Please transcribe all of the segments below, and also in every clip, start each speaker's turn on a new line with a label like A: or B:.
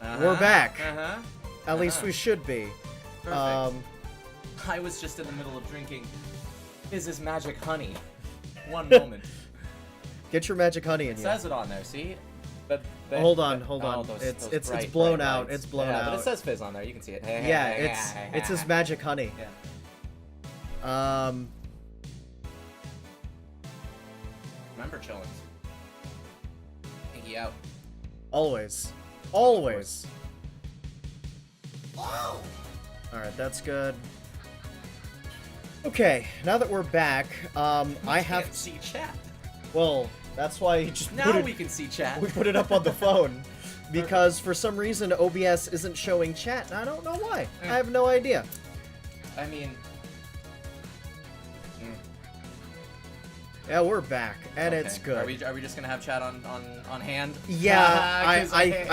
A: We're back. At least
B: Uh-huh.
A: we should be.
B: Perfect. I was just in the middle of drinking Fizz's magic honey. One moment.
A: Get your magic honey in
B: It
A: you.
B: says it on there, see? But
A: Hold on.
B: Those
A: It's
B: bright,
A: blown
B: bright
A: out.
B: lights.
A: It's blown
B: yeah,
A: out.
B: But it says Fizz on there. You can see it.
A: Yeah, it's his magic honey.
B: Yeah. Remember chillins. Pinky out.
A: Always. Always. Alright, that's good. Okay, now that we're back, I have
B: to see chat.
A: Well, that's why you just
B: Now we can see chat.
A: We put it up on the phone. Because for some reason OBS isn't showing chat, and I don't know why. I have no idea.
B: I mean...
A: Yeah, we're back, and
B: okay.
A: it's good.
B: Are we just gonna have chat on hand?
A: Yeah, I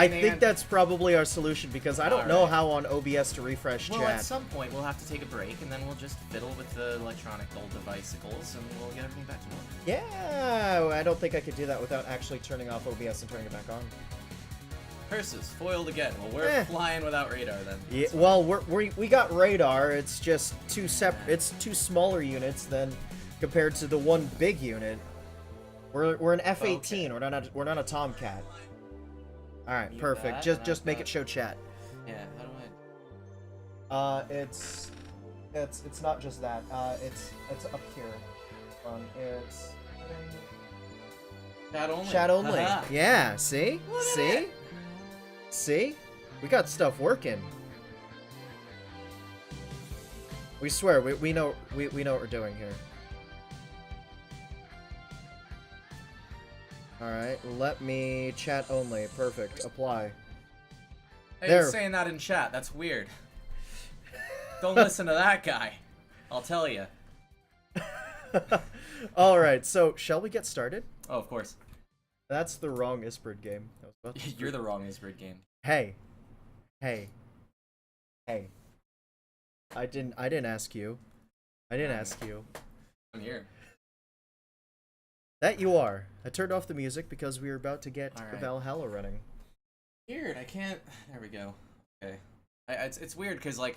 A: think
B: hand.
A: that's probably our solution, because I don't know how on OBS to refresh
B: well,
A: chat.
B: at some point we'll have to take a break, and then we'll just fiddle with the electronic old devicicles, and we'll get everything back to normal.
A: Yeah, I don't think I could do that without actually turning off OBS and turning it back on.
B: Curses, foiled again. Well, we're flying without radar then.
A: Yeah, well, we got radar. It's just two It's two smaller units than compared to the one big unit. We're an F-18. Okay. We're not a Tomcat. All right, perfect. Just make it show chat.
B: Yeah. How do I?
A: It's not just that. It's up here. It's
B: Chat only.
A: Chat only. Yeah. See? See? See? We got stuff working. We swear we know what we're doing here. Alright, let me chat only. Perfect. Apply.
B: Hey,
A: there.
B: You're saying that in chat. That's weird. Don't listen to that guy. I'll tell you.
A: Alright, so shall we get started?
B: Oh, of course.
A: That's the wrong Ysbryd game.
B: You're the wrong Ysbryd game.
A: Hey. Hey. Hey. I didn't ask you. I didn't ask you.
B: I'm here.
A: That you are. I turned off the music because we were about to get Valhalla running.
B: Weird. I can't. There we go. Okay. It's weird because like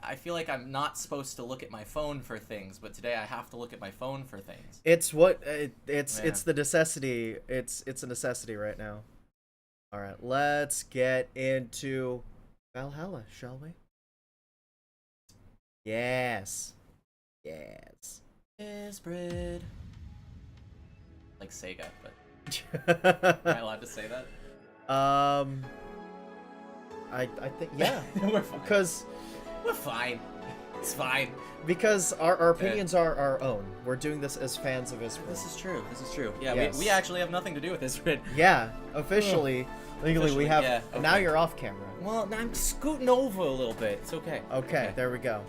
B: I feel like I'm not supposed to look at my phone for things, but today I have to look at my phone for things.
A: It's what it's the necessity. It's a necessity right now. All right, let's get into Valhalla, shall we? Yes. Yes.
B: Ysbryd. Like Sega, but am I allowed to say that?
A: I think yeah.
B: We're fine.
A: Because
B: we're fine. It's fine.
A: Because our opinions are our own. We're doing this as fans of Ysbryd.
B: This is true. This is true. Yeah,
A: yes.
B: we actually have nothing to do with Ysbryd.
A: Yeah, officially, legally we have.
B: Yeah, okay.
A: Now you're off camera.
B: Well, now I'm scooting over a little bit. It's okay.
A: Okay, there we go.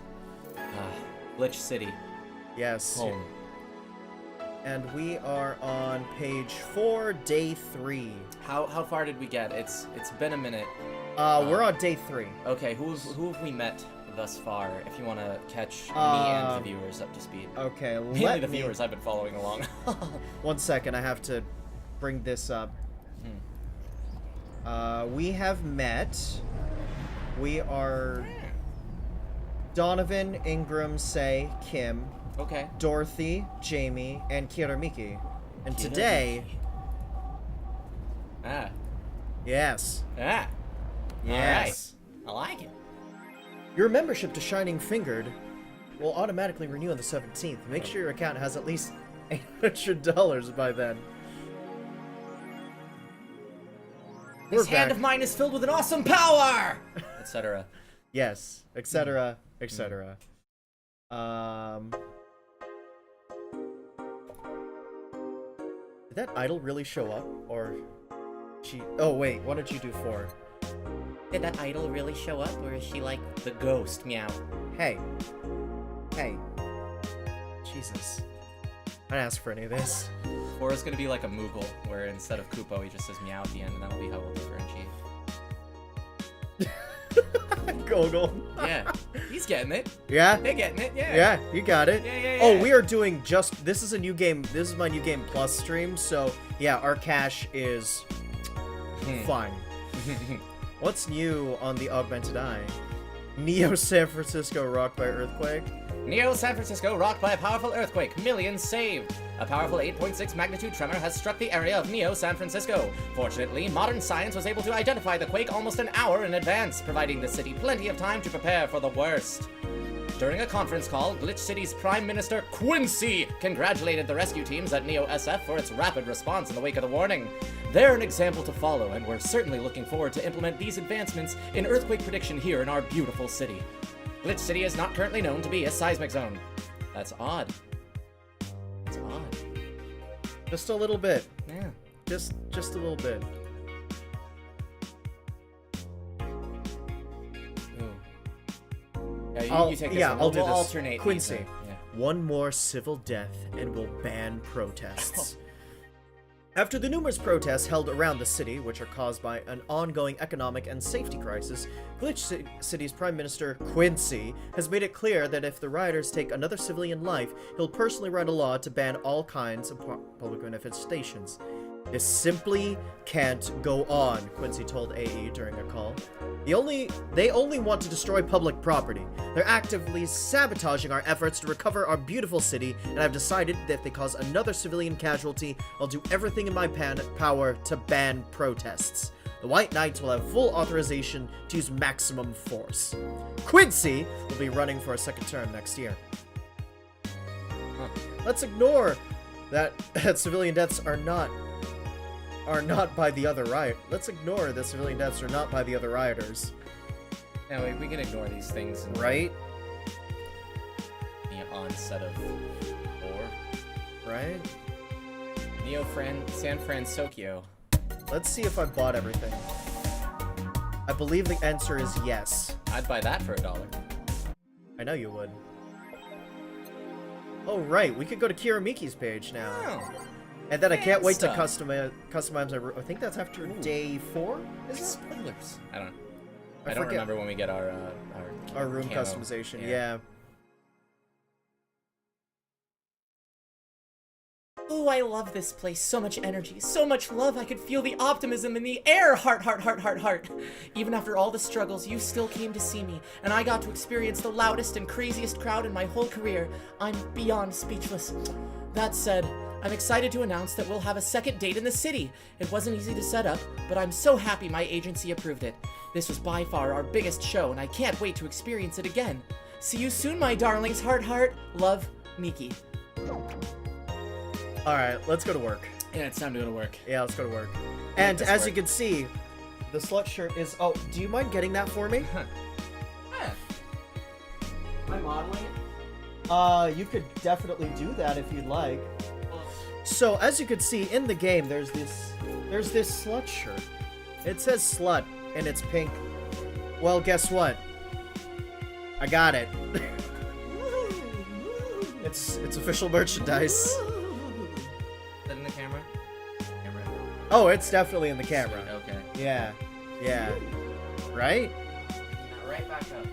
B: Glitch City.
A: Yes.
B: Home.
A: And we are on page 4, day 3.
B: How far did we get? It's been a minute.
A: We're on day 3.
B: Okay, who have we met thus far? If you want to catch me and the viewers up to speed.
A: Okay,
B: mainly the viewers. I've been following along.
A: 1 second, I have to bring this up. We have met. We are Donovan, Ingram, Sei, Kim.
B: Okay.
A: Dorothy, Jamie, and Kiramiki. And today... Yes.
B: Yes. All right. I like it.
A: Your membership to Shining Fingered will automatically renew on the 17th. Make sure your account has at least $800 by then.
B: This hand of mine is filled with an awesome power! Etc.
A: Yes. Etc. Etc. Did that idol really show up? Or she... Oh, wait. What did you do for?
B: Did that idol really show up? Or is she like the ghost? Meow.
A: Hey. Hey. Jesus. I didn't ask for any of this.
B: Or it's gonna be like a Moogle, where instead of Koopo, he just says meow at the end, and that'll be how we'll differentiate.
A: Gogol.
B: Yeah. He's getting it.
A: Yeah?
B: They're getting it, yeah.
A: Yeah, you got it.
B: Yeah.
A: Oh, we are doing just... This is a new game. This is my new game plus stream, so yeah, our cash is fine. What's new on the Augmented Eye? Neo San Francisco rocked by earthquake.
B: Neo San Francisco rocked by a powerful earthquake. Millions saved. A powerful 8.6 magnitude tremor has struck the area of Neo San Francisco. Fortunately, modern science was able to identify the quake almost an hour in advance, providing the city plenty of time to prepare for the worst. During a conference call, Glitch City's Prime Minister Quincy congratulated the rescue teams at Neo SF for its rapid response in the wake of the warning. They're an example to follow, and we're certainly looking forward to implement these advancements in earthquake prediction here in our beautiful city. Glitch City is not currently known to be a seismic zone. That's odd. That's odd.
A: Just a little bit.
B: Yeah.
A: Just a little bit.
B: Yeah, you take this
A: yeah,
B: one.
A: I'll do
B: we'll
A: this.
B: alternate.
A: Quincy.
B: Yeah.
A: One more civil death and we'll ban protests. After the numerous protests held around the city, which are caused by an ongoing economic and safety crisis, Glitch City's Prime Minister, Quincy, has made it clear that if the rioters take another civilian life, he'll personally write a law to ban all kinds of public manifestations. This simply can't go on, Quincy told AE during a call. They only want to destroy public property. They're actively sabotaging our efforts to recover our beautiful city, and I've decided that if they cause another civilian casualty, I'll do everything in my power to ban protests. The White Knights will have full authorization to use maximum force. Quincy will be running for a second term next year. Let's ignore that civilian deaths are not by the other riot. Let's ignore that civilian deaths are not by the other rioters.
B: Yeah, we can ignore these things.
A: Right?
B: The onset of war.
A: Right?
B: San Francisco.
A: Let's see if I bought everything. I believe the answer is yes.
B: I'd buy that for $1.
A: I know you would. Oh, right. We could go to Kiramiki's page now.
B: Oh.
A: And then I can't wait to
B: stuff.
A: customize my room. I think that's after day 4, is it?
B: Spoilers. I don't know.
A: I
B: I don't
A: forget.
B: remember when we get our
A: Room
B: camo.
A: customization, yeah.
B: Oh, I love this place. So much energy, so much love. I could feel the optimism in the air. Heart, heart, heart, heart, heart. Even after all the struggles, you still came to see me, and I got to experience the loudest and craziest crowd in my whole career. I'm beyond speechless. That said, I'm excited to announce that we'll have a second date in the city. It wasn't easy to set up, but I'm so happy my agency approved it. This was by far our biggest show, and I can't wait to experience it again. See you soon, my darlings. Heart, heart. Love, Miki.
A: Alright, let's go to work.
B: Yeah, it's time to go to work.
A: Yeah, let's go to work. And as you can see, the slut shirt is... Oh, do you mind getting that for me?
B: Yeah. Am I modeling it?
A: You could definitely do that if you'd like. So, as you can see, in the game, there's this slut shirt. It says slut, and it's pink. Well, guess what? I got it. It's official merchandise.
B: Is that in the camera?
A: Oh, it's definitely in the camera.
B: Okay.
A: Yeah. Yeah. Right?
B: Now right back up.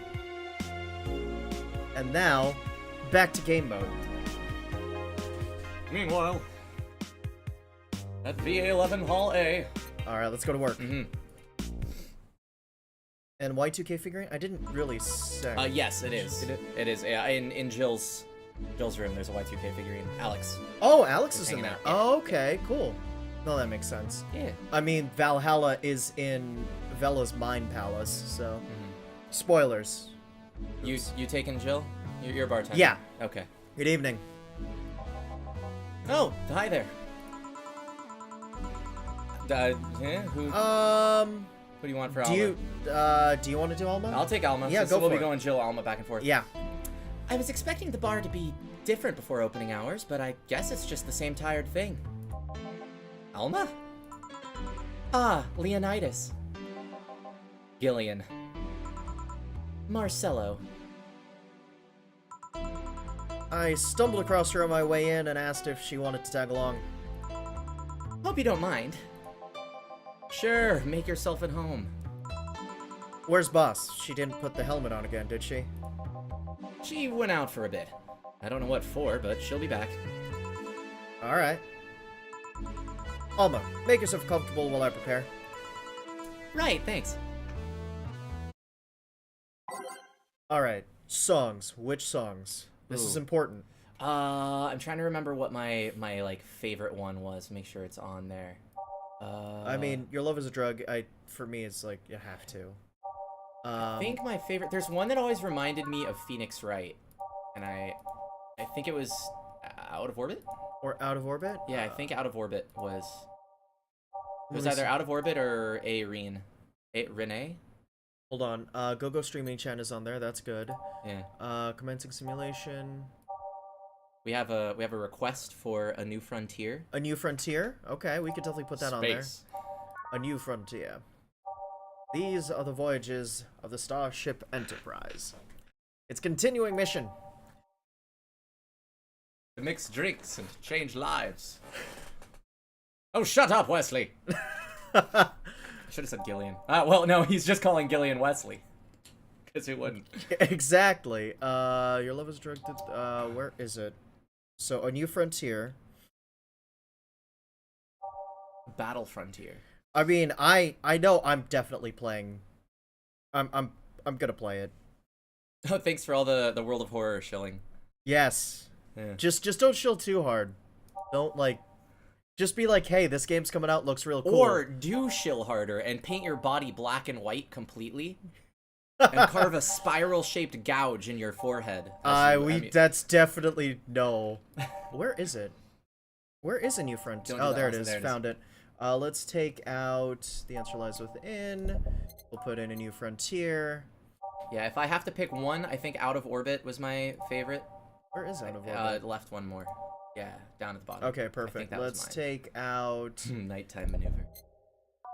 A: And now, back to game mode.
B: Meanwhile, at VA-11 Hall A.
A: Alright, let's go to work.
B: Mm-hmm.
A: And Y2K figurine? I didn't really say.
B: Yes, it is. It is. Yeah, in Jill's room, there's a Y2K figurine. Alex.
A: Oh, Alex is in
B: hanging
A: there.
B: out, yeah.
A: Oh, okay, cool. No, that makes sense.
B: Yeah.
A: I mean, Valhalla is in Vela's Mind Palace, so... Spoilers.
B: You taking Jill? You're a bartender.
A: Yeah.
B: Okay.
A: Good evening.
B: Oh, hi there. Who do you want for Alma?
A: Do you want to do Alma?
B: I'll take Alma.
A: Yeah,
B: so
A: go
B: we'll
A: for
B: be
A: it.
B: going Jill, Alma back and forth.
A: Yeah.
B: I was expecting the bar to be different before opening hours, but I guess it's just the same tired thing. Alma? Ah, Leonidas. Gillian. Marcello.
A: I stumbled across her on my way in and asked if she wanted to tag along.
B: Hope you don't mind. Sure, make yourself at home.
A: Where's Boss? She didn't put the helmet on again, did she?
B: She went out for a bit. I don't know what for, but she'll be back.
A: Alright. Alma, make yourself comfortable while I prepare.
B: Right, thanks.
A: All right, songs. Which songs? This is
B: Ooh.
A: important.
B: I'm trying to remember what my like favorite one was. Make sure it's on there.
A: I mean, Your Love Is a Drug. For me, it's like you have to.
B: I think my favorite. There's one that always reminded me of Phoenix Wright, and I think it was Out of Orbit.
A: Or Out of Orbit.
B: Yeah, I think Out of Orbit was. It was
A: Let me
B: either
A: see.
B: Out of Orbit or Renee.
A: Hold on. Go Streaming Chan is on there. That's good.
B: Yeah.
A: Commencing simulation.
B: We have a request for A New Frontier.
A: A New Frontier. Okay, we could definitely put that on there.
B: Space.
A: A New Frontier. These are the voyages of the Starship Enterprise. Its continuing mission.
B: To mix drinks and change lives. Oh, shut up, Wesley! I should have said Gillian. Well, no, he's just calling Gillian Wesley. Because he wouldn't.
A: Exactly. Your Love Is Drugged. Where is it? So, A New Frontier.
B: Battle Frontier.
A: I mean, I know I'm definitely playing. I'm gonna play it.
B: Oh, thanks for all the World of Horror shilling.
A: Yes.
B: Yeah.
A: Just don't chill too hard. Don't like. Just be like, hey, this game's coming out, looks real cool.
B: Or do shill harder and paint your body black and white completely. And carve a spiral-shaped gouge in your forehead.
A: That's definitely no. Where is it? Where is A New Frontier?
B: Don't do
A: Oh,
B: that,
A: there it
B: Austin,
A: is.
B: there it is.
A: Found it. Let's take out The Answer Lies Within. We'll put in A New Frontier.
B: Yeah, if I have to pick one, I think Out of Orbit was my favorite.
A: Where is Out of Orbit?
B: Left one more. Yeah, down at the bottom.
A: Okay,
B: I think
A: perfect.
B: that was
A: Let's
B: mine.
A: take out
B: Nighttime Maneuver.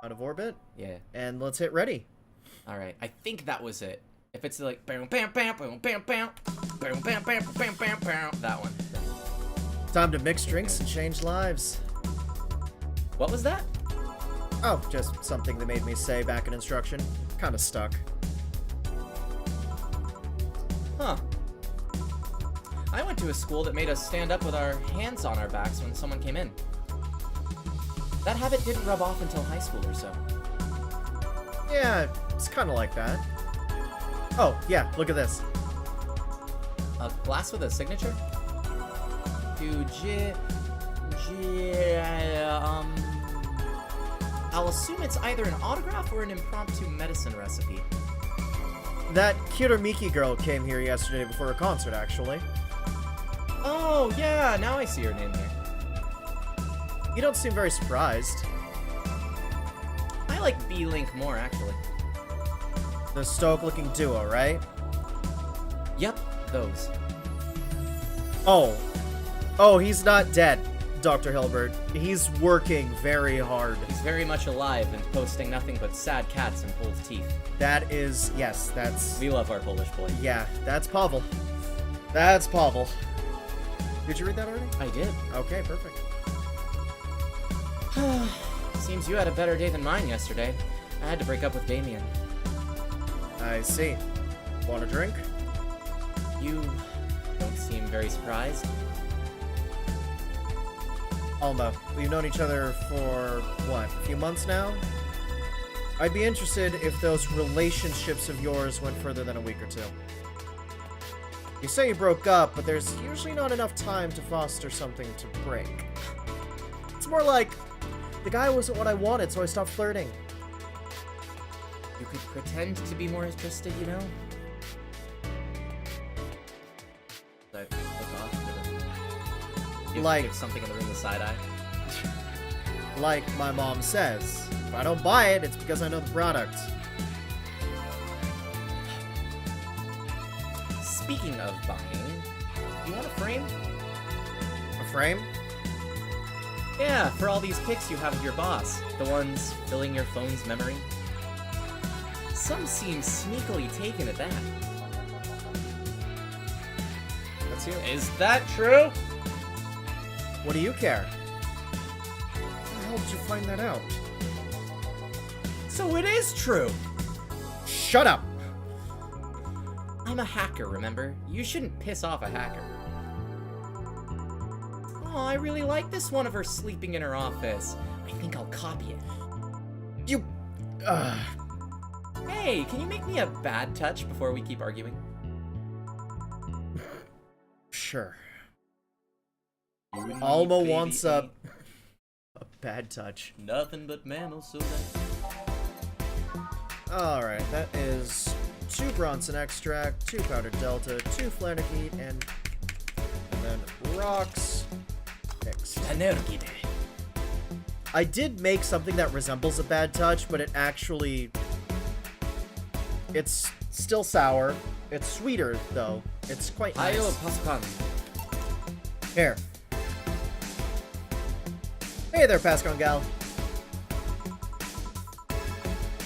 A: Out of Orbit,
B: Yeah.
A: and let's hit ready.
B: All right. I think that was it. If it's like bam bam bam bam bam bam bam bam bam bam bam bam, that one.
A: Time to mix drinks and change lives.
B: What was that?
A: Oh, just something they made me say back in instruction. Kind of stuck.
B: Huh. I went to a school that made us stand up with our hands on our backs when someone came in. That habit didn't rub off until high school or so.
A: Yeah, it's kind of like that. Oh, yeah, look at this.
B: A glass with a signature? I'll assume it's either an autograph or an impromptu medicine recipe.
A: That Kiramiki girl came here yesterday before a concert, actually.
B: Oh, yeah, now I see her name here.
A: You don't seem very surprised.
B: I like B-Link more, actually.
A: The stoic-looking duo, right?
B: Yep, those.
A: Oh, he's not dead, Dr. Hilbert. He's working very hard.
B: He's very much alive and posting nothing but sad cats and pulled teeth.
A: That is, yes, that's...
B: We love our Polish boy.
A: Yeah, that's Pavel. That's Pavel. Did you read that already?
B: I did.
A: Okay, perfect.
B: Seems you had a better day than mine yesterday. I had to break up with Damien.
A: I see. Want a drink?
B: You don't seem very surprised.
A: Alma, we've known each other for, what, a few months now? I'd be interested if those relationships of yours went further than a week or two. You say you broke up, but there's usually not enough time to foster something to break. It's more like, the guy wasn't what I wanted, so I stopped flirting.
B: You could pretend to be more interested, you know? I look off. Give something in the room the side eye.
A: Like my mom says, if I don't buy it, it's because I know the product.
B: Speaking of buying, you want a frame?
A: A frame?
B: Yeah, for all these pics you have of your boss. The ones filling your phone's memory. Some seem sneakily taken at that.
A: That's you.
B: Is that true?
A: What do you care? How the hell did you find that out?
B: So it is true!
A: Shut up!
B: I'm a hacker, remember? You shouldn't piss off a hacker. Oh, I really like this one of her sleeping in her office. I think I'll copy it.
A: You...
B: Hey, can you make me a bad touch before we keep arguing?
A: Sure.
B: You and me,
A: Alma
B: baby,
A: wants
B: ain't
A: a bad touch.
B: nothing but mammals, so that...
A: Alright, that is 2 Bronson Extract, 2 Powdered Delta, 2 Flanicate, and then rocks mixed.
B: Energide.
A: I did make something that resembles a bad touch, but it actually... It's still sour. It's sweeter, though. It's quite nice.
B: Ayo Pascan.
A: Here. Hey there, Pascal Gal.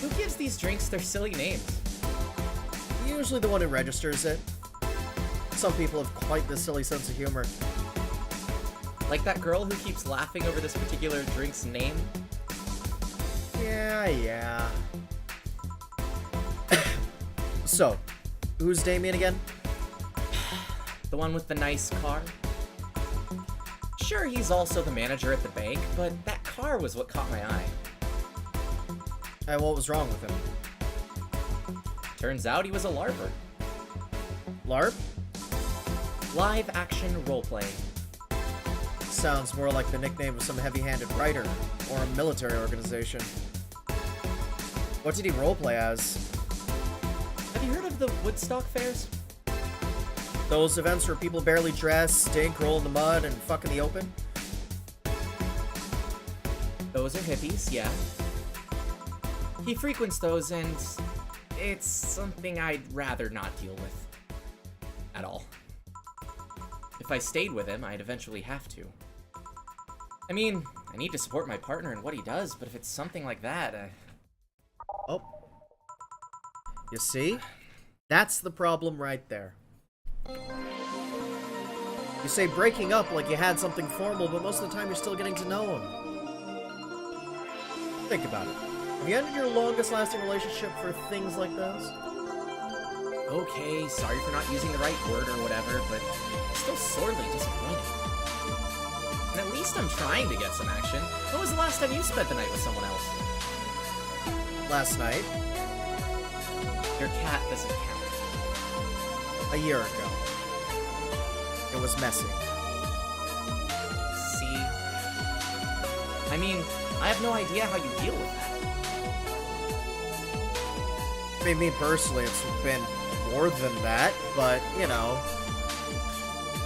B: Who gives these drinks their silly names?
A: Usually the one who registers it. Some people have quite the silly sense of humor.
B: Like that girl who keeps laughing over this particular drink's name?
A: Yeah. So, who's Damien again?
B: The one with the nice car? Sure, he's also the manager at the bank, but that car was what caught my eye.
A: And what was wrong with him?
B: Turns out he was a LARPer.
A: LARP?
B: Live action roleplaying.
A: Sounds more like the nickname of some heavy-handed writer, or a military organization. What did he roleplay as?
B: Have you heard of the Woodstock fairs?
A: Those events where people barely dress, stink, roll in the mud, and fuck in the open?
B: Those are hippies, yeah. He frequents those, and it's something I'd rather not deal with. At all. If I stayed with him, I'd eventually have to. I mean, I need to support my partner in what he does, but if it's something like that,
A: Oh. You see? That's the problem right there. You say breaking up like you had something formal, but most of the time you're still getting to know him. Think about it. Have you ended your longest-lasting relationship for things like those?
B: okay, sorry for not using the right word or whatever, but I'm still sorely disappointed. And at least I'm trying to get some action. When was the last time you spent the night with someone else?
A: Last night?
B: Your cat doesn't count.
A: A year ago. It was messy.
B: See? I mean, I have no idea how you deal with that.
A: I mean, me personally, it's been more than that, but, you know,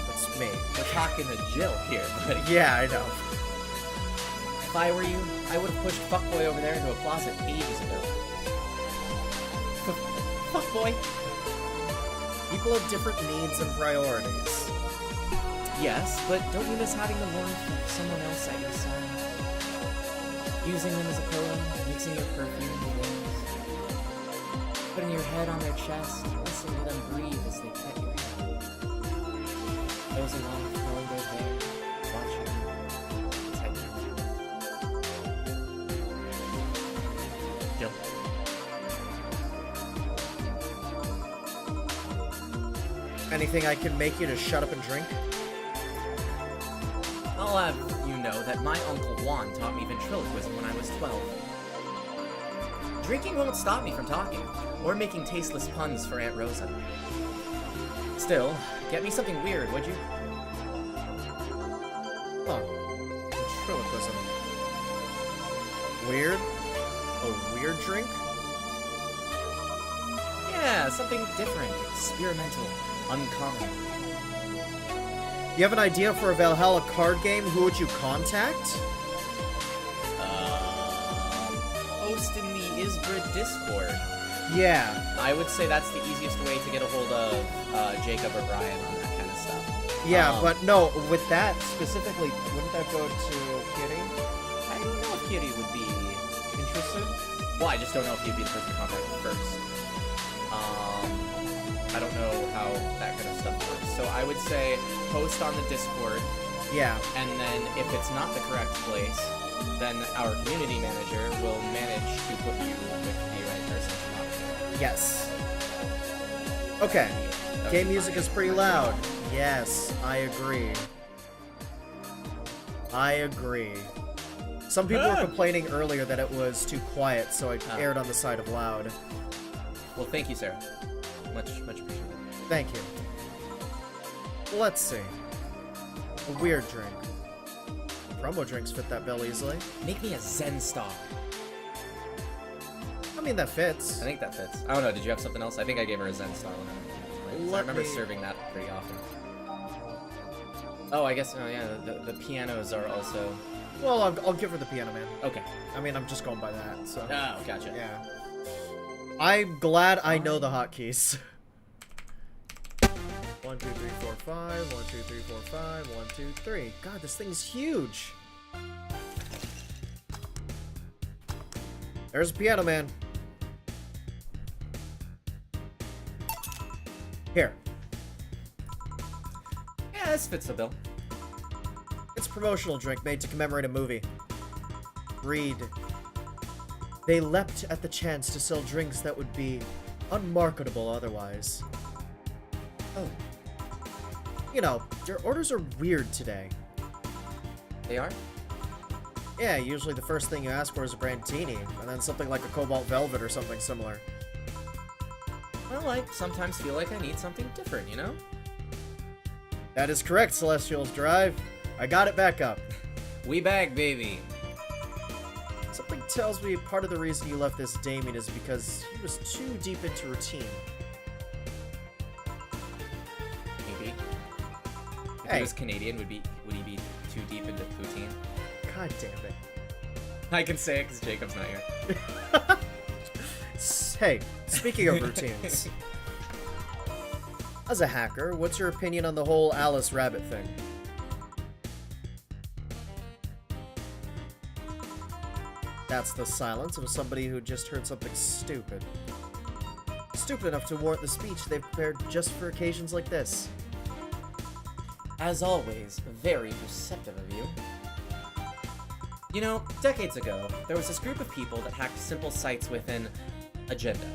A: it's me.
B: We're talking to Jill here, buddy.
A: Yeah, I know.
B: If I were you, I would have pushed Fuckboy over there into a closet ages ago. Fuckboy?
A: People have different needs and priorities.
B: Yes, but don't you miss having the warmth of someone else at your side? Using them as a pillow, mixing your perfume with theirs. Putting your head on their chest, listening to them breathe as they pet your head. Dozing off, knowing they're there, watching you, protecting you. Jill.
A: Anything I can make you to shut up and drink?
B: I'll have you know that my Uncle Juan taught me ventriloquism when I was 12. Drinking won't stop me from talking, or making tasteless puns for Aunt Rosa. Still, get me something weird, would you?
A: Huh. Ventriloquism. Weird? A weird drink?
B: Yeah, something different, experimental, uncommon.
A: You have an idea for a Valhalla card game? Who would you contact?
B: Post in the Ysbryd Discord.
A: Yeah.
B: I would say that's the easiest way to get a hold of Jacob or Brian on that kind of stuff.
A: Yeah, but no, with that specifically, wouldn't that go to Kitty?
B: I don't know if Kitty would be interested. Well, I just don't know if he'd be the person to contact first. I don't know how that kind of stuff works. So I would say post on the Discord.
A: Yeah.
B: And then if it's not the correct place, then our community manager will manage to put you with the right person to talk to.
A: Yes. Okay. Game music is pretty loud. Yes, I agree. I agree. Some people were complaining earlier that it was too quiet, so I erred on the side of loud.
B: Well, thank you, Sarah. Much appreciated.
A: Thank you. Let's see. A weird drink. Promo drinks fit that bill easily.
B: Make me a Zen Star.
A: I mean, that fits.
B: I think that fits. I don't know, did you have something else? I think I gave her a Zen Star when I remember serving that pretty often. Oh, I guess, oh yeah, the pianos are also...
A: Well, I'll give her the Piano Man.
B: Okay.
A: I mean, I'm just going by that, so...
B: Oh, gotcha.
A: Yeah. I'm glad I know the hotkeys. 1, 2, 3, 4, 5. 1, 2, 3, 4, 5. 1, 2, 3. God, this thing's huge. There's a Piano Man. Here.
B: Yeah, this fits the bill.
A: It's a promotional drink made to commemorate a movie. Read. They leapt at the chance to sell drinks that would be unmarketable otherwise. Oh. You know, your orders are weird today.
B: They are?
A: Yeah, usually the first thing you ask for is a Brandtini, and then something like a Cobalt Velvet or something similar.
B: Well, I sometimes feel like I need something different, you know?
A: That is correct, Celestial's Drive. I got it back up.
B: We back, baby.
A: Something tells me part of the reason you left this Damien is because he was too deep into routine.
B: Maybe. If
A: Hey.
B: he was Canadian, would he be too deep into poutine?
A: God damn it.
B: I can say it because Jacob's not here.
A: Hey, speaking of routines. As a hacker, what's your opinion on the whole Alice Rabbit thing? That's the silence of somebody who just heard something stupid. Stupid enough to warrant the speech they've prepared just for occasions like this.
B: As always, very receptive of you. You know, decades ago, there was this group of people that hacked simple sites with an agenda.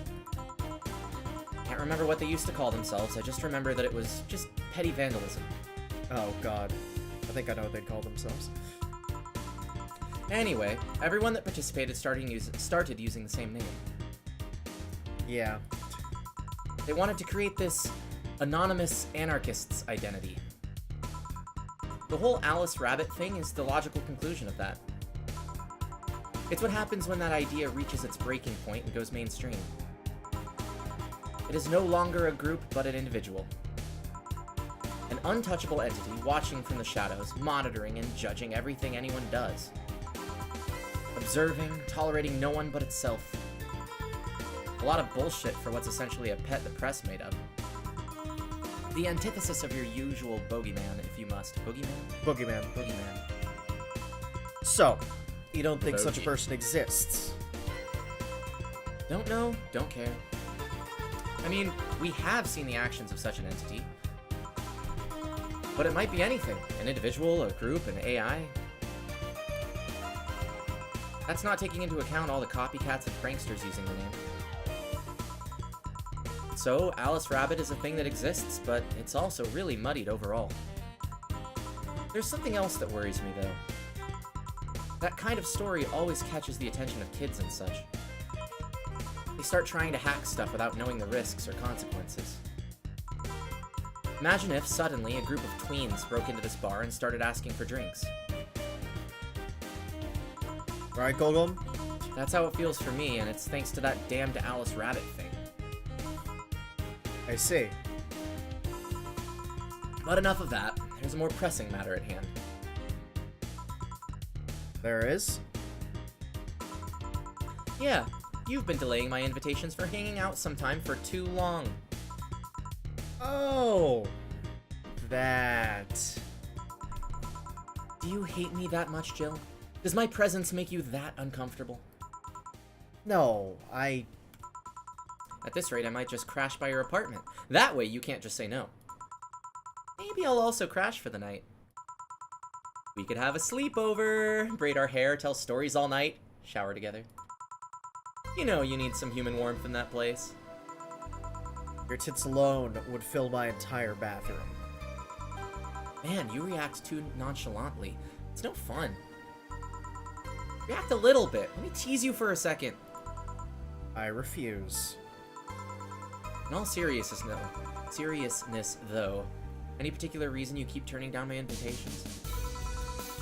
B: Can't remember what they used to call themselves, I just remember that it was just petty vandalism.
A: Oh god. I think I know what they'd call themselves.
B: Anyway, everyone that participated started using the same name.
A: Yeah.
B: They wanted to create this anonymous anarchist's identity. The whole Alice Rabbit thing is the logical conclusion of that. It's what happens when that idea reaches its breaking point and goes mainstream. It is no longer a group, but an individual. An untouchable entity watching from the shadows, monitoring and judging everything anyone does. Observing, tolerating no one but itself. A lot of bullshit for what's essentially a pet the press made of. The antithesis of your usual bogeyman, if you must. Boogeyman?
A: Boogeyman.
B: Boogeyman.
A: So, you don't think such a
B: Bogey.
A: person exists?
B: Don't know, don't care. I mean, we have seen the actions of such an entity. But it might be anything. An individual, a group, an AI. That's not taking into account all the copycats and pranksters using the name. So, Alice Rabbit is a thing that exists, but it's also really muddied overall. There's something else that worries me, though. That kind of story always catches the attention of kids and such. They start trying to hack stuff without knowing the risks or consequences. Imagine if, suddenly, a group of tweens broke into this bar and started asking for drinks.
A: Right, Golgum?
B: That's how it feels for me, and it's thanks to that damned Alice Rabbit thing.
A: I see.
B: But enough of that. There's a more pressing matter at hand.
A: There is?
B: Yeah, you've been delaying my invitations for hanging out sometime for too long.
A: Oh! That.
B: Do you hate me that much, Jill? Does my presence make you that uncomfortable?
A: No,
B: At this rate, I might just crash by your apartment. That way, you can't just say no. Maybe I'll also crash for the night. We could have a sleepover, braid our hair, tell stories all night, shower together. You know you need some human warmth in that place.
A: Your tits alone would fill my entire bathroom.
B: Man, you react too nonchalantly. It's no fun. React a little bit. Let me tease you for a second.
A: I refuse.
B: In all seriousness, though, Any particular reason you keep turning down my invitations?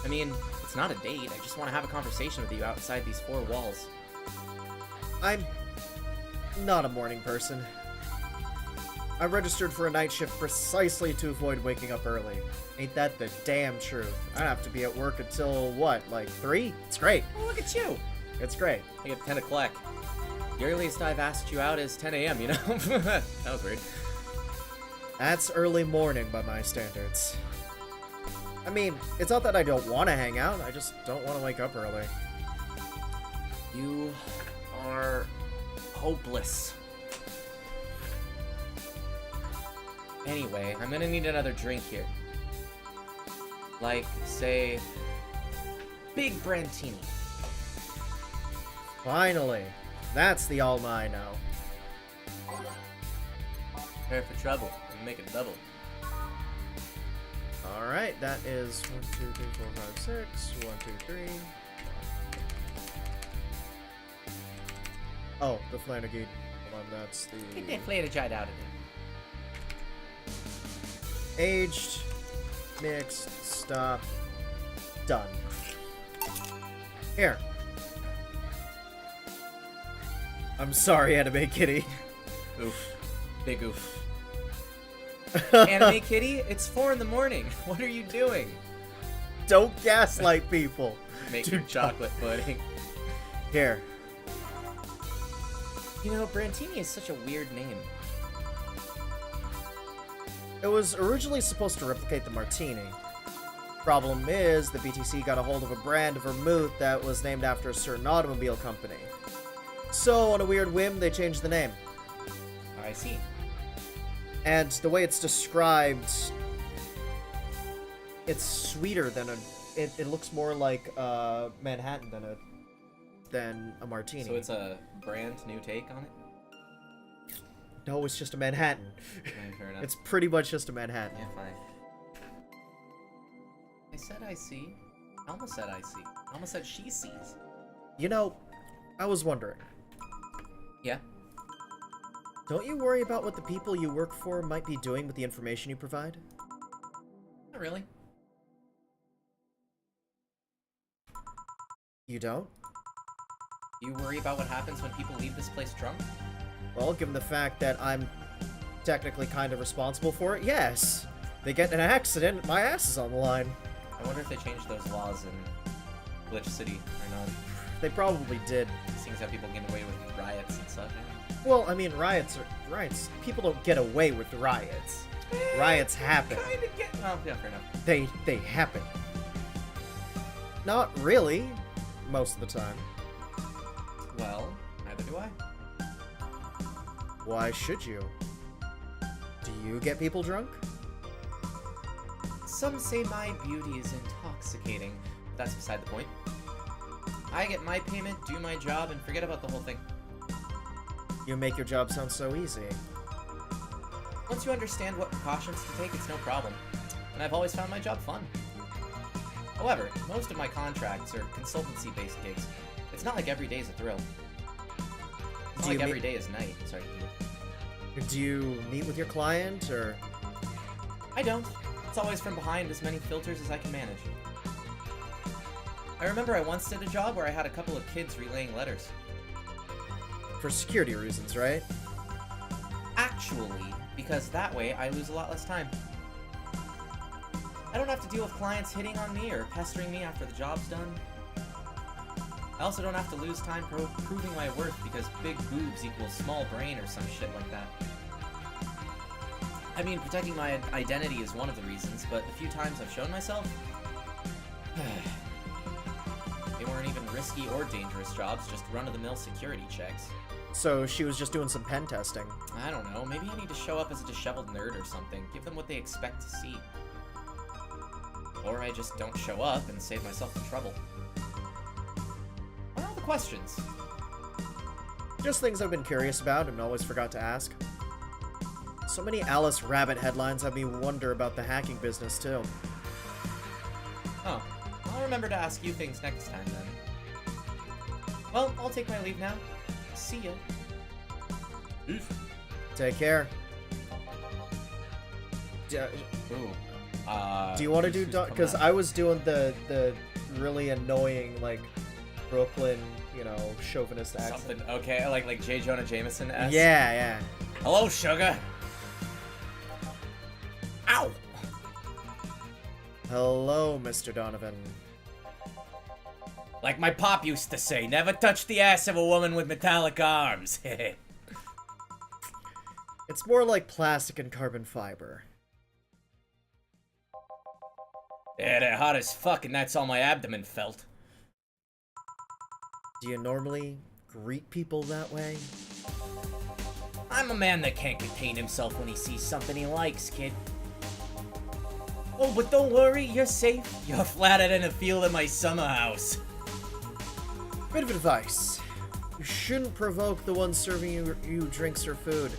B: I mean, it's not a date. I just want to have a conversation with you outside these four walls.
A: I'm not a morning person. I registered for a night shift precisely to avoid waking up early. Ain't that the damn truth? I have to be at work until, what, like 3? It's great.
B: Oh, look at you!
A: It's great.
B: I get 10 o'clock. The earliest I've asked you out is 10 a.m., you know? That was weird.
A: That's early morning by my standards. I mean, it's not that I don't want to hang out, I just don't want to wake up early.
B: You are hopeless. Anyway, I'm gonna need another drink here. Like, say, Big Brantini.
A: Finally. That's the all I know.
B: Prepare for trouble. And make it double.
A: Alright, that is 1, 2, 3, 4, 5, 6. 1, 2, 3. Oh, the Flanagan. Hold on, that's the...
B: Get that Flanagan out of there.
A: Aged, mixed, stop, done. Here. I'm sorry, Anime Kitty.
B: Oof. Big oof. Anime Kitty, it's 4 in the morning. What are you doing?
A: Don't gaslight people.
B: Make your chocolate pudding.
A: Here.
B: You know, Brantini is such a weird name.
A: It was originally supposed to replicate the martini. Problem is, the BTC got a hold of a brand of vermouth that was named after a certain automobile company. So, on a weird whim, they changed the name.
B: I see.
A: And the way it's described, it's sweeter than a... It looks more like Manhattan than a martini.
B: So it's a brand new take on it?
A: No, it's just a Manhattan.
B: Yeah, fair enough.
A: It's pretty much just a Manhattan.
B: Yeah, fine. I said I see. Alma said I see. Alma said she sees.
A: You know, I was wondering.
B: Yeah?
A: Don't you worry about what the people you work for might be doing with the information you provide?
B: Not really.
A: You don't?
B: You worry about what happens when people leave this place drunk?
A: Well, given the fact that I'm technically kind of responsible for it, yes. They get in an accident, my ass is on the line.
B: I wonder if they changed those laws in Glitch City or not.
A: They probably did.
B: Seeing as how people get away with riots and stuff.
A: Well, I mean, riots. People don't get away with riots. Riots happen.
B: Kinda get... Oh, yeah, fair enough.
A: They happen. Not really, most of the time.
B: Well, neither do I.
A: Why should you? Do you get people drunk?
B: Some say my beauty is intoxicating, but that's beside the point. I get my payment, do my job, and forget about the whole thing.
A: You make your job sound so easy.
B: Once you understand what precautions to take, it's no problem. And I've always found my job fun. However, most of my contracts are consultancy-based gigs. It's not like every day is a thrill. It's not like every day is night. Sorry.
A: Do you meet with your client, or...?
B: I don't. It's always from behind as many filters as I can manage. I remember I once did a job where I had a couple of kids relaying letters.
A: For security reasons, right?
B: Actually, because that way I lose a lot less time. I don't have to deal with clients hitting on me or pestering me after the job's done. I also don't have to lose time proving my worth because big boobs equals small brain or some shit like that. I mean, protecting my identity is one of the reasons, but the few times I've shown myself, they weren't even risky or dangerous jobs, just run-of-the-mill security checks.
A: So she was just doing some pen testing.
B: I don't know, maybe I need to show up as a disheveled nerd or something, give them what they expect to see. Or I just don't show up and save myself the trouble. What are all the questions?
A: Just things I've been curious about and always forgot to ask. So many Alice Rabbit headlines have me wonder about the hacking business, too.
B: Oh, I'll remember to ask you things next time, then. Well, I'll take my leave now. See ya.
A: Take care.
B: Ooh.
A: Do you want to do because I was doing the really annoying like Brooklyn, chauvinist accent.
B: Something okay, like J. Jonah Jameson.
A: Yeah.
B: Hello, sugar. Ow.
A: Hello, Mr. Donovan.
B: Like my pop used to say, never touch the ass of a woman with metallic arms.
A: It's more like plastic and carbon fiber.
B: Yeah, they're hot as fuck, and that's all my abdomen felt.
A: Do you normally greet people that way?
B: I'm a man that can't contain himself when he sees something he likes, kid. Oh, but don't worry, you're safe. You're flattered in a field at my summer house.
A: Bit of advice. You shouldn't provoke the one serving you drinks or food.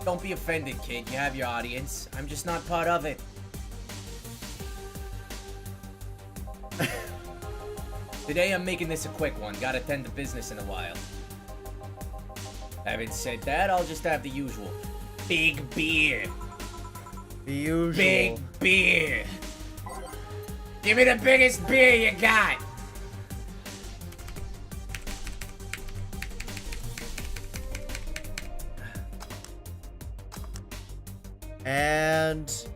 B: Don't be offended, kid. You have your audience. I'm just not part of it. Today I'm making this a quick one. Gotta tend to business in a while. Having said that, I'll just have the usual. Big beer.
A: The usual.
B: Big beer. Give me the biggest beer you got.
A: And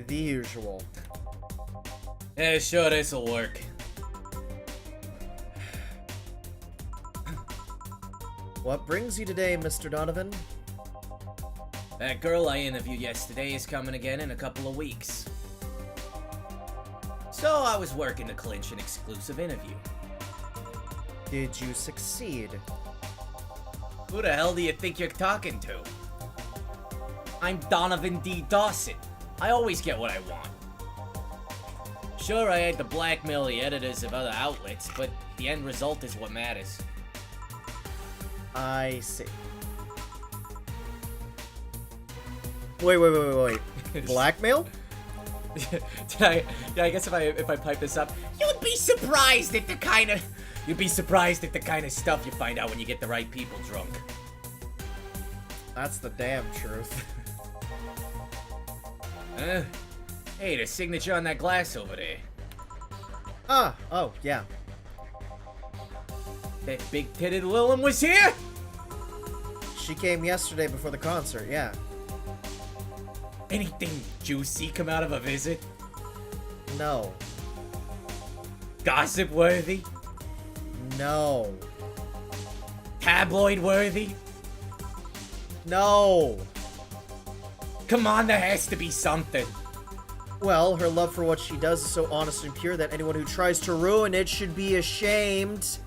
A: the usual.
B: Yeah, sure, this'll work.
A: What brings you today, Mr. Donovan?
B: That girl I interviewed yesterday is coming again in a couple of weeks. So I was working to clinch an exclusive interview.
A: Did you succeed?
B: Who the hell do you think you're talking to? I'm Donovan D. Dawson. I always get what I want. Sure, I had to blackmail the editors of other outlets, but the end result is what matters.
A: I see. Wait. Blackmail?
B: I guess if I pipe this up, you'd be surprised at the kind of stuff you find out when you get the right people drunk.
A: That's the damn truth.
B: Hey, the signature on that glass over there.
A: Oh, yeah.
B: That big-titted Lilum was here?
A: She came yesterday before the concert, yeah.
B: Anything juicy come out of a visit?
A: No.
B: Gossip-worthy?
A: No.
B: Tabloid-worthy?
A: No.
B: Come on, there has to be something.
A: Well, her love for what she does is so honest and pure that anyone who tries to ruin it should be ashamed.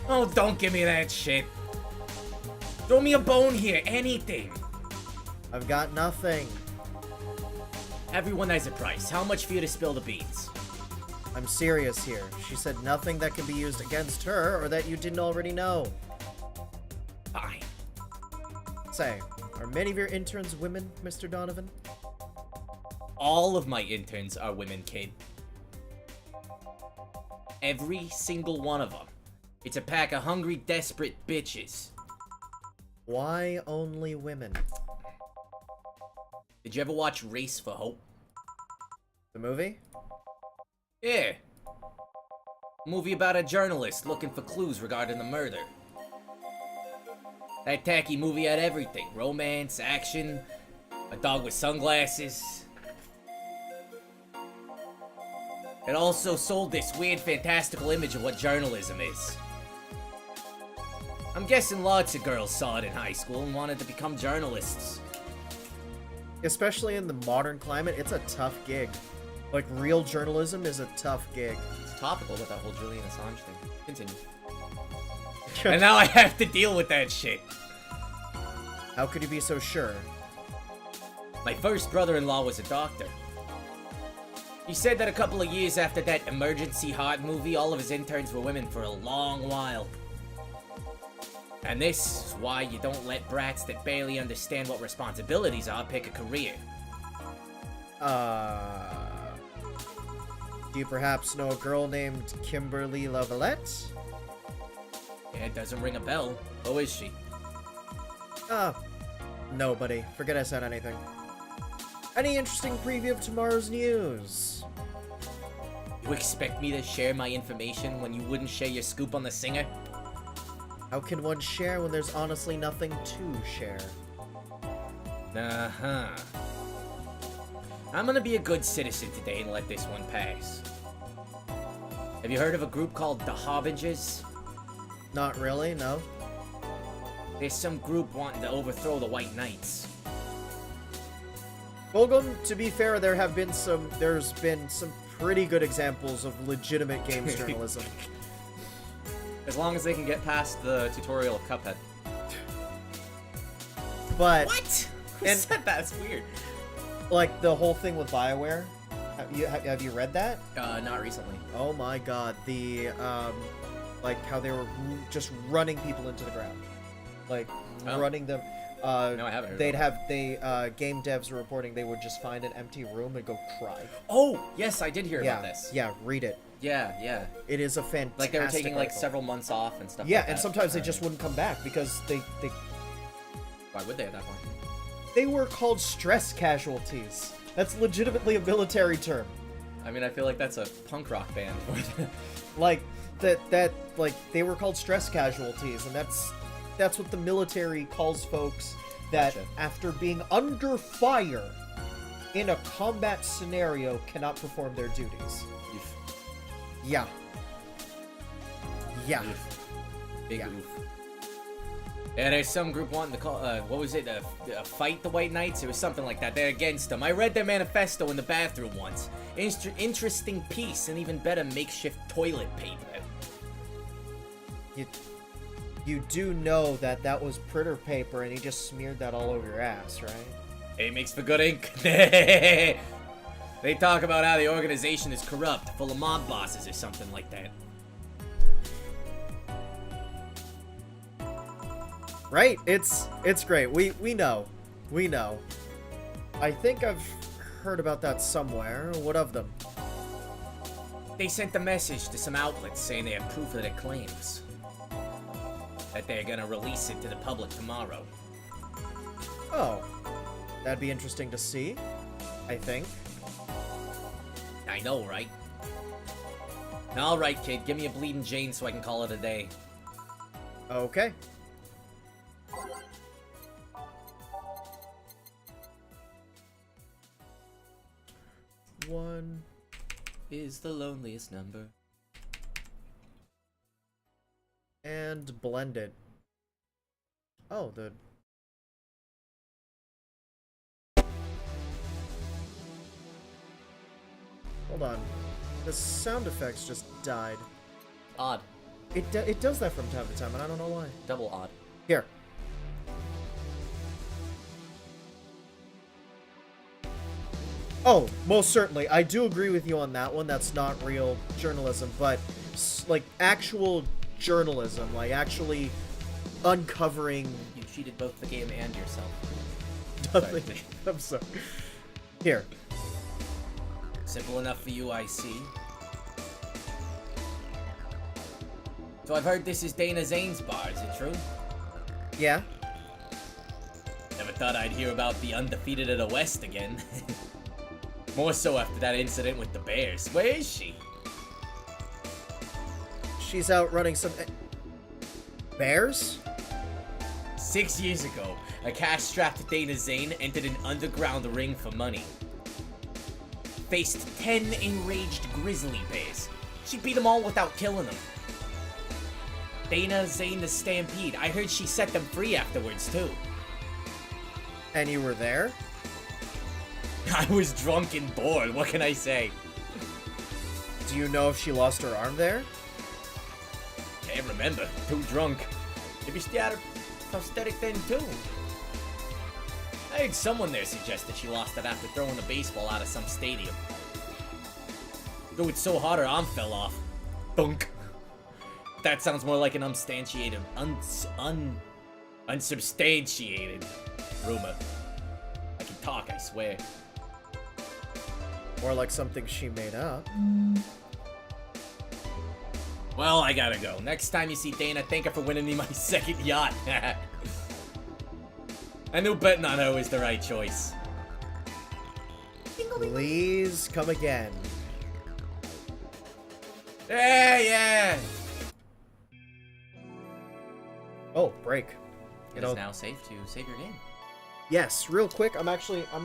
B: Oh, don't give me that shit. Throw me a bone here, anything.
A: I've got nothing.
B: Everyone has a price. How much for you to spill the beans?
A: I'm serious here. She said nothing that can be used against her or that you didn't already know.
B: Fine.
A: Say, are many of your interns women, Mr. Donovan?
B: All of my interns are women, kid. Every single one of them. It's a pack of hungry, desperate bitches.
A: Why only women?
B: Did you ever watch Race for Hope?
A: The movie?
B: Yeah. A movie about a journalist looking for clues regarding the murder. That tacky movie had everything. Romance, action, a dog with sunglasses. It also sold this weird, fantastical image of what journalism is. I'm guessing lots of girls saw it in high school and wanted to become journalists.
A: Especially in the modern climate, it's a tough gig. Like, real journalism is a tough gig.
B: It's topical with that whole Julian Assange thing. Continue. And now I have to deal with that shit.
A: How could you be so sure?
B: My first brother-in-law was a doctor. He said that a couple of years after that Emergency Heart movie, all of his interns were women for a long while. And this is why you don't let brats that barely understand what responsibilities are pick a career.
A: Do you perhaps know a girl named Kimberly Lavalette?
B: Yeah, it doesn't ring a bell. Who is she?
A: No, buddy. Forget I said anything. Any interesting preview of tomorrow's news?
B: You expect me to share my information when you wouldn't share your scoop on the singer?
A: How can one share when there's honestly nothing to share?
B: Uh-huh. I'm gonna be a good citizen today and let this one pass. Have you heard of a group called the Harbingers?
A: Not really, no.
B: There's some group wanting to overthrow the White Knights.
A: Golgum, to be fair, there's been some pretty good examples of legitimate games journalism.
B: As long as they can get past the tutorial of Cuphead.
A: But
B: What? Who
A: And-
B: said that? That's weird.
A: like the whole thing with BioWare, have you read that?
B: Not recently.
A: Oh my god, the like how they were just running people into the ground, like running them.
B: No, I haven't heard
A: Game devs were reporting they would just find an empty room and go cry.
B: Oh, yes, I did hear
A: Yeah,
B: about this.
A: yeah, read it.
B: Yeah.
A: It is a fantastic.
B: Like they were taking like
A: article.
B: several months off and stuff
A: Yeah,
B: like that.
A: and sometimes they just wouldn't come back because they
B: Why would they at that point?
A: they were called stress casualties. That's legitimately a military term.
B: I mean, I feel like that's a punk rock band.
A: Like that like they were called stress casualties, and that's what the military calls folks that
B: Gotcha.
A: after being under fire in a combat scenario cannot perform their duties. Yeah. Yeah.
B: Big
A: Yeah.
B: oof. Yeah, there's some group wanting to call, what was it, fight the White Knights? It was something like that. They're against them. I read their manifesto in the bathroom once. Interesting piece, and even better makeshift toilet paper.
A: You do know that was printer paper and he just smeared that all over your ass, right?
B: It makes for good ink. They talk about how the organization is corrupt, full of mob bosses or something like that.
A: Right? It's great. We know. We know. I think I've heard about that somewhere. What of them?
B: They sent a message to some outlets saying they have proof of their claims. That they're gonna release it to the public tomorrow.
A: Oh. That'd be interesting to see, I think.
B: I know, right? Alright, kid, give me a bleeding Jane so I can call it a day.
A: Okay. One
B: Is the loneliest number.
A: and blend it. Oh, the hold on. The sound effects just died.
B: Odd.
A: It does that from time to time, and I don't know why.
B: Double odd.
A: Here. Oh, most certainly. I do agree with you on that one. That's not real journalism, but like actual journalism, like actually uncovering
B: You cheated both the game and yourself.
A: nothing. I'm sorry. Here.
B: Simple enough for you, I see. So I've heard this is Dana Zane's bar, is it true?
A: Yeah.
B: Never thought I'd hear about the undefeated of the West again. More so after that incident with the Bears. Where is she?
A: She's out running some bears?
B: 6 years ago, a cash-strapped Dana Zane entered an underground ring for money. Faced 10 enraged grizzly bears. She beat them all without killing them. Dana Zane the Stampede. I heard she set them free afterwards, too.
A: And you were there?
B: I was drunk and bored, what can I say?
A: Do you know if she lost her arm there?
B: Can't remember, too drunk. Maybe she had a prosthetic then, too. I heard someone there suggest that she lost it after throwing a baseball out of some stadium. Threw it so hard her arm fell off. Bunk. That sounds more like an unsubstantiated rumor. I can talk, I swear.
A: Or like something she made up?
B: Well, I gotta go. Next time you see Dana, thank her for winning me my second yacht. I knew betting on her was the right choice.
A: Please come again.
B: Yeah.
A: Oh, break.
B: It is now safe to save your game.
A: Yes, real quick. I'm not gonna, I'm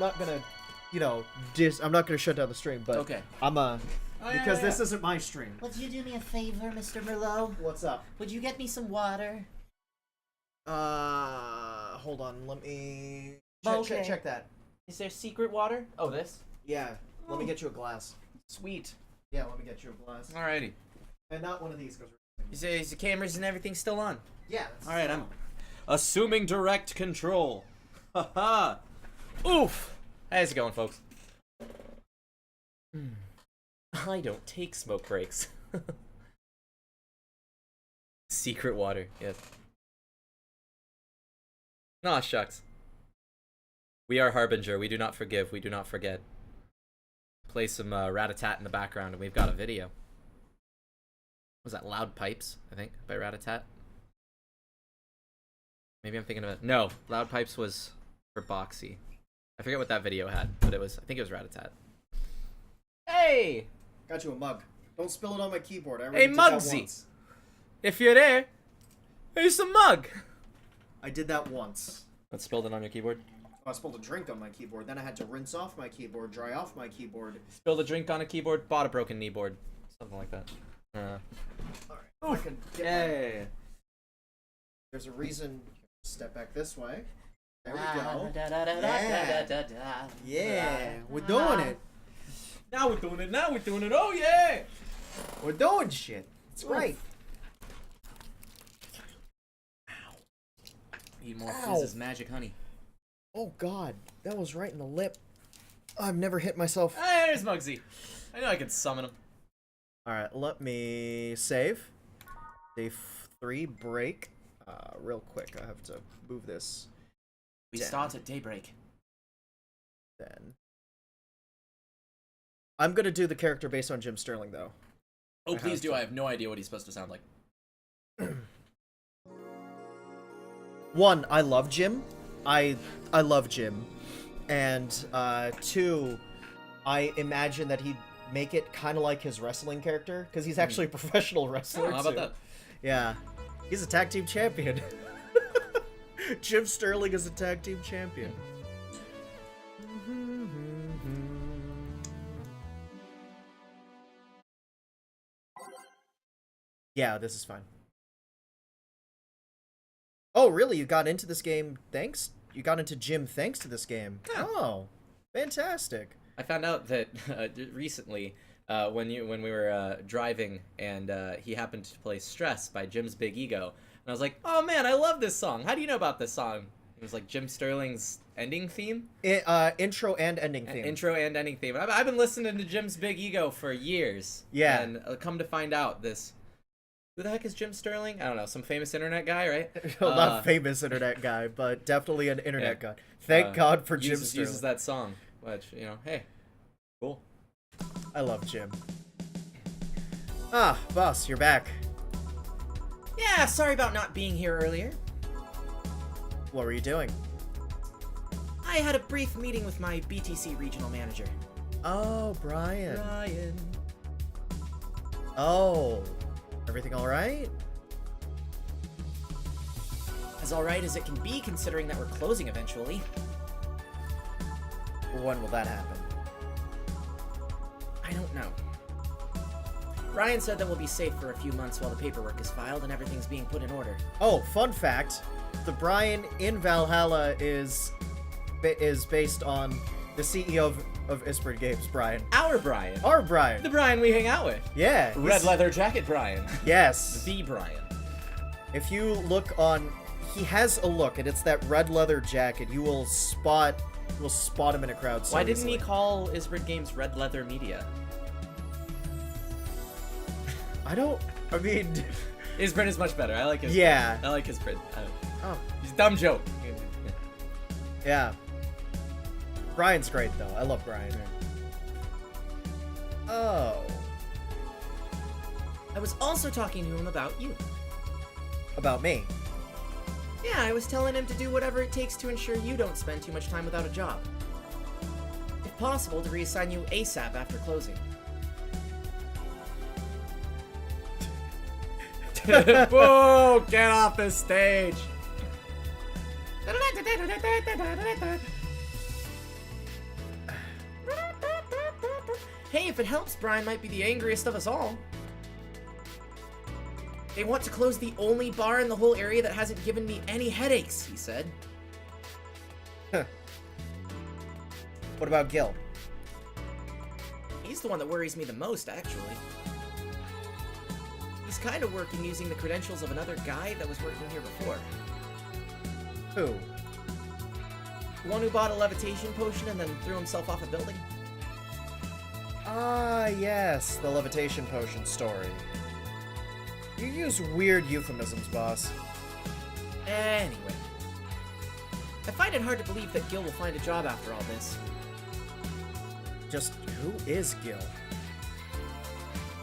A: not gonna shut down the stream, but
B: Okay.
A: Because this isn't my stream.
C: Would you do me a favor, Mr. Merlow?
A: What's up?
C: Would you get me some water?
A: Hold on. Let me check that.
B: Is there secret water? Oh, this?
A: Yeah. Let me get you a glass.
B: Sweet.
A: Yeah, let me get you a glass.
B: Alrighty.
A: And not one of these, because
B: You say is the cameras and everything still on?
A: yeah.
B: Alright, I'm assuming direct control. Haha. Oof. How's it going, folks? I don't take smoke breaks. Secret water, yes. Aw, shucks. We are Harbinger. We do not forgive. We do not forget. Play some Rat-a-tat in the background, and we've got a video. Was that Loud Pipes, I think, by Rat-a-tat? Maybe I'm thinking of it. No, Loud Pipes was for Boxy. I forget what that video had, but I think it was Rat-a-tat. Hey!
A: Got you a mug. Don't spill it on my keyboard. I
B: Hey,
A: already did that
B: Mugsy!
A: once.
B: If you're there, here's some mug!
A: I did that once.
B: Let's spill it on your keyboard.
A: I spilled a drink on my keyboard. Then I had to rinse off my keyboard, dry off my keyboard.
B: Spilled a drink on a keyboard, bought a broken knee board. Something like that.
A: Alright. I can get
B: Yay!
A: There's a reason. Step back this way. There we
C: Ah,
A: go.
C: da, da, da, da, da, da, da.
A: Yeah, we're doing it.
B: Now we're doing it, oh yeah!
A: We're doing shit. It's great.
B: Eat more
A: Ow.
B: Fizz's magic honey.
A: Oh god, that was right in the lip. I've never hit myself.
B: Hey, there's Mugsy. I know I could summon him.
A: Alright, let me save. Day 3 break. Real quick, I have to move this.
B: We
A: Damn.
B: start at daybreak.
A: Then I'm gonna do the character based on Jim Sterling, though.
B: Oh,
A: I
B: please
A: have
B: do.
A: to.
B: I have no idea what he's supposed to sound like.
A: One, I love Jim. I love Jim, and 2, I imagine that he'd make it kind of like his wrestling character, because he's actually a professional wrestler.
B: Oh, how about
A: too.
B: that?
A: Yeah, he's a tag team champion. Jim Sterling is a tag team champion. Yeah, this is fine. Oh, really? You got into this game thanks? You got into Jim thanks to this game?
B: Yeah.
A: Oh, fantastic.
B: I found out that recently, when we were driving, and he happened to play "Stress" by Jim's Big Ego, and I was like, "Oh man, I love this song. How do you know about this song?" It was like Jim Sterling's ending theme.
A: Intro and ending theme.
B: Intro and ending theme. I've been listening to Jim's Big Ego for years.
A: Yeah.
B: And come to find out, this. Who the heck is Jim Sterling? I don't know, some famous internet guy, right?
A: Well, not famous internet guy, but definitely an internet guy. Thank God for Jim Sterling.
B: Uses that song, which, hey, cool.
A: I love Jim. Ah, boss, you're back.
C: Yeah, sorry about not being here earlier.
A: What were you doing?
C: I had a brief meeting with my BTC regional manager.
A: Oh, Brian.
C: Ryan.
A: Oh, everything all right?
C: As alright as it can be, considering that we're closing eventually.
A: When will that happen?
C: I don't know. Ryan said that we'll be safe for a few months while the paperwork is filed and everything's being put in order.
A: Oh, fun fact. The Brian in Valhalla is based on the CEO of Ysbryd Games, Brian.
B: Our Brian.
A: Our Brian.
B: The Brian we hang out with.
A: Yeah.
B: Red
A: he's-
B: leather jacket Brian.
A: Yes.
B: The Brian.
A: If you look on, he has a look, and it's that red leather jacket. You will spot him in a crowd. So
B: Why didn't he
A: easily.
B: call Ysbryd Games Red Leather Media?
A: I mean,
B: Ysbryd is much better. I like Ysbryd.
A: Yeah.
B: I like Ysbryd.
A: oh,
B: He's a dumb joke.
A: yeah. Brian's great though. I love Brian. Oh,
C: I was also talking to him about you.
A: about me.
C: Yeah, I was telling him to do whatever it takes to ensure you don't spend too much time without a job. If possible, to reassign you ASAP after closing.
B: Boo! Get off the stage!
C: Hey, if it helps, Brian might be the angriest of us all. They want to close the only bar in the whole area that hasn't given me any headaches, he said.
A: What about Gil?
C: He's the one that worries me the most, actually. He's kind of working using the credentials of another guy that was working here before.
A: Who?
C: The one who bought a levitation potion and then threw himself off a building?
A: Ah, yes, the levitation potion story. You use weird euphemisms, boss.
C: Anyway. I find it hard to believe that Gil will find a job after all this.
A: Just who is Gil?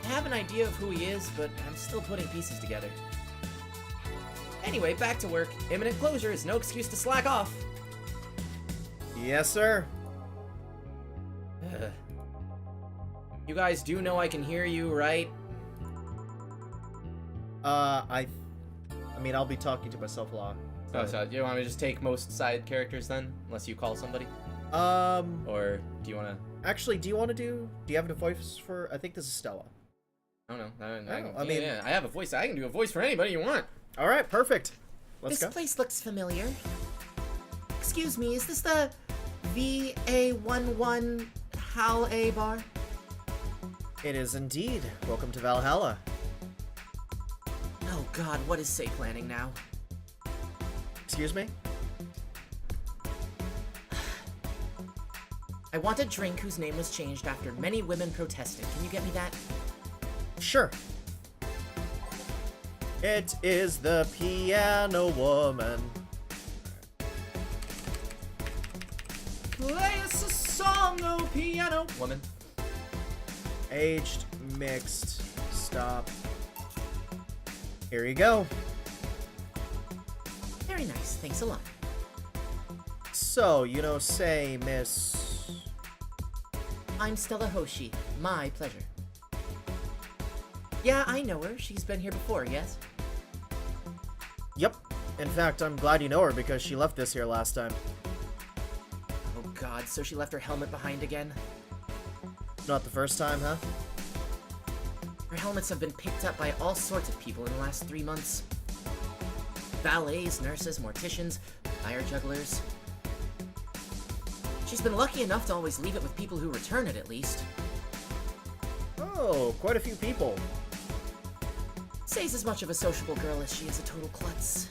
C: I have an idea of who he is, but I'm still putting pieces together. Anyway, back to work. Imminent closure is no excuse to slack off.
A: Yes, sir.
C: You guys do know I can hear you, right?
A: I mean, I'll be talking to myself a lot.
B: Oh, so do you want me to just take most side characters then? Unless you call somebody? Or do you want to...
A: Actually, do you have a voice for, I think this is Stella.
B: I don't know.
A: I mean...
B: Yeah, I have a voice. I can do a voice for anybody you want.
A: Alright, perfect. Let's go.
C: This place looks familiar. Excuse me, is this the VA-11 Hal A bar?
A: It is indeed. Welcome to Valhalla.
C: Oh god, what is Say planning now?
A: Excuse me?
C: I want a drink whose name was changed after many women protested. Can you get me that?
A: Sure. It is the Piano Woman.
C: Play us a song, oh piano woman.
A: Aged, mixed, stop. Here you go.
C: Very nice, thanks a lot.
A: So, say, Miss...
C: I'm Stella Hoshi. My pleasure. Yeah, I know her. She's been here before, yes?
A: Yep. In fact, I'm glad you know her because she left this here last time.
C: Oh god, so she left her helmet behind again?
A: Not the first time, huh?
C: Her helmets have been picked up by all sorts of people in the last 3 months. Valets, nurses, morticians, fire jugglers. She's been lucky enough to always leave it with people who return it, at least.
A: Oh, quite a few people.
C: Say's as much of a sociable girl as she is a total klutz.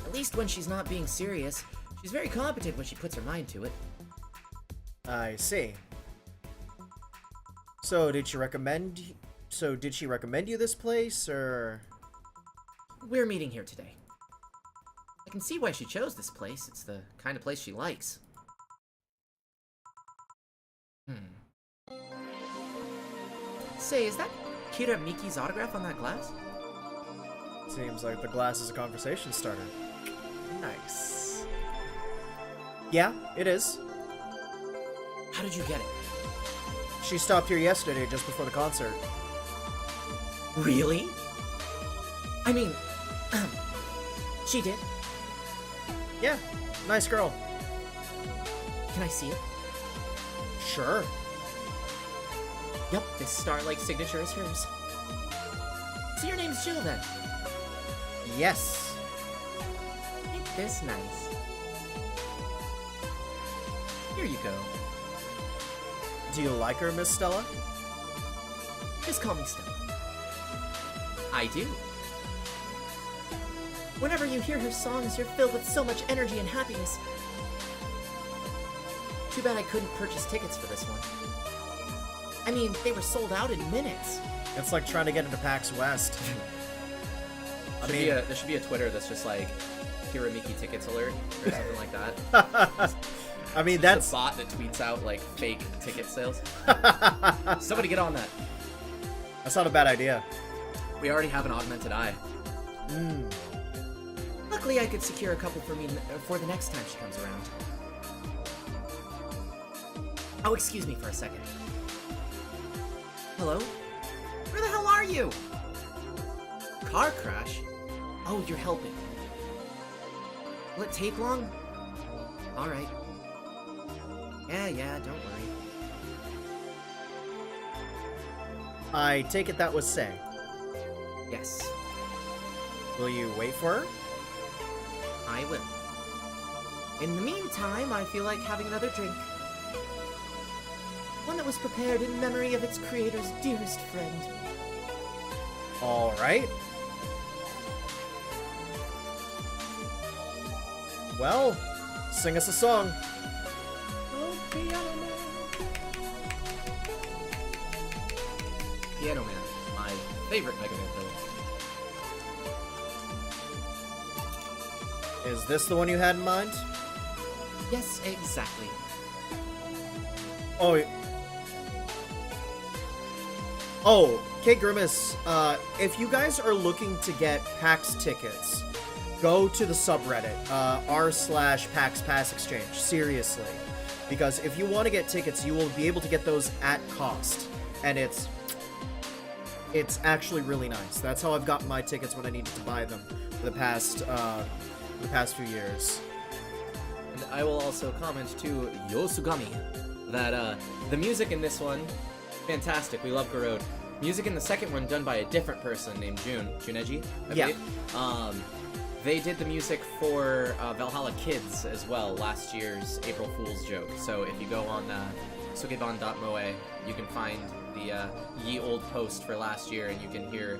C: At least when she's not being serious, she's very competent when she puts her mind to it.
A: I see. So, did she recommend you this place, or...?
C: We're meeting here today. I can see why she chose this place. It's the kind of place she likes. Say, is that Kira Miki's autograph on that glass?
A: Seems like the glass is a conversation starter.
C: Nice.
A: Yeah, it is.
C: How did you get it?
A: She stopped here yesterday just before the concert.
C: Really? I mean, she did.
A: Yeah, nice girl.
C: Can I see it?
A: Sure.
C: Yep, this star-like signature is hers. So your name's Jill, then?
A: Yes.
C: Ain't this nice? Here you go.
A: Do you like her, Miss Stella?
C: Just call me Stella. I do. Whenever you hear her songs, you're filled with so much energy and happiness. Too bad I couldn't purchase tickets for this one. I mean, they were sold out in minutes.
A: It's like trying to get into PAX West.
B: There should be a Twitter that's just like, Hiramiki tickets alert, or something like that.
A: I mean,
B: That's a bot that tweets out, like, fake ticket sales. Somebody get on that.
A: That's not a bad idea.
B: We already have an augmented eye.
C: Look Luckily, I could secure a couple for me for the next time she comes around. Oh, excuse me for a second. Hello? Where the hell are you? Car crash? Oh, you're helping. Will it take long? Alright. Yeah, don't worry.
A: I take it that was Say.
C: Yes,
A: Will you wait for her?
C: I will. In the meantime, I feel like having another drink. One that was prepared in memory of its creator's dearest friend.
A: Alright. Well, sing us a song.
B: Piano Man, my favorite Mega Man villain.
A: Is this the one you had in mind?
C: Yes, exactly.
A: Oh, Kate Grimace, if you guys are looking to get PAX tickets, go to the subreddit, r/PAX Pass Exchange, seriously. Because if you want to get tickets, you will be able to get those at cost. And it's actually really nice. That's how I've gotten my tickets when I needed to buy them for the past few years.
B: And I will also comment to Yosugami that the music in this one, fantastic. We love Garode. Music in the second one done by a different person named Juneji, I believe. They did the music for Valhalla Kids as well, last year's April Fool's joke. So if you go on sukeban.moe, you can find the ye old post for last year, and you can hear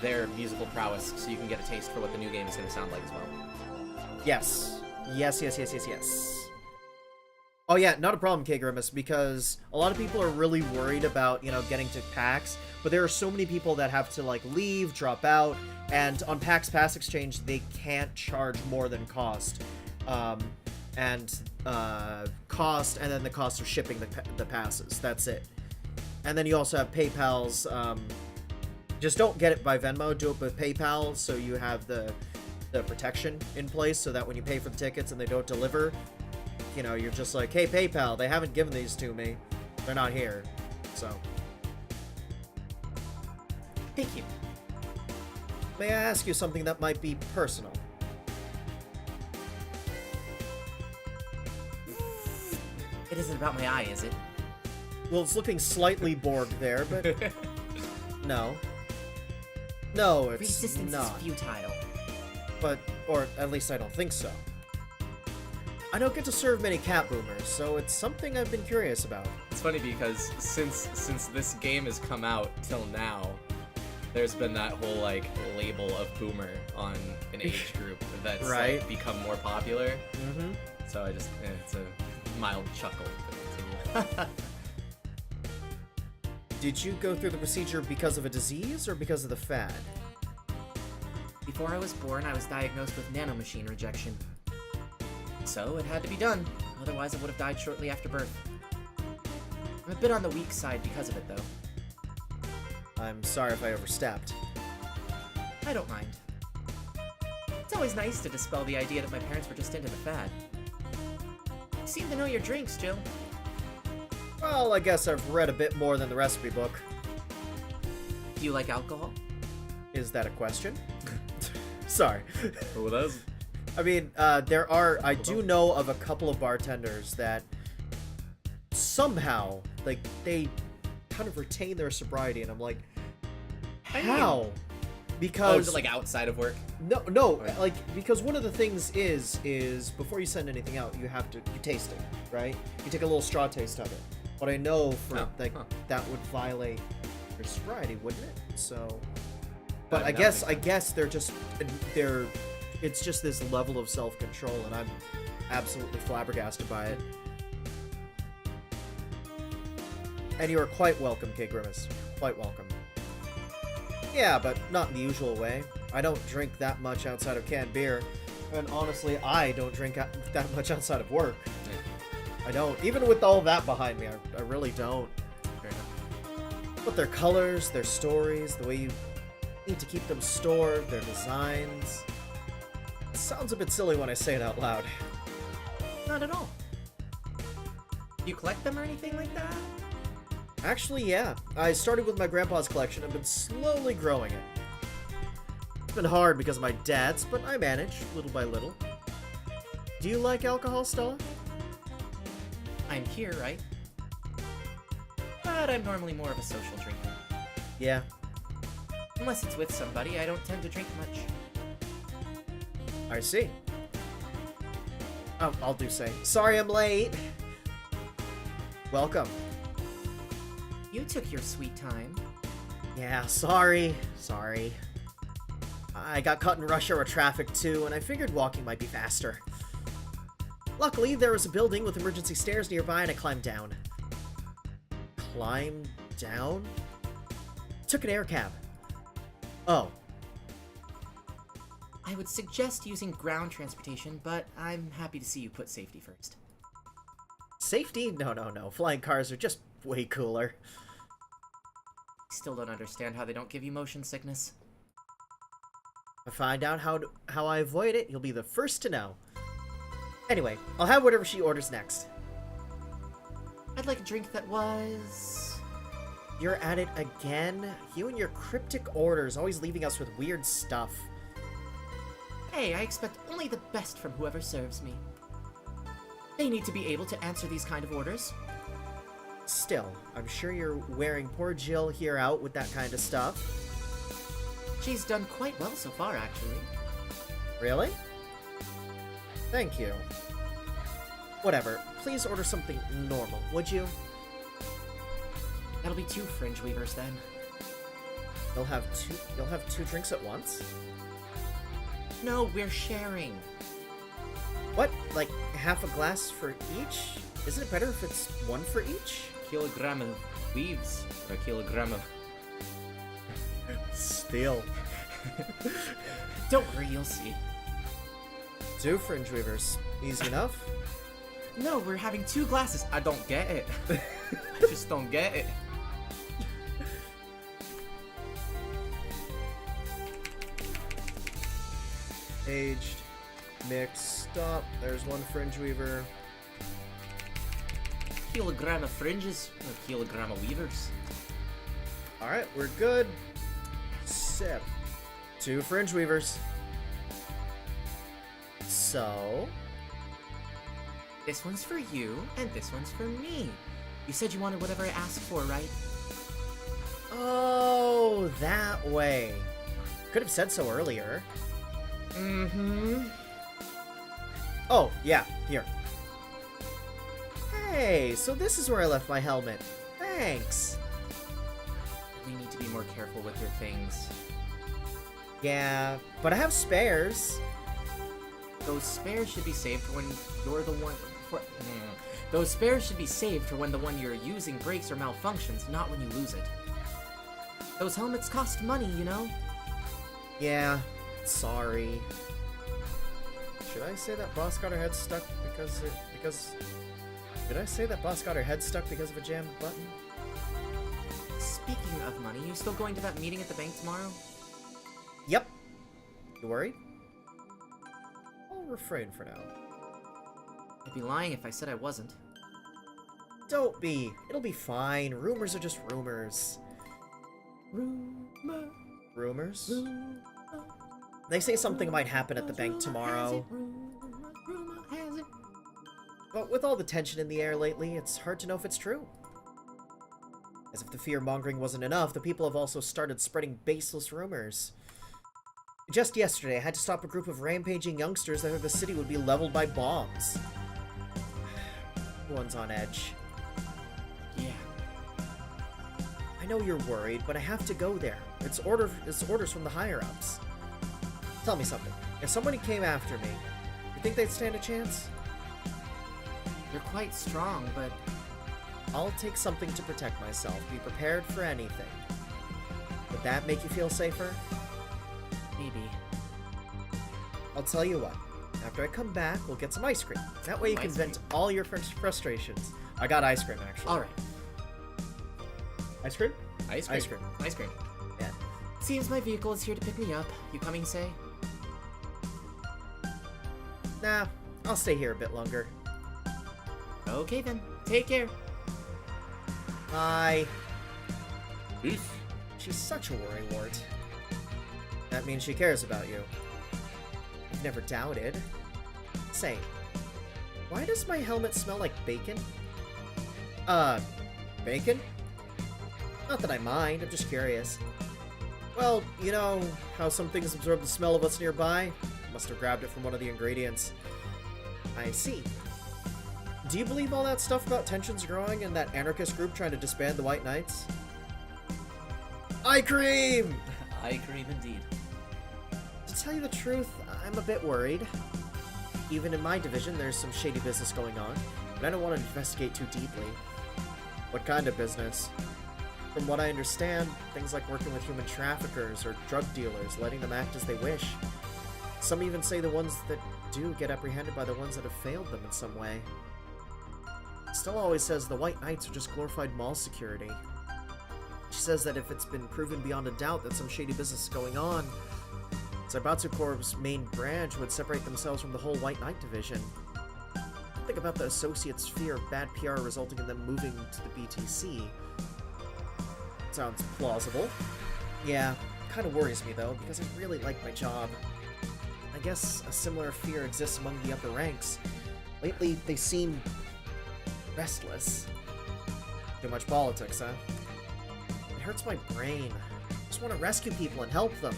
B: their musical prowess, so you can get a taste for what the new game is going to sound like as well.
A: Yes. Oh yeah, not a problem, K Grimace, because a lot of people are really worried about, getting to PAX, but there are so many people that have to, leave, drop out, and on PAX Pass Exchange, they can't charge more than cost. Cost, and then the cost of shipping the passes. That's it. And then you also have PayPal's, just don't get it by Venmo, do it with PayPal, so you have the protection in place, so that when you pay for the tickets and they don't deliver, you're just like, hey, PayPal, they haven't given these to me. They're not here. So.
C: Thank you.
A: May I ask you something that might be personal?
C: It isn't about my eye, is it?
A: Well, it's looking slightly Borg there, but... No. No, it's
C: Resistance
A: not.
C: is futile.
A: But, or at least I don't think so. I don't get to serve many cat boomers, so it's something I've been curious about.
B: It's funny because since this game has come out till now, there's been that whole label of boomer on an age group that's
A: right.
B: Become more popular.
A: Mm-hmm.
B: So I just it's a mild chuckle to continue.
A: Did you go through the procedure because of a disease or because of the fad?
C: Before I was born, I was diagnosed with nanomachine rejection. So it had to be done, otherwise I would have died shortly after birth. I'm a bit on the weak side because of it, though.
A: I'm sorry if I overstepped.
C: I don't mind. It's always nice to dispel the idea that my parents were just into the fad. You seem to know your drinks, Jill.
A: Well, I guess I've read a bit more than the recipe book.
C: Do you like alcohol?
A: Is that a question? Sorry.
B: Oh, that's...
A: I mean, I do know of a couple of bartenders that somehow, they kind of retain their sobriety, and I'm like, how? Because...
B: Oh, is it outside of work?
A: No, because one of the things is before you send anything out, you taste it, right? You take a little straw taste of it. But I know that would violate your sobriety, wouldn't it? So, but I guess it's just this level of self-control, and I'm absolutely flabbergasted by it. And you are quite welcome, K Grimace. Quite welcome. Yeah, but not in the usual way. I don't drink that much outside of canned beer, and honestly, I don't drink that much outside of work. I don't. Even with all that behind me, I really don't.
B: Fair enough.
A: But their colors, their stories, the way you need to keep them stored, their designs. sounds a bit silly when I say it out loud.
C: Not at all. Do you collect them or anything like that?
A: Actually, yeah. I started with my grandpa's collection and been slowly growing it. It's been hard because of my dad's, but I manage, little by little. Do you like alcohol, Stella?
C: I'm here, right? But I'm normally more of a social drinker.
A: Yeah.
C: Unless it's with somebody, I don't tend to drink much.
A: I see. Oh, I'll do say. Sorry I'm late. Welcome.
C: You took your sweet time.
A: Yeah, sorry. Sorry. I got caught in rush hour traffic too, and I figured walking might be faster. Luckily, there was a building with emergency stairs nearby, and I climbed down. Climbed down? Took an air cab. Oh.
C: I would suggest using ground transportation, but I'm happy to see you put safety first.
A: Safety? No. Flying cars are just way cooler.
C: Still don't understand how they don't give you motion sickness.
A: If I find out how I avoid it, you'll be the first to know. Anyway, I'll have whatever she orders next.
C: I'd like a drink that was...
A: You're at it again? You and your cryptic orders, always leaving us with weird stuff.
C: Hey, I expect only the best from whoever serves me. They need to be able to answer these kind of orders.
A: Still, I'm sure you're wearing poor Jill here out with that kind of stuff.
C: She's done quite well so far, actually.
A: Really? Thank you. Whatever, please order something normal, would you?
C: That'll be 2 fringe weavers then.
A: You'll have two drinks at once?
C: No, we're sharing.
A: What? Like half a glass for each? Isn't it better if it's one for each?
C: Kilogram of weaves, or kilogram of...
A: Steal.
C: Don't worry, you'll see.
A: 2 fringe weavers. Easy enough?
C: No, we're having 2 glasses. I don't get it. I just don't get it.
A: Aged. Mixed. Stop. There's 1 fringe weaver.
C: Kilogram of fringes, or kilogram of weavers.
A: Alright, we're good. Sip. 2 fringe weavers. So...
C: This one's for you, and this one's for me. You said you wanted whatever I asked for, right?
A: Oh, that way. Could have said so earlier.
C: Mm-hmm.
A: Oh, yeah, here. Hey, so this is where I left my helmet. Thanks.
C: We need to be more careful with your things.
A: Yeah, but I have spares.
C: Those spares should be saved for when you're the one... Those spares should be saved for when the one you're using breaks or malfunctions, not when you lose it. Those helmets cost money, you know?
A: Yeah, sorry. Should I say that boss got her head stuck because... Did I say that boss got her head stuck because of a jammed button?
C: Speaking of money, you still going to that meeting at the bank tomorrow?
A: Yep. You worried? I'll refrain for now.
C: I'd be lying if I said I wasn't.
A: Don't be. It'll be fine. Rumors are just rumors.
C: Rumor.
A: Rumors?
C: Rumor.
A: They say something might happen at the bank tomorrow.
C: Rumor has it.
A: But with all the tension in the air lately, it's hard to know if it's true. As if the fear-mongering wasn't enough, the people have also started spreading baseless rumors. Just yesterday, I had to stop a group of rampaging youngsters that the city would be leveled by bombs. Everyone's on edge.
C: Yeah.
A: I know you're worried, but I have to go there. It's orders from the higher-ups. Tell me something. If somebody came after me, you think they'd stand a chance?
C: You're quite strong, but...
A: I'll take something to protect myself. Be prepared for anything. Would that make you feel safer?
C: Maybe.
A: I'll tell you what. After I come back, we'll get some ice cream. That way you can
C: Ice
A: vent all your frustrations. I got ice cream, actually.
C: Alright.
A: Ice cream?
C: Ice cream.
A: Ice cream.
C: Ice cream.
A: Yeah.
C: Seems my vehicle is here to pick me up. You coming, Say?
A: Nah, I'll stay here a bit longer.
C: Okay then, take care.
A: Bye.
B: Peace.
A: She's such a worrywart. That means she cares about you. I've never doubted. Say, why does my helmet smell like bacon? Bacon? Not that I mind, I'm just curious. Well, you know how some things absorb the smell of what's nearby? Must have grabbed it from one of the ingredients. I see. Do you believe all that stuff about tensions growing and that anarchist group trying to disband the White Knights? Eye cream!
B: Eye cream indeed.
A: To tell you the truth, I'm a bit worried. Even in my division, there's some shady business going on, but I don't want to investigate too deeply. What kind of business? From what I understand, things like working with human traffickers or drug dealers, letting them act as they wish. Some even say the ones that do get apprehended by the ones that have failed them in some way. Still always says the White Knights are just glorified mall security. She says that if it's been proven beyond a doubt that some shady business is going on, Zaibatsu Corp's main branch would separate themselves from the whole White Knight division. Think about the Associates' fear of bad PR resulting in them moving to the BTC. Sounds plausible. Yeah, kind of worries me though, because I really like my job. I guess a similar fear exists among the upper ranks. Lately, they seem restless. Too much politics, huh? It hurts my brain. I just want to rescue people and help them.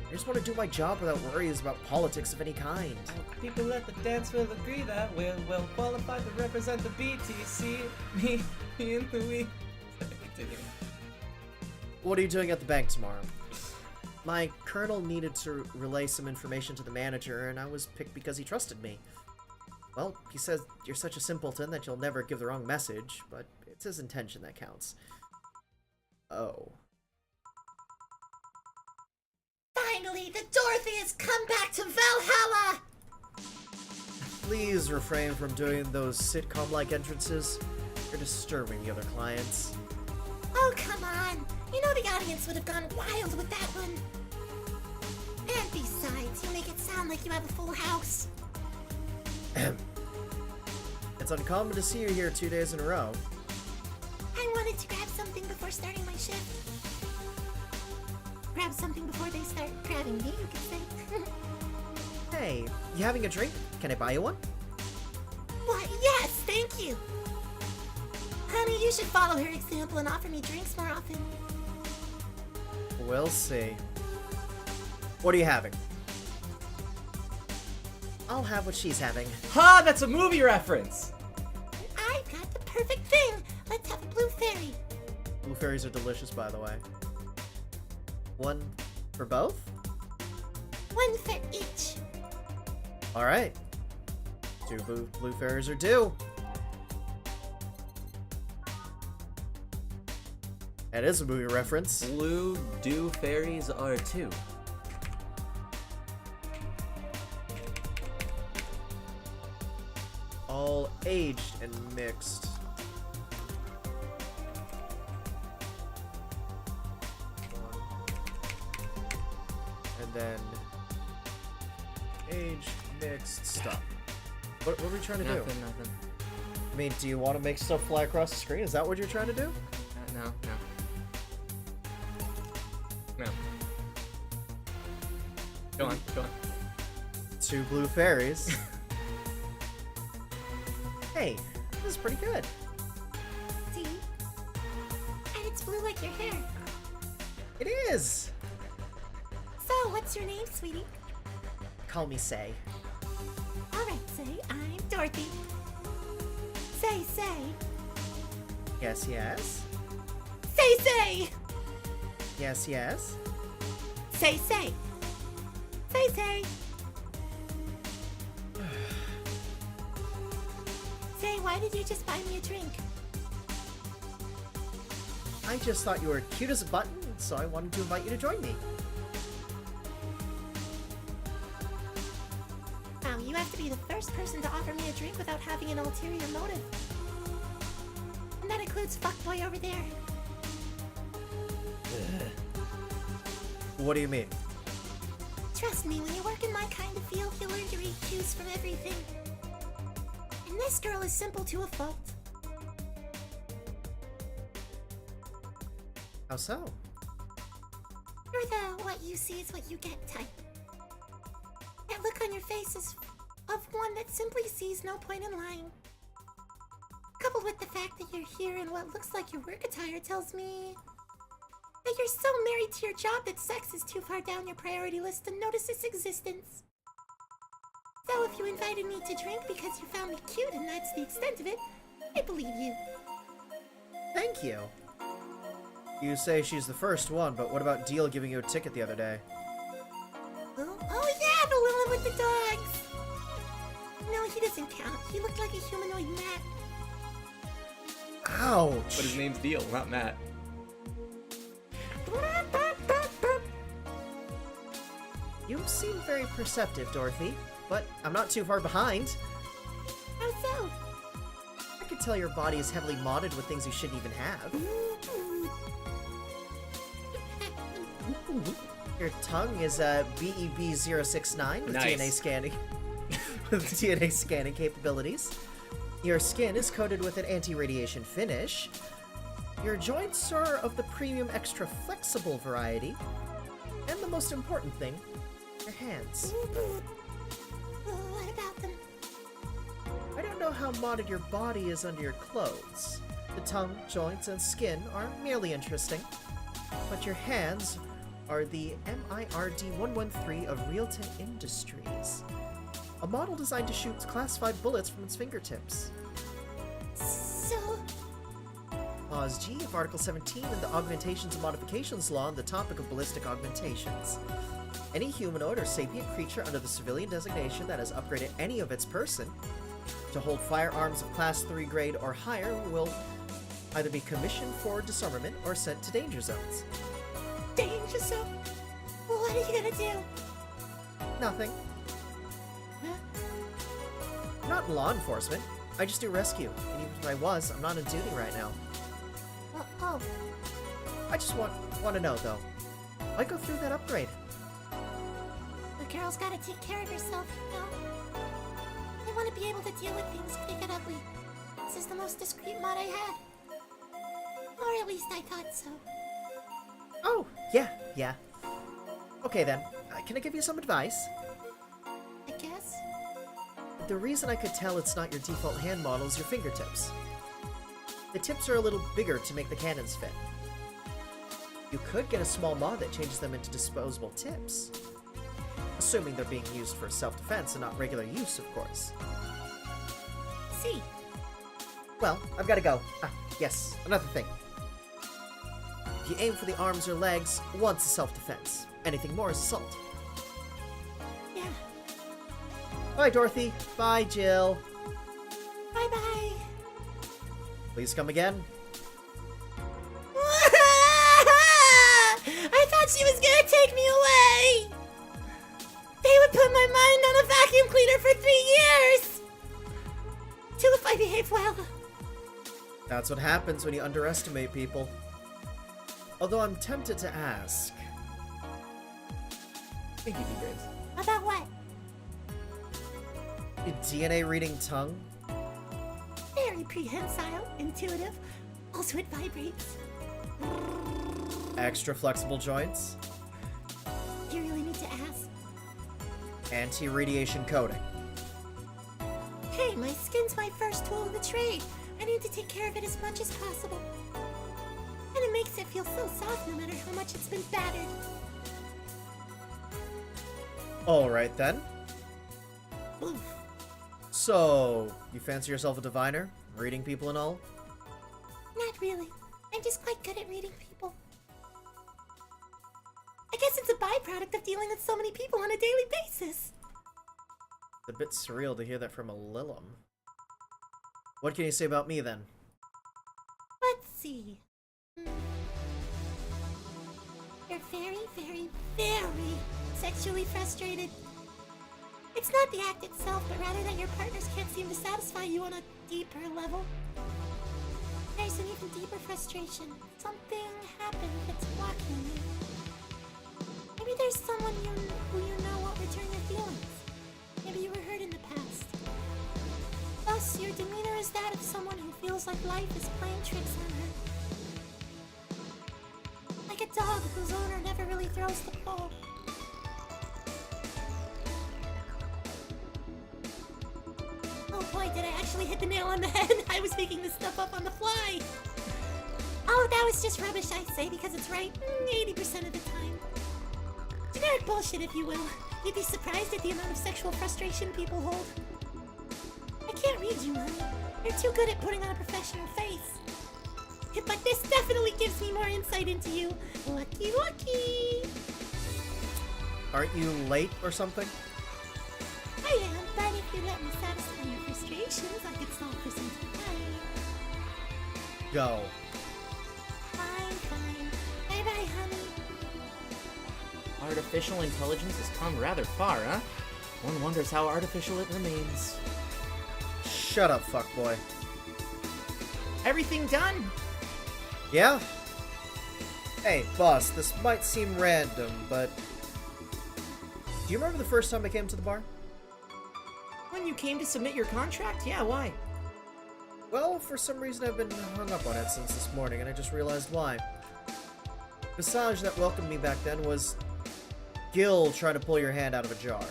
A: I just want to do my job without worries about politics of any kind.
D: People at the dance will agree that we're well qualified to represent the BTC. Me and Louis.
A: What are you doing at the bank tomorrow? My colonel needed to relay some information to the manager, and I was picked because he trusted me. Well, he says you're such a simpleton that you'll never give the wrong message, but it's his intention that counts. Oh.
E: Finally, the Dorothy has come back to Valhalla!
A: Please refrain from doing those sitcom-like entrances. You're disturbing the other clients.
E: Oh, come on! You know the audience would have gone wild with that one. And besides, you make it sound like you have a full house.
A: It's uncommon to see you here 2 days in a row.
E: I wanted to grab something before starting my shift. Grab something before they start grabbing me, you could say.
A: Hey, you having a drink? Can I buy you one?
E: What? Yes, thank you! Honey, you should follow her example and offer me drinks more often.
A: We'll see. What are you having? I'll have what she's having.
C: Ha! That's a movie reference!
E: I've got the perfect thing! Let's have a blue fairy.
A: Blue fairies are delicious, by the way. One for both?
E: One for each.
A: Alright. 2 blue fairies are due. That is a movie reference.
C: Blue dew fairies are too.
A: All aged and mixed. And then aged, mixed, stuff. What are we trying to do?
C: Nothing.
A: I mean, do you want to make stuff fly across the screen? Is that what you're trying to do?
C: No. Go on.
A: 2 blue fairies. Hey, this is pretty good.
E: See? And it's blue like your hair.
A: It is!
E: So, what's your name, sweetie?
A: Call me Say.
E: Alright, Say, I'm Dorothy. Say.
A: Yes.
E: Say!
A: Yes.
E: Say! Say, why did you just buy me a drink?
A: I just thought you were cute as a button, so I wanted to invite you to join me.
E: Wow, you have to be the first person to offer me a drink without having an ulterior motive. And that includes fuckboy over there.
A: What do you mean?
E: Trust me, when you work in my kind of field, you learn to read cues from everything. And this girl is simple to a fault.
A: How so?
E: You're the what you see is what you get type. That look on your face is of one that simply sees no point in lying. Coupled with the fact that you're here in what looks like your work attire tells me that you're so married to your job that sex is too far down your priority list to notice its existence. So if you invited me to drink because you found me cute and that's the extent of it, I believe you.
A: Thank you. You say she's the first one, but what about Deal giving you a ticket the other day?
E: Oh yeah, the one with the dogs! No, he doesn't count. He looked like a humanoid gnat.
A: Ouch!
B: But his name's Deal, not Matt.
A: You seem very perceptive, Dorothy, but I'm not too far behind.
E: How so?
A: I could tell your body is heavily modded with things you shouldn't even have. Your tongue is BEB069 with
B: Nice.
A: DNA scanning with DNA scanning capabilities. Your skin is coated with an anti-radiation finish. Your joints are of the premium extra flexible variety. And the most important thing, your hands.
E: What about them?
A: I don't know how modded your body is under your clothes. The tongue, joints, and skin are merely interesting. But your hands are the MIRD-113 of Realton Industries. A model designed to shoot classified bullets from its fingertips.
E: So,
A: Clause G of Article 17 in the Augmentations and Modifications Law on the topic of ballistic augmentations. Any humanoid or sapient creature under the civilian designation that has upgraded any of its person to hold firearms of Class 3 grade or higher will either be commissioned for disarmament or sent to danger zones.
E: danger zone? What are you gonna do?
A: Nothing.
E: Huh?
A: I'm not in law enforcement. I just do rescue. And even if I was, I'm not on duty right now.
E: Oh,
A: I just want to know, though. Why go through that upgrade?
E: the girl's gotta take care of herself, you know? I want to be able to deal with things if they get ugly. This is the most discreet mod I had. Or at least I thought so.
A: Oh, yeah. Okay then, can I give you some advice?
E: I guess?
A: The reason I could tell it's not your default hand model is your fingertips. The tips are a little bigger to make the cannons fit. You could get a small mod that changes them into disposable tips. Assuming they're being used for self-defense and not regular use, of course.
E: See.
A: Well, I've got to go. Yes, another thing. If you aim for the arms or legs, one's self-defense. Anything more is assault.
E: Yeah.
A: Bye, Dorothy. Bye, Jill.
E: Bye-bye.
A: Please come again.
E: I thought she was gonna take me away! They would put my mind on a vacuum cleaner for 3 years! Till if I behave well.
A: That's what happens when you underestimate people. Although I'm tempted to ask.
B: Thank you, D-Graves.
E: About what?
A: Your DNA reading tongue?
E: Very prehensile, intuitive. Also, it vibrates.
A: Extra flexible joints?
E: Do you really need to ask?
A: Anti-radiation coating.
E: Hey, my skin's my first tool of the trade. I need to take care of it as much as possible. And it makes it feel so soft no matter how much it's been battered.
A: Alright then.
E: Oof.
A: So, you fancy yourself a diviner? Reading people and all?
E: Not really. I'm just quite good at reading people. I guess it's a byproduct of dealing with so many people on a daily basis.
A: It's a bit surreal to hear that from a Lilum. What can you say about me then?
E: Let's see. You're very, very, very sexually frustrated. It's not the act itself, but rather that your partners can't seem to satisfy you on a deeper level. There's an even deeper frustration. Something happened that's blocking you. Maybe there's someone who you know return your feelings. Maybe you were hurt in the past. Thus, your demeanor is that of someone who feels like life is playing tricks on her. Like a dog whose owner never really throws the ball. Oh boy, did I actually hit the nail on the head? I was making this stuff up on the fly. Oh, that was just rubbish, I say, because it's right 80% of the time. Generic bullshit, if you will. You'd be surprised at the amount of sexual frustration people hold. I can't read you, honey. You're too good at putting on a professional face. But this definitely gives me more insight into you. Lucky, lucky.
A: Aren't you late or something?
E: I am, but if you let me satisfy your frustrations, I could solve for some time.
A: Go.
E: Fine, fine. Bye-bye, honey.
C: Artificial intelligence has come rather far, huh? One wonders how artificial it remains.
A: Shut up, fuckboy.
C: Everything done?
A: Yeah? Hey, boss, this might seem random, but... Do you remember the first time I came to the bar?
C: When you came to submit your contract? Yeah, why?
A: Well, for some reason I've been hung up on it since this morning, and I just realized why. The massage that welcomed me back then was Gil trying to pull your hand out of a jar.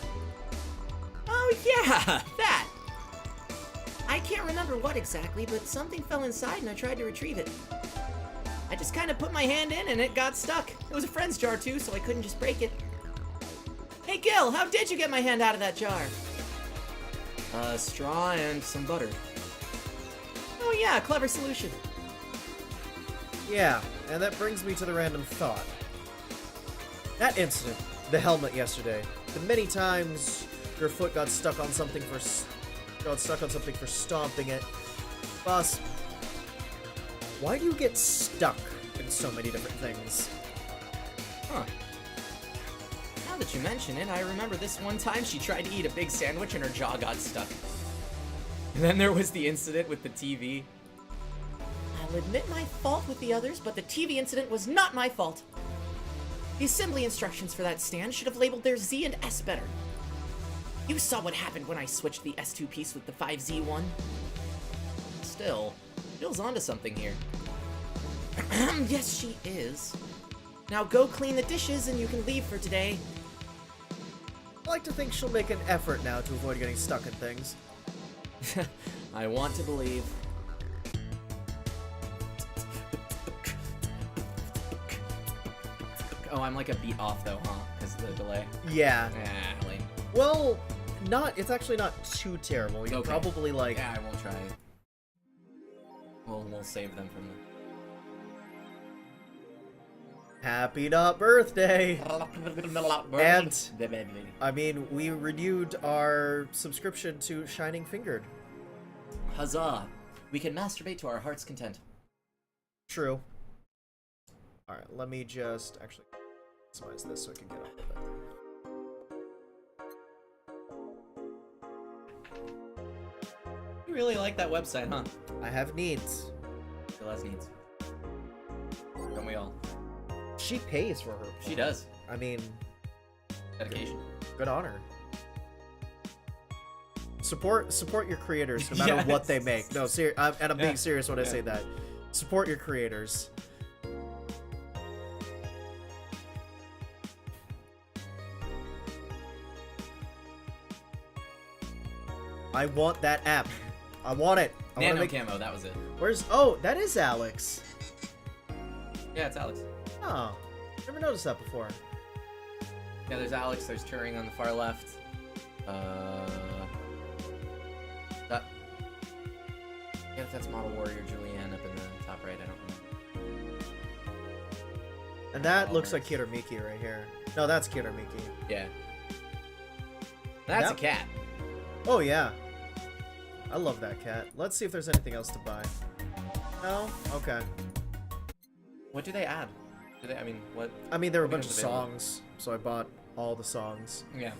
C: Oh yeah, that! I can't remember what exactly, but something fell inside and I tried to retrieve it. I just kind of put my hand in and it got stuck. It was a friend's jar too, so I couldn't just break it. Hey Gil, how did you get my hand out of that jar? Straw and some butter. Oh yeah, clever solution.
A: Yeah, and that brings me to the random thought. That incident, the helmet yesterday, the many times your foot got stuck on something for stomping it. Boss, why do you get stuck in so many different things?
C: Huh. Now that you mention it, I remember this one time she tried to eat a big sandwich and her jaw got stuck. And then there was the incident with the TV. I'll admit my fault with the others, but the TV incident was not my fault. The assembly instructions for that stand should have labeled their Z and S better. You saw what happened when I switched the S2 piece with the 5Z one. Still, Bill's onto something here. Yes, she is. Now go clean the dishes and you can leave for today.
A: I like to think she'll make an effort now to avoid getting stuck in things.
C: I want to believe. Oh, I'm like a beat off though, huh? Because of the delay.
A: Yeah.
C: Yeah, lame.
A: Well, it's actually not too terrible. You're
C: Okay.
A: probably like...
C: Yeah, I won't try it. We'll save them from
A: Happy not birthday!
C: the...
A: And, I mean, we renewed our subscription to Shining Fingered.
C: Huzzah! We can masturbate to our heart's content.
A: True. Alright, let me just actually maximize this so I can get up with it.
C: You really like that website, huh?
A: I have needs.
C: Still has needs. Don't we all?
A: She pays for her.
C: She does.
A: I mean,
C: Dedication.
A: good on her. Support your creators no matter what they make. No, and I'm being serious when I say that. Support your creators. I want that app. I want it. I wanna
C: Nano
A: make...
C: camo, that was it.
A: Where's... Oh, that is Alex.
C: Yeah, it's Alex.
A: Oh, never noticed that before.
C: Yeah, there's Alex, there's Turing on the far left. That... Yeah, that's Model Warrior Julianne up in the top right, I don't know.
A: And that looks like Kiramiki right here. No, that's Kiramiki.
C: Yeah. That's
A: That-
C: a cat.
A: Oh, yeah. I love that cat. Let's see if there's anything else to buy. No? Okay.
C: What do they add? Do they, I mean, what?
A: I mean, there were a
C: What
A: bunch of
C: becomes available?
A: songs, so I bought all the songs.
C: Yeah.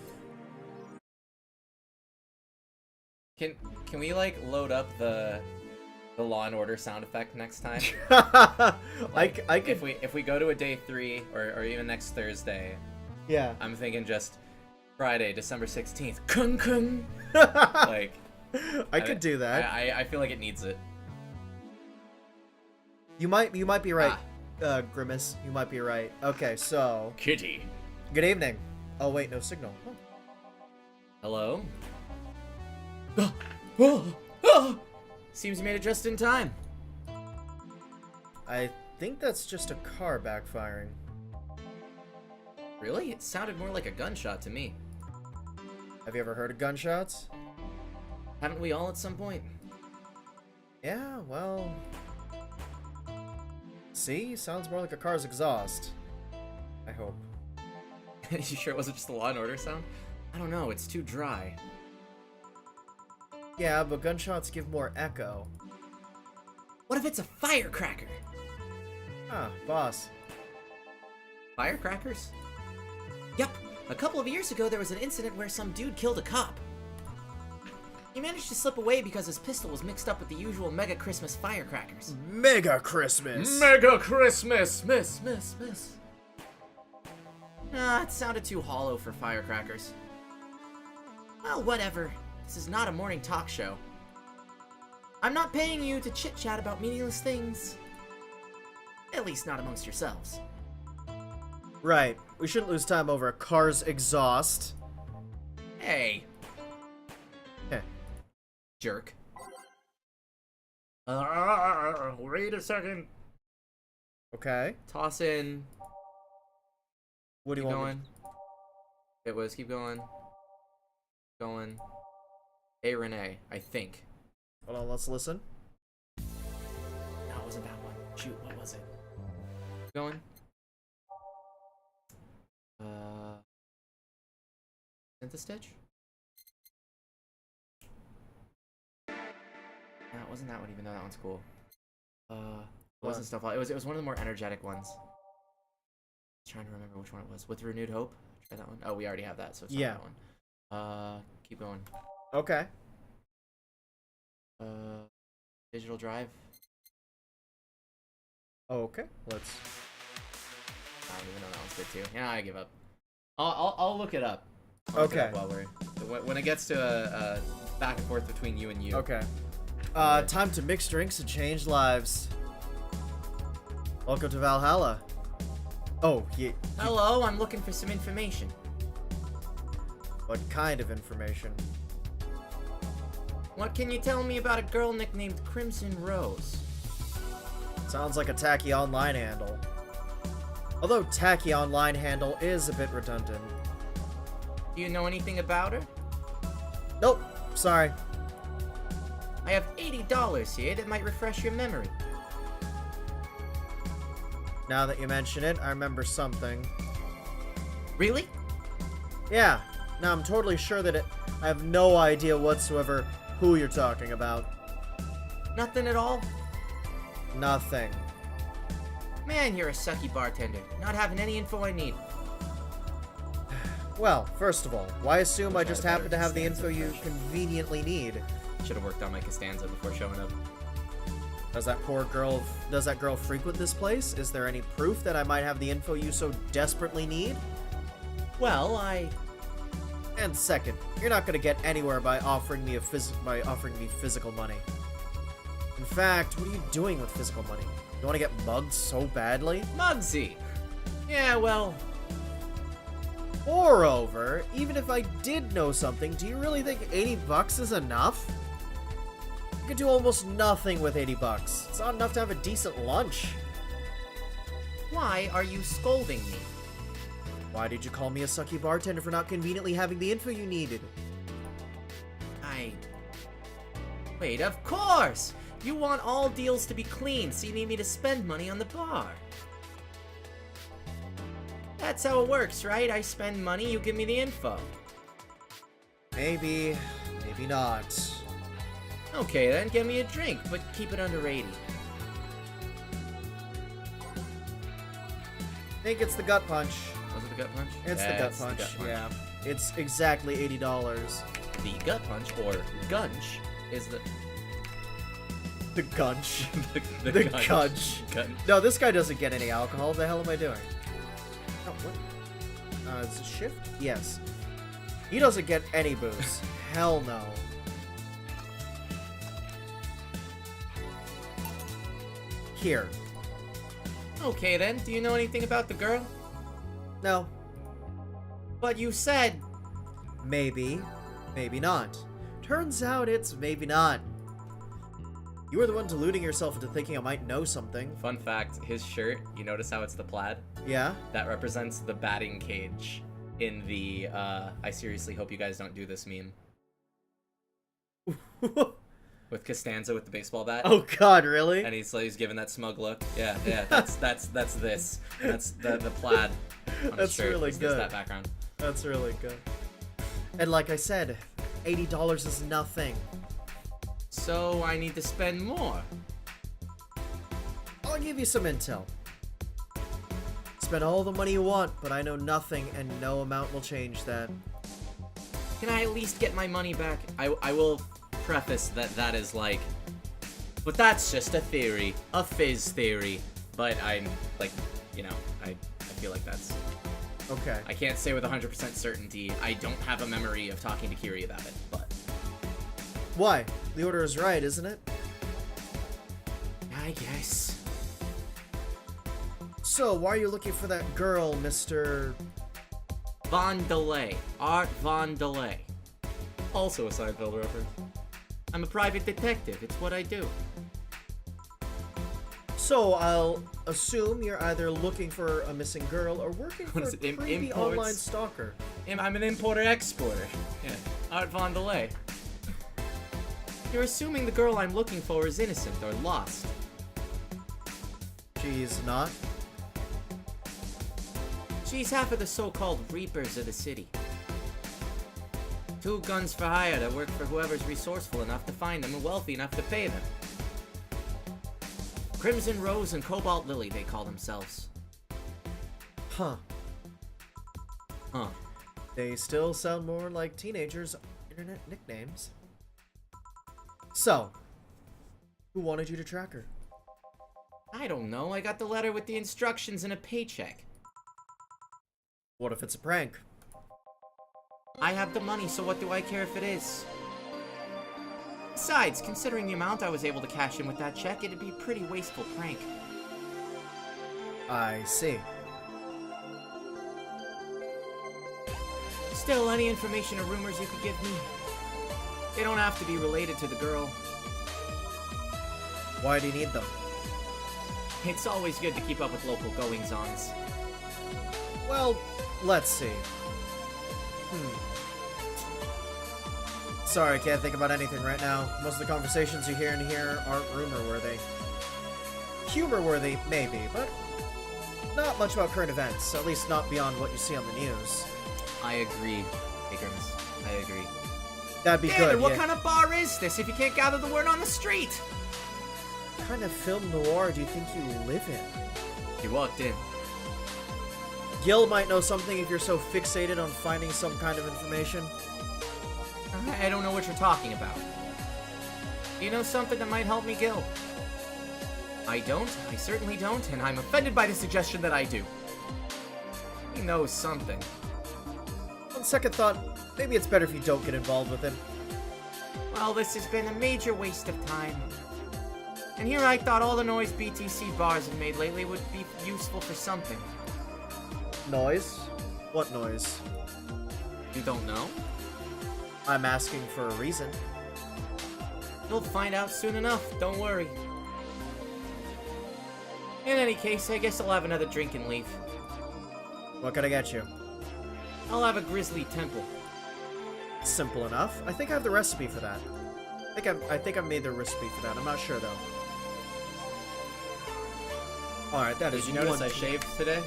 C: Can we like load up the Law and Order sound effect next time? Like,
A: I could...
C: if we go to a day 3 or even next Thursday,
A: Yeah.
C: I'm thinking just
B: Friday, December 16th. Kung kung. Like,
A: I could do that.
B: I feel like it needs it.
A: You might be right, Grimace. You might be right. Okay, so
B: Kitty.
A: good evening. Oh wait, no signal.
B: Hello?
C: Seems you made it just in time.
A: I think that's just a car backfiring.
C: Really? It sounded more like a gunshot to me.
A: Have you ever heard of gunshots?
C: Haven't we all at some point?
A: Yeah, well... See? Sounds more like a car's exhaust. I hope.
C: You sure it wasn't just the Law and Order sound? I don't know, it's too dry.
A: Yeah, but gunshots give more echo.
C: What if it's a firecracker?
A: Ah, boss.
C: Firecrackers? Yup. A couple of years ago, there was an incident where some dude killed a cop. He managed to slip away because his pistol was mixed up with the usual Mega Christmas firecrackers.
A: Mega Christmas!
B: Mega Christmas! Miss.
C: Ah, it sounded too hollow for firecrackers. Well, whatever. This is not a morning talk show. I'm not paying you to chit-chat about meaningless things. At least not amongst yourselves.
A: Right. We shouldn't lose time over a car's exhaust.
C: Hey.
A: Heh.
C: Jerk.
B: Wait a second.
A: Okay.
C: Toss in.
A: What do you
C: Keep
A: want?
C: going. It was keep going. Going. Hey Renee, I think.
A: Hold on, let's listen.
C: No, it wasn't that one. Shoot, what was it? Keep going. Synthestitch? No, it wasn't that one, even though that one's cool. It wasn't stuff. It was one of the more energetic ones. I was trying to remember which one it was. With Renewed Hope? Try that one. Oh, we already have that, so it's not that one. Keep going.
A: Okay.
C: Digital Drive.
A: Okay, let's...
C: I don't even know that one's good too. Yeah, I give up. I'll look it up.
A: Okay.
C: While when it gets to a back and forth between you and you.
A: Okay. Time to mix drinks and change lives. Welcome to Valhalla. Oh,
C: Hello, I'm looking for some information.
A: what kind of information?
C: What can you tell me about a girl nicknamed Crimson Rose?
A: Sounds like a tacky online handle. Although tacky online handle is a bit redundant.
C: Do you know anything about her?
A: Nope, sorry.
C: I have $80 here that might refresh your memory.
A: Now that you mention it, I remember something.
C: Really?
A: Yeah, now I'm totally sure that I have no idea whatsoever who you're talking about.
C: Nothing at all?
A: Nothing.
C: Man, you're a sucky bartender. Not having any info I need.
A: Well, first of all, why assume I
C: Wish I
A: just
C: had a
A: happen to
C: better
A: have the
C: Costanza
A: info you
C: impression.
A: conveniently need?
C: Should have worked on my Costanza before showing up.
A: Does that girl frequent this place? Is there any proof that I might have the info you so desperately need?
C: Well,
A: And second, you're not gonna get anywhere by offering me physical money. In fact, what are you doing with physical money? You want to get mugged so badly?
C: Muggsy! Yeah, well,
A: Moreover, even if I did know something, do you really think 80 bucks is enough? You could do almost nothing with 80 bucks. It's not enough to have a decent lunch.
C: why are you scolding me?
A: Why did you call me a sucky bartender for not conveniently having the info you needed?
C: Wait, of course! You want all deals to be clean, so you need me to spend money on the bar. That's how it works, right? I spend money, you give me the info.
A: Maybe, maybe not.
C: Okay then, get me a drink, but keep it under 80.
A: I think it's the gut punch.
C: Was it the gut punch?
A: It's
C: That's
A: the gut punch, yeah. It's exactly $80.
C: The gut punch, or gunch, is the...
A: The gunch.
C: the
A: The
C: gunch.
A: gunch.
C: Gunch.
A: No, this guy doesn't get any alcohol. What the hell am I doing? Oh, what? Is it shift? Yes. He doesn't get any booze. Hell no. Here.
C: Okay then, do you know anything about the girl?
A: No.
C: But you said...
A: Maybe. Maybe not. Turns out it's maybe not. You were the one deluding yourself into thinking I might know something.
B: Fun fact, his shirt, you notice how it's the plaid?
A: Yeah?
B: That represents the batting cage in the, I seriously hope you guys don't do this meme. With Costanza with the baseball bat.
A: Oh god, really?
B: And he's giving that smug look. Yeah, that's this. And that's the plaid on his
A: That's
B: shirt.
A: really
B: It's
A: good.
B: that background.
A: That's really good. And like I said, $80 is nothing.
C: So I need to spend more.
A: I'll give you some intel. Spend all the money you want, but I know nothing and no amount will change that.
C: Can I at least get my money back?
B: I will preface that is like, but that's just a theory, a fizz theory. But I'm like, you know, I feel like that's,
A: Okay.
B: I can't say with 100% certainty. I don't have a memory of talking to Kiri about it, but
A: Why? The order is right, isn't it?
C: I guess.
A: So, why are you looking for that girl, Mr...
C: Von Delay. Art Von Delay.
B: also a Seinfeld reference.
C: I'm a private detective. It's what I do.
A: So, I'll assume you're either looking for a missing girl or working for
B: What is
A: a
B: it,
A: creepy
B: imports?
A: online stalker.
B: I'm an importer-exporter. Yeah, Art Von Delay.
C: You're assuming the girl I'm looking for is innocent or lost.
A: She's not.
C: She's half of the so-called Reapers of the city. 2 guns for hire that work for whoever's resourceful enough to find them and wealthy enough to pay them. Crimson Rose and Cobalt Lily, they call themselves.
A: Huh.
C: Huh.
A: They still sound more like teenagers' internet nicknames. So, who wanted you to track her?
C: I don't know. I got the letter with the instructions and a paycheck.
A: What if it's a prank?
C: I have the money, so what do I care if it is? Besides, considering the amount I was able to cash in with that check, it'd be a pretty wasteful prank.
A: I see.
C: Still, any information or rumors you could give me? They don't have to be related to the girl.
A: Why do you need them?
C: It's always good to keep up with local goings-ons.
A: Well, let's see. Sorry, I can't think about anything right now. Most of the conversations you hear in here aren't rumor-worthy. Humor-worthy, maybe, but not much about current events, at least not beyond what you see on the news.
C: I agree, Abrams. I agree.
A: That'd be
C: Damn
A: good,
C: it, what
A: yeah.
C: kind of bar is this if you can't gather the word on the street?
A: What kind of film noir do you think you live in?
C: He walked in.
A: Gil might know something if you're so fixated on finding some kind of information.
C: I don't know what you're talking about. Do you know something that might help me, Gil? I don't, I certainly don't, and I'm offended by the suggestion that I do. He knows something.
A: On second thought, maybe it's better if you don't get involved with him.
C: Well, this has been a major waste of time. And here I thought all the noise BTC bars have made lately would be useful for something.
A: Noise? What noise?
C: You don't know?
A: I'm asking for a reason.
C: You'll find out soon enough, don't worry. In any case, I guess I'll have another drink and leave.
A: What can I get you?
C: I'll have a Grizzly Temple.
A: Simple enough. I think I have the recipe for that. I think I've made the recipe for that. I'm not sure though. Alright, that
B: Did
A: is
B: you notice
A: one.
B: I shaved today?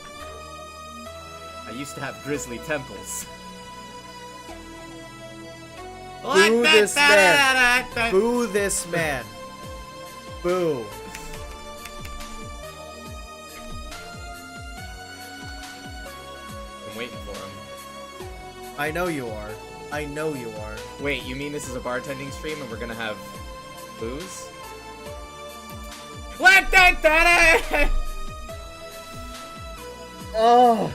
B: I used to have grizzly temples.
A: Boo this man! Boo this man! Boo.
B: I'm waiting for him.
A: I know you are. I know you are.
B: Wait, you mean this is a bartending stream and we're gonna have booze?
A: Oh,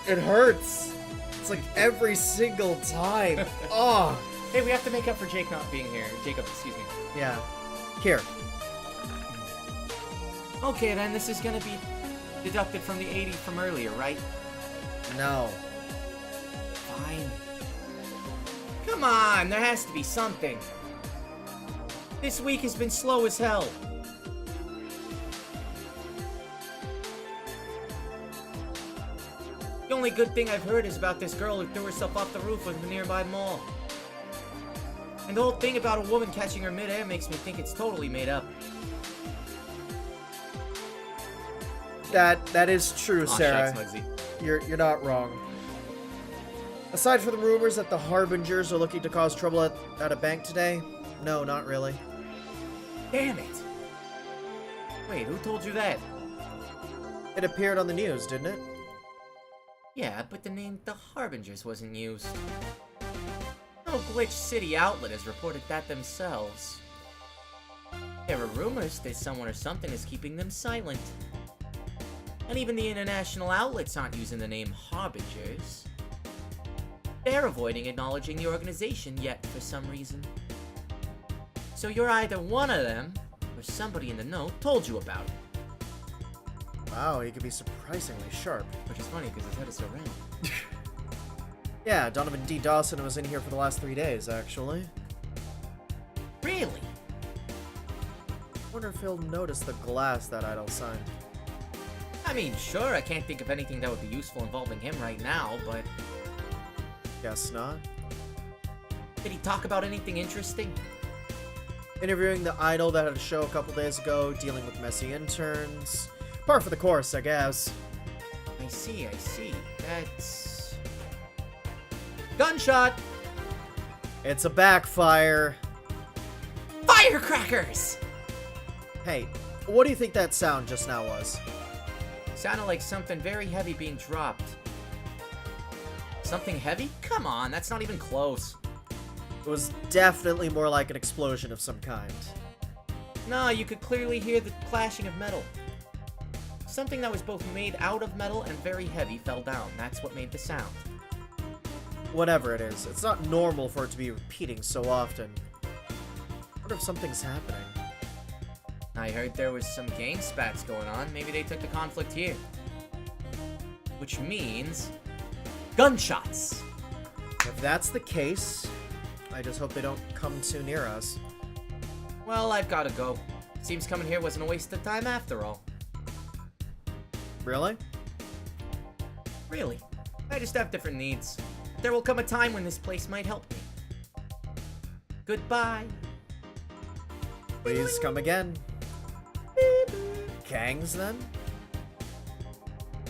A: it hurts. like every single time. Oh.
B: Hey, we have to make up for Jake not being here. Jacob, excuse me.
A: Yeah. Here.
C: Okay, then this is gonna be deducted from the 80 from earlier, right?
A: No.
C: Fine. Come on, there has to be something. This week has been slow as hell. The only good thing I've heard is about this girl who threw herself off the roof of the nearby mall. And the whole thing about a woman catching her midair makes me think it's totally made up.
A: That is true,
B: Aw,
A: Sarah.
B: shucks, Muggsy.
A: You're not wrong. Aside from the rumors that the Harbingers are looking to cause trouble at a bank today, no, not really.
C: Damn it! Wait, who told you that?
A: It appeared on the news, didn't it?
C: Yeah, but the name The Harbingers wasn't used. No Glitch City outlet has reported that themselves. There are rumors that someone or something is keeping them silent. And even the international outlets aren't using the name Harbingers. They're avoiding acknowledging the organization yet for some reason. So you're either one of them, or somebody in the know told you about it.
A: Wow, he could be surprisingly sharp.
C: Which is funny because his head is so round.
A: Yeah, Donovan D. Dawson was in here for the last 3 days, actually.
C: Really?
A: Wonder if he'll notice the glass that idol signed.
C: I mean, sure, I can't think of anything that would be useful involving him right now, but
A: Guess not.
C: did he talk about anything interesting?
A: Interviewing the idol that had a show a couple days ago, dealing with messy interns. Par for the course, I guess.
C: I see. That's... Gunshot!
A: It's a backfire.
C: Firecrackers!
A: Hey, what do you think that sound just now was?
C: Sounded like something very heavy being dropped. Something heavy? Come on, that's not even close.
A: It was definitely more like an explosion of some kind.
C: No, you could clearly hear the clashing of metal. Something that was both made out of metal and very heavy fell down. That's what made the sound.
A: Whatever it is, it's not normal for it to be repeating so often. I wonder if something's happening.
C: I heard there was some gang spats going on. Maybe they took the conflict here. Which means... gunshots!
A: If that's the case, I just hope they don't come too near us.
C: Well, I've gotta go. Seems coming here wasn't a waste of time after all.
A: Really?
C: Really. I just have different needs. There will come a time when this place might help me. Goodbye.
A: Please come again. Kangs, then?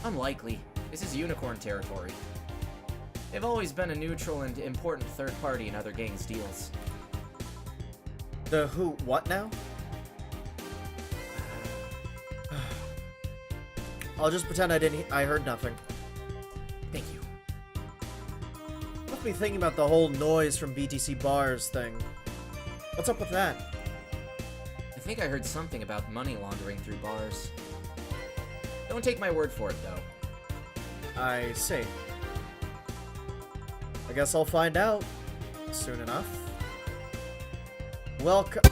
C: Unlikely. This is unicorn territory. They've always been a neutral and important third party in other gangs' deals.
A: The who, what now? I'll just pretend I heard nothing.
C: Thank you.
A: Left me thinking about the whole noise from BTC bars thing. What's up with that?
C: I think I heard something about money laundering through bars. Don't take my word for it, though.
A: I see. I guess I'll find out soon enough. Welcome.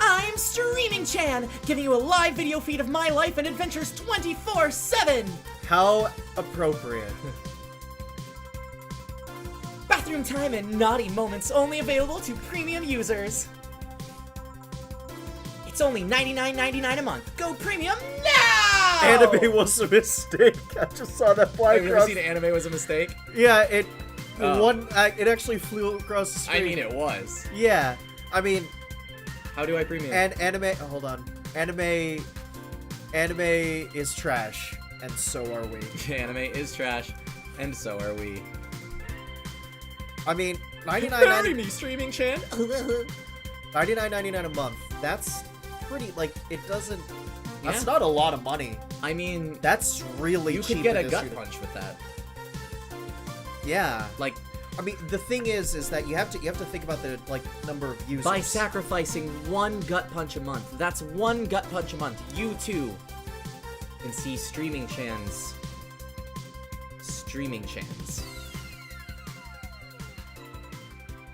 C: I'm Streaming Chan, giving you a live video feed of my life and adventures 24/7!
A: How appropriate.
C: Bathroom time and naughty moments only available to premium users. It's only $99.99 a month. Go premium now!
A: Anime was a mistake. I just saw that fly
B: Have you ever
A: across.
B: seen anime was a mistake?
A: Yeah, it
B: Oh.
A: it actually flew across the
B: I
A: screen.
B: mean, it was.
A: Yeah, I mean,
B: How do I premium?
A: and anime. Oh, hold on, anime is trash, and so are we.
B: Anime is trash, and so are we.
A: I mean,
B: Marry
A: $99.99
B: me, Streaming Chan.
A: $99.99 a month. That's pretty. Like, it doesn't. That's
B: Yeah.
A: not a lot of money.
B: I mean,
A: That's really
B: you
A: cheap.
B: could get
A: in
B: a
A: this
B: gut
A: unit.
B: punch with that.
A: Yeah.
B: Like,
A: I mean, the thing is that you have to think about the number of users.
C: By sacrificing one gut punch a month. That's one gut punch a month. You too can see Streaming Chan's streaming chance.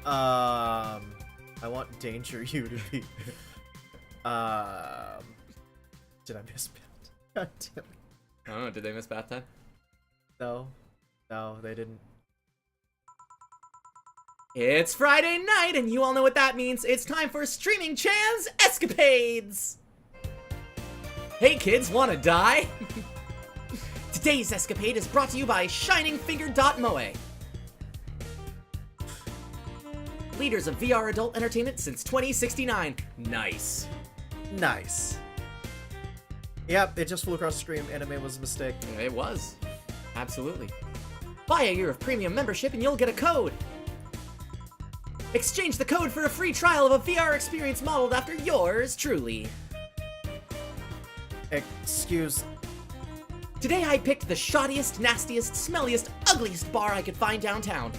A: I want Danger You to be. Did I miss Bat? God damn it.
B: Oh, did they miss bath time?
A: No, they didn't.
C: It's Friday night, and you all know what that means. It's time for Streaming Chan's Escapades! Hey kids, wanna die? Today's escapade is brought to you by ShiningFinger.moe. Leaders of VR adult entertainment since 2069. Nice.
A: Nice. Yep, it just flew across the screen. Anime was a mistake.
C: It was. Absolutely. Buy a year of premium membership and you'll get a code. Exchange the code for a free trial of a VR experience modeled after yours truly.
A: Excuse.
C: Today I picked the shoddiest, nastiest, smelliest, ugliest bar I could find downtown.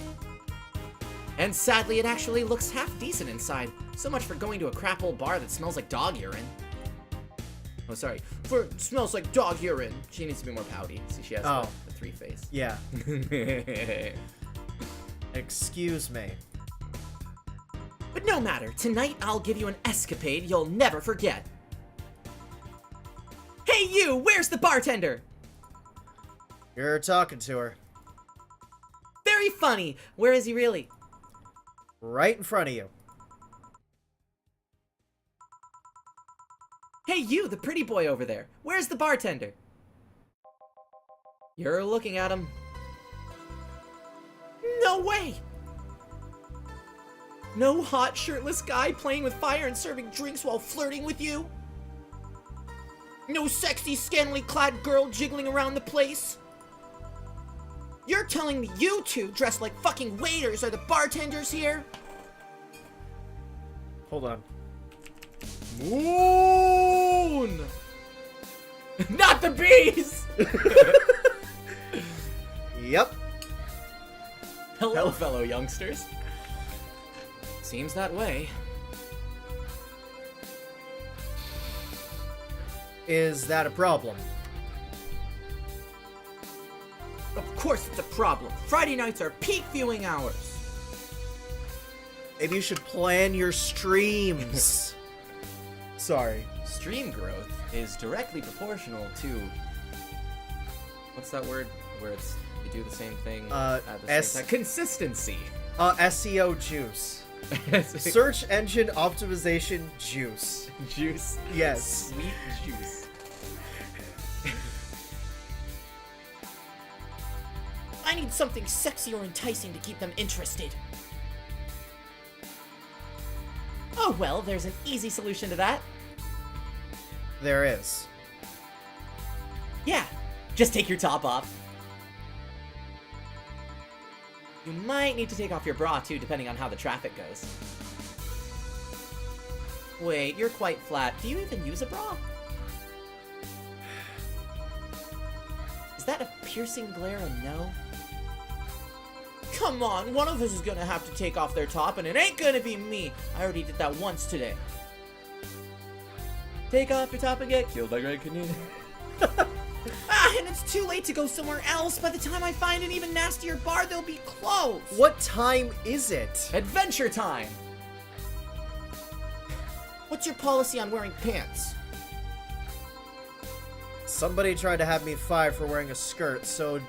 C: And sadly, it actually looks half decent inside. So much for going to a crap old bar that smells like dog urine. Oh, sorry. For it smells like dog urine. She needs to be more pouty. See, she has the three face.
A: Yeah. Excuse me.
C: But no matter, tonight I'll give you an escapade you'll never forget. Hey you, where's the bartender?
A: You're talking to her.
C: Very funny. Where is he really?
A: Right in front of you.
C: Hey you, the pretty boy over there. Where's the bartender? You're looking at him. No way! No hot shirtless guy playing with fire and serving drinks while flirting with you? No sexy scantily clad girl jiggling around the place? You're telling me you two dressed like fucking waiters are the bartenders here?
A: Hold on.
C: Moon! Not the bees!
A: Yep.
C: Hello, fellow youngsters. Seems that way.
A: Is that a problem?
C: Of course it's a problem. Friday nights are peak viewing hours.
A: Maybe you should plan your streams. Sorry.
C: Stream growth is directly proportional to... What's that word? Where it's you do the same thing at the same time. Consistency.
A: SEO juice. Search engine optimization juice.
C: Juice.
A: Yes.
C: Sweet juice. I need something sexy or enticing to keep them interested. Oh well, there's an easy solution to that.
A: There is.
C: Yeah, just take your top off. You might need to take off your bra too, depending on how the traffic goes. Wait, you're quite flat. Do you even use a bra? Is that a piercing glare a no? Come on, one of us is gonna have to take off their top, and it ain't gonna be me. I already did that once today. Take off your top and get killed by Greg Kinnear. And it's too late to go somewhere else. By the time I find an even nastier bar, they'll be closed.
A: What time is it?
C: Adventure time. What's your policy on wearing pants?
A: Somebody tried to have me fired for wearing a skirt, so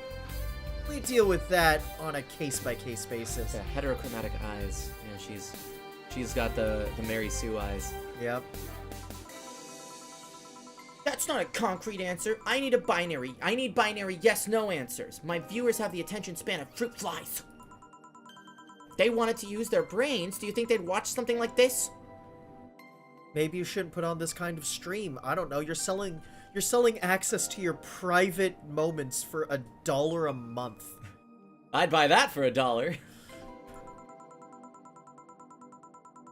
A: we deal with that on a case-by-case basis.
C: Yeah, heterochromatic eyes. Yeah, she's got the Mary Sue eyes.
A: Yep.
C: That's not a concrete answer. I need a binary. I need binary yes/no answers. My viewers have the attention span of fruit flies. If they wanted to use their brains, do you think they'd watch something like this?
A: Maybe you shouldn't put on this kind of stream. I don't know. You're selling access to your private moments for $1 a month.
C: I'd buy that for $1.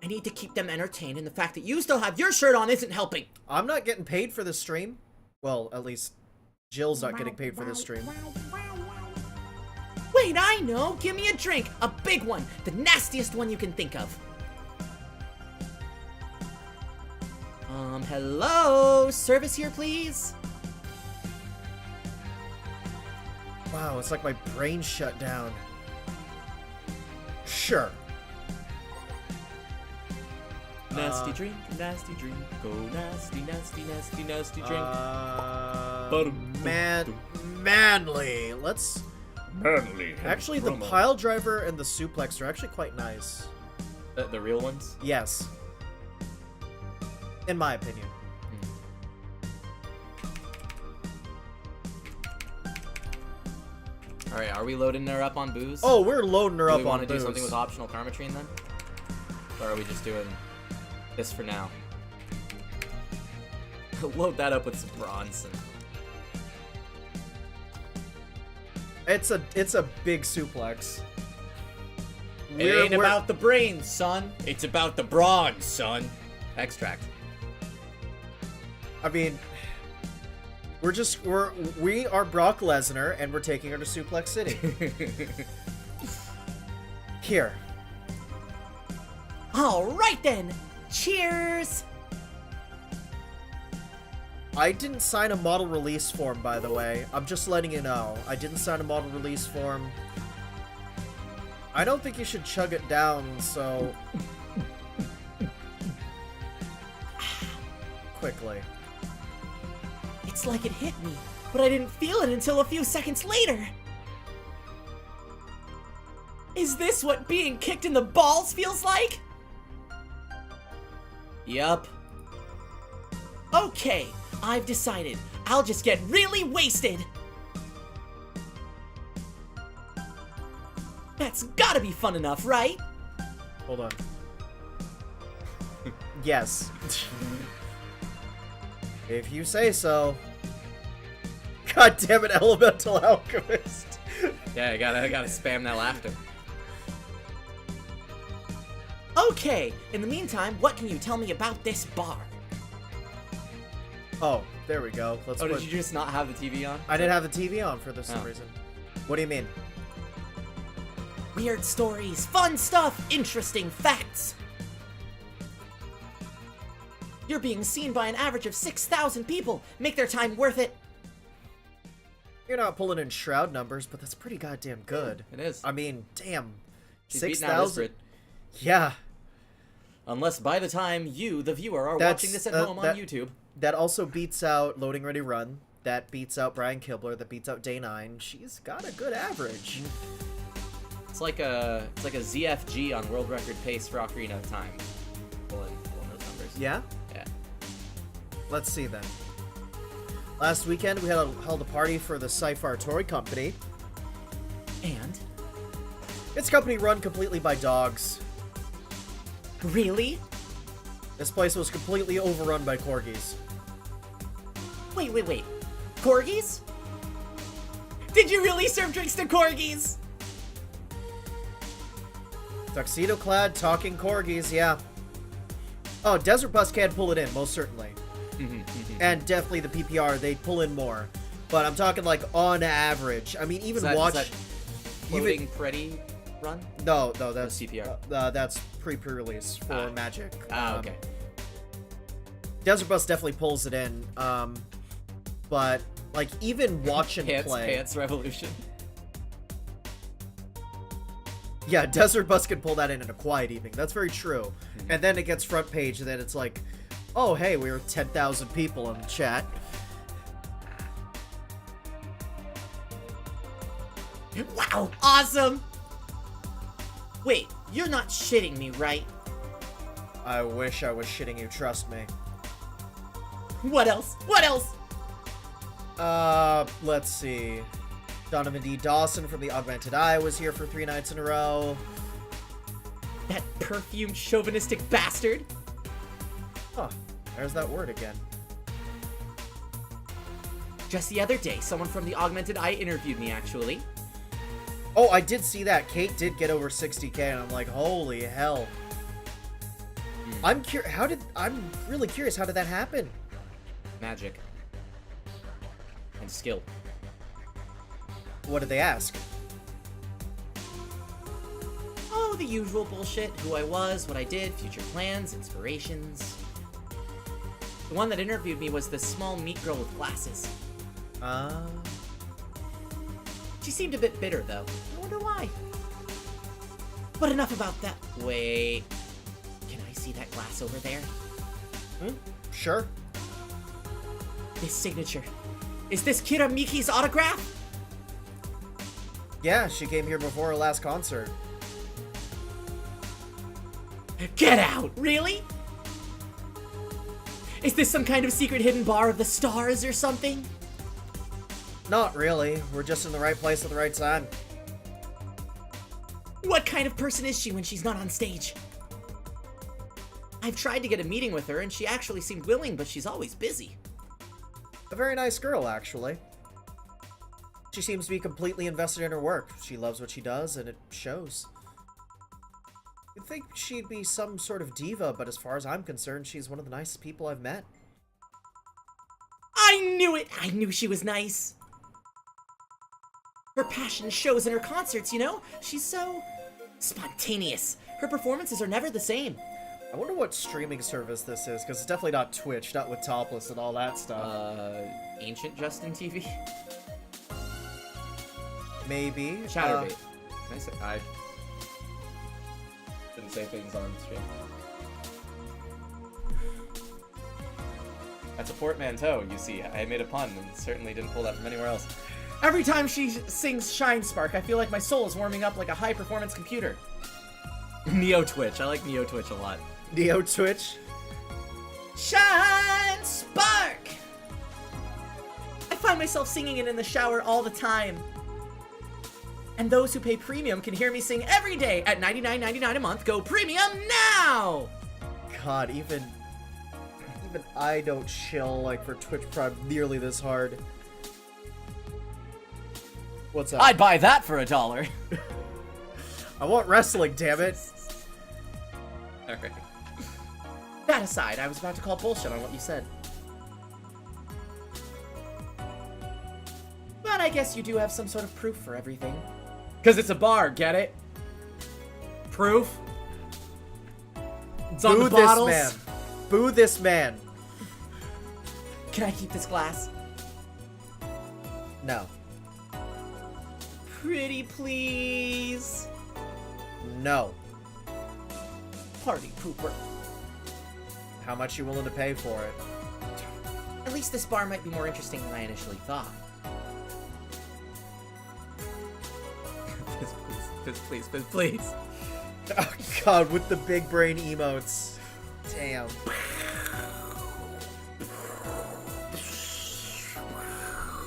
C: I need to keep them entertained, and the fact that you still have your shirt on isn't helping.
A: I'm not getting paid for this stream. Well, at least Jill's not getting paid for this stream.
C: Wait, I know! Give me a drink! A big one! The nastiest one you can think of. Hello? Service here, please?
A: Wow, it's like my brain shut down. Sure.
C: Nasty drink, go nasty, nasty, nasty, nasty drink.
A: Manly. Let's...
B: Manly.
A: Actually, the pile driver and the suplex are actually quite nice.
C: The real ones?
A: Yes. In my opinion.
C: Alright, are we loading her up on booze?
A: Oh, we're loading her up on booze.
C: Do we want to do something with optional Karmatrine then? Or are we just doing this for now? Load that up with some Bronson.
A: It's a big suplex.
C: It ain't about the brains, son. It's about the brawn, son. Extract.
A: I mean, we are Brock Lesnar, and we're taking her to Suplex City. Here.
E: All right then. Cheers.
A: I didn't sign a model release form, by the way. I'm just letting you know. I didn't sign a model release form. I don't think you should chug it down, so... quickly.
E: It's like it hit me, but I didn't feel it until a few seconds later. Is this what being kicked in the balls feels like?
C: Yup.
E: Okay, I've decided. I'll just get really wasted. That's gotta be fun enough, right?
A: Hold on. Yes. If you say so. God damn it, Elemental Alchemist.
C: Yeah, I gotta spam that laughter.
E: Okay, in the meantime, what can you tell me about this bar?
A: Oh, there we go. Let's
C: Oh,
A: put...
C: did you just not have the TV on?
A: I didn't have the TV on for some
C: Oh.
A: reason. What do you mean?
E: Weird stories, fun stuff, interesting facts. You're being seen by an average of 6,000 people. Make their time worth it.
A: You're not pulling in Shroud numbers, but that's pretty goddamn good.
C: It is.
A: I mean, damn.
C: She's beating out
A: 6,000?
C: Ysbryd.
A: Yeah.
C: Unless by the time you, the viewer, are
A: That's-
C: watching this at home on YouTube.
A: That also beats out Loading Ready Run. That beats out Brian Kibler. That beats out Day 9. She's got a good average.
C: It's like a ZFG on world record pace for Ocarina of Time. Pulling those numbers.
A: Yeah?
C: Yeah.
A: Let's see then. Last weekend, we held a party for the Sci-Fi Toy Company.
E: And?
A: It's a company run completely by dogs.
E: Really?
A: This place was completely overrun by corgis.
E: Wait. Corgis? Did you really serve drinks to corgis?
A: Tuxedo-clad, talking corgis, yeah. Oh, Desert Bus can pull it in, most certainly. And definitely the PPR, they pull in more. But I'm talking like on average. I mean, even
C: Is
A: watch...
C: that Floating Pretty run?
A: No, that's
C: CPR.
A: That's pre-release for Magic.
C: Okay.
A: Desert Bus definitely pulls it in. But like even watch and play.
C: Pants Revolution.
A: Yeah, Desert Bus can pull that in a quiet evening. That's very true. And then it gets front page, and then it's like, oh hey, we were 10,000 people in the chat.
E: Wow, awesome! Wait, you're not shitting me, right?
A: I wish I was shitting you, trust me.
E: What else?
A: Let's see. Donovan D. Dawson from the Augmented Eye was here for 3 nights in a row.
E: That perfumed chauvinistic bastard?
A: Huh. There's that word again.
E: Just the other day, someone from the Augmented Eye interviewed me, actually.
A: Oh, I did see that. Kate did get over 60k, and I'm like, holy hell. I'm really curious, how did that happen?
C: Magic. And skill.
A: What did they ask?
E: Oh, the usual bullshit. Who I was, what I did, future plans, inspirations. The one that interviewed me was this small meat girl with glasses.
C: She seemed a bit bitter, though. I wonder why. But enough about that. Wait. Can I see that glass over there?
A: Sure.
C: This signature. Is this Kira Miki's autograph?
A: Yeah, she came here before her last concert.
C: Get out! Really? Is this some kind of secret hidden bar of the stars or something?
A: Not really. We're just in the right place at the right time.
C: What kind of person is she when she's not on stage? I've tried to get a meeting with her and she actually seemed willing, but she's always busy.
A: A very nice girl, actually. She seems to be completely invested in her work. She loves what she does, and it shows. You'd think she'd be some sort of diva, but as far as I'm concerned, she's one of the nicest people I've met.
C: I knew it! I knew she was nice. Her passion shows in her concerts, you know? She's so spontaneous. Her performances are never the same.
A: I wonder what streaming service this is, because it's definitely not Twitch, not with Topless and all that stuff.
C: Ancient Justin TV?
A: Maybe.
B: Chatterbait. Can I say? I didn't say things on stream. That's a portmanteau, you see. I made a pun and certainly didn't pull that from anywhere else.
C: Every time she sings Shine Spark, I feel like my soul is warming up like a high-performance computer. Neo Twitch. I like Neo Twitch a lot.
A: Neo Twitch?
C: Shine Spark! I find myself singing it in the shower all the time. And those who pay premium can hear me sing every day at $99.99 a month. Go premium now!
A: God, even I don't chill like for Twitch Prime nearly this hard. What's up?
C: I'd buy that for $1.
A: I want wrestling, damn it.
B: Alright.
C: That aside, I was about to call bullshit on what you said. But I guess you do have some sort of proof for everything. Because it's a bar, get it? Proof? It's on
A: Boo
C: the
A: this
C: bottles.
A: man. Boo this man.
C: Can I keep this glass?
A: No.
C: Pretty please.
A: No.
C: Party pooper.
A: How much you willing to pay for it?
C: At least this bar might be more interesting than I initially thought. Please.
A: Oh god, with the big brain emotes. Damn.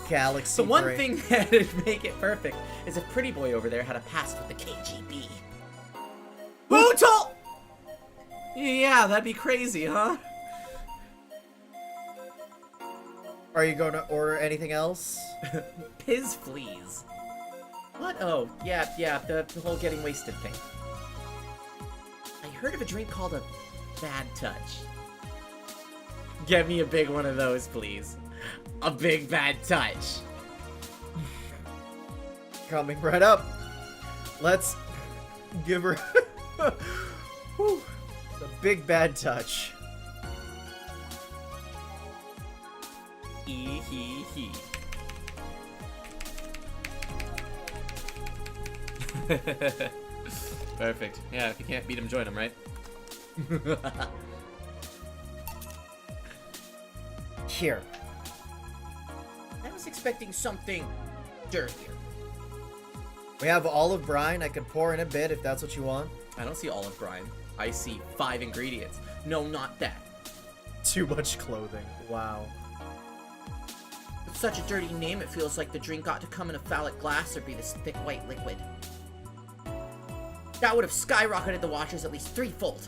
A: Galaxy
C: The one
A: brain.
C: thing that'd make it perfect is if Pretty Boy over there had a past with the KGB. Who told? Yeah, that'd be crazy, huh?
A: Are you going to order anything else?
C: Piz fleas. What? Oh, yeah, the whole getting wasted thing. I heard of a drink called a Bad Touch. Get me a big one of those, please. A big bad touch.
A: Coming right up. Let's give her Whew. The big bad touch.
C: He.
B: Perfect. Yeah, if you can't beat him, join him, right?
A: Here.
C: I was expecting something dirtier.
A: We have olive brine. I could pour in a bit if that's what you want.
C: I don't see olive brine. I see 5 ingredients. No, not that.
A: Too much clothing. Wow.
C: With such a dirty name, it feels like the drink ought to come in a phallic glass or be this thick white liquid. That would have skyrocketed the watchers at least 3-fold.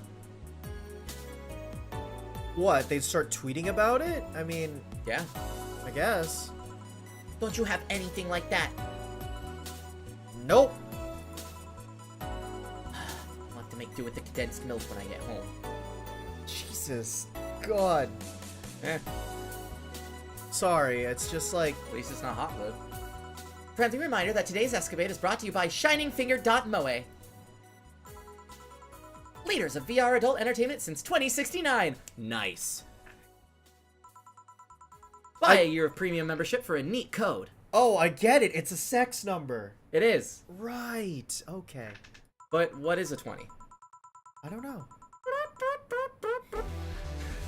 A: What? They'd start tweeting about it? I mean,
C: Yeah.
A: I guess.
C: Don't you have anything like that?
A: Nope.
C: I'll have to make do with the condensed milk when I get home.
A: Jesus. God. Sorry, it's just like...
B: At least it's not hot, though.
C: Friendly reminder that today's escapade is brought to you by ShiningFinger.moe. Leaders of VR adult entertainment since 2069. Nice. Buy a year of premium membership for a neat code.
A: Oh, I get it. It's a sex number.
C: It is.
A: Right. Okay.
C: But what is a 20?
A: I don't know.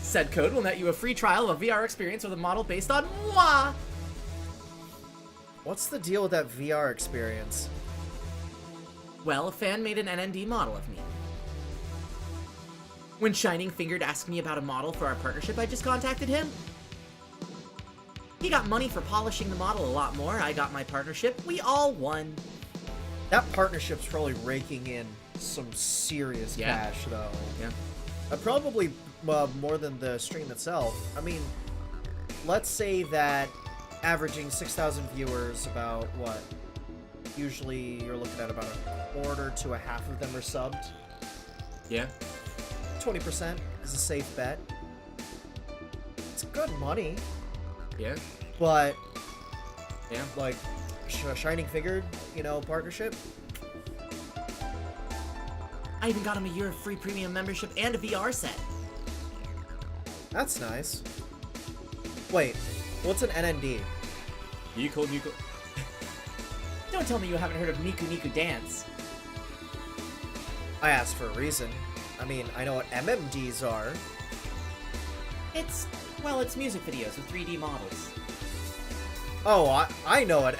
C: Said code will net you a free trial of a VR experience with a model based on moi.
A: What's the deal with that VR experience?
C: Well, a fan made an NND model of me. When Shining Fingered asked me about a model for our partnership, I just contacted him. He got money for polishing the model a lot more. I got my partnership. We all won.
A: That partnership's probably raking in some serious cash, though.
C: Yeah.
A: Probably more than the stream itself. I mean, let's say that averaging 6,000 viewers, about what? Usually you're looking at about a quarter to a half of them are subbed.
C: Yeah.
A: 20% is a safe bet. It's good money,
C: Yeah.
A: but
C: Yeah.
A: like Shining Figured, you know, partnership.
C: I even got him a year of free premium membership and a VR set.
A: That's nice. Wait, what's an NND?
C: Nico. Don't tell me you haven't heard of Niku Niku Dance.
A: I asked for a reason. I mean, I know what MMDs are.
C: It's music videos with 3D models.
A: Oh, I know what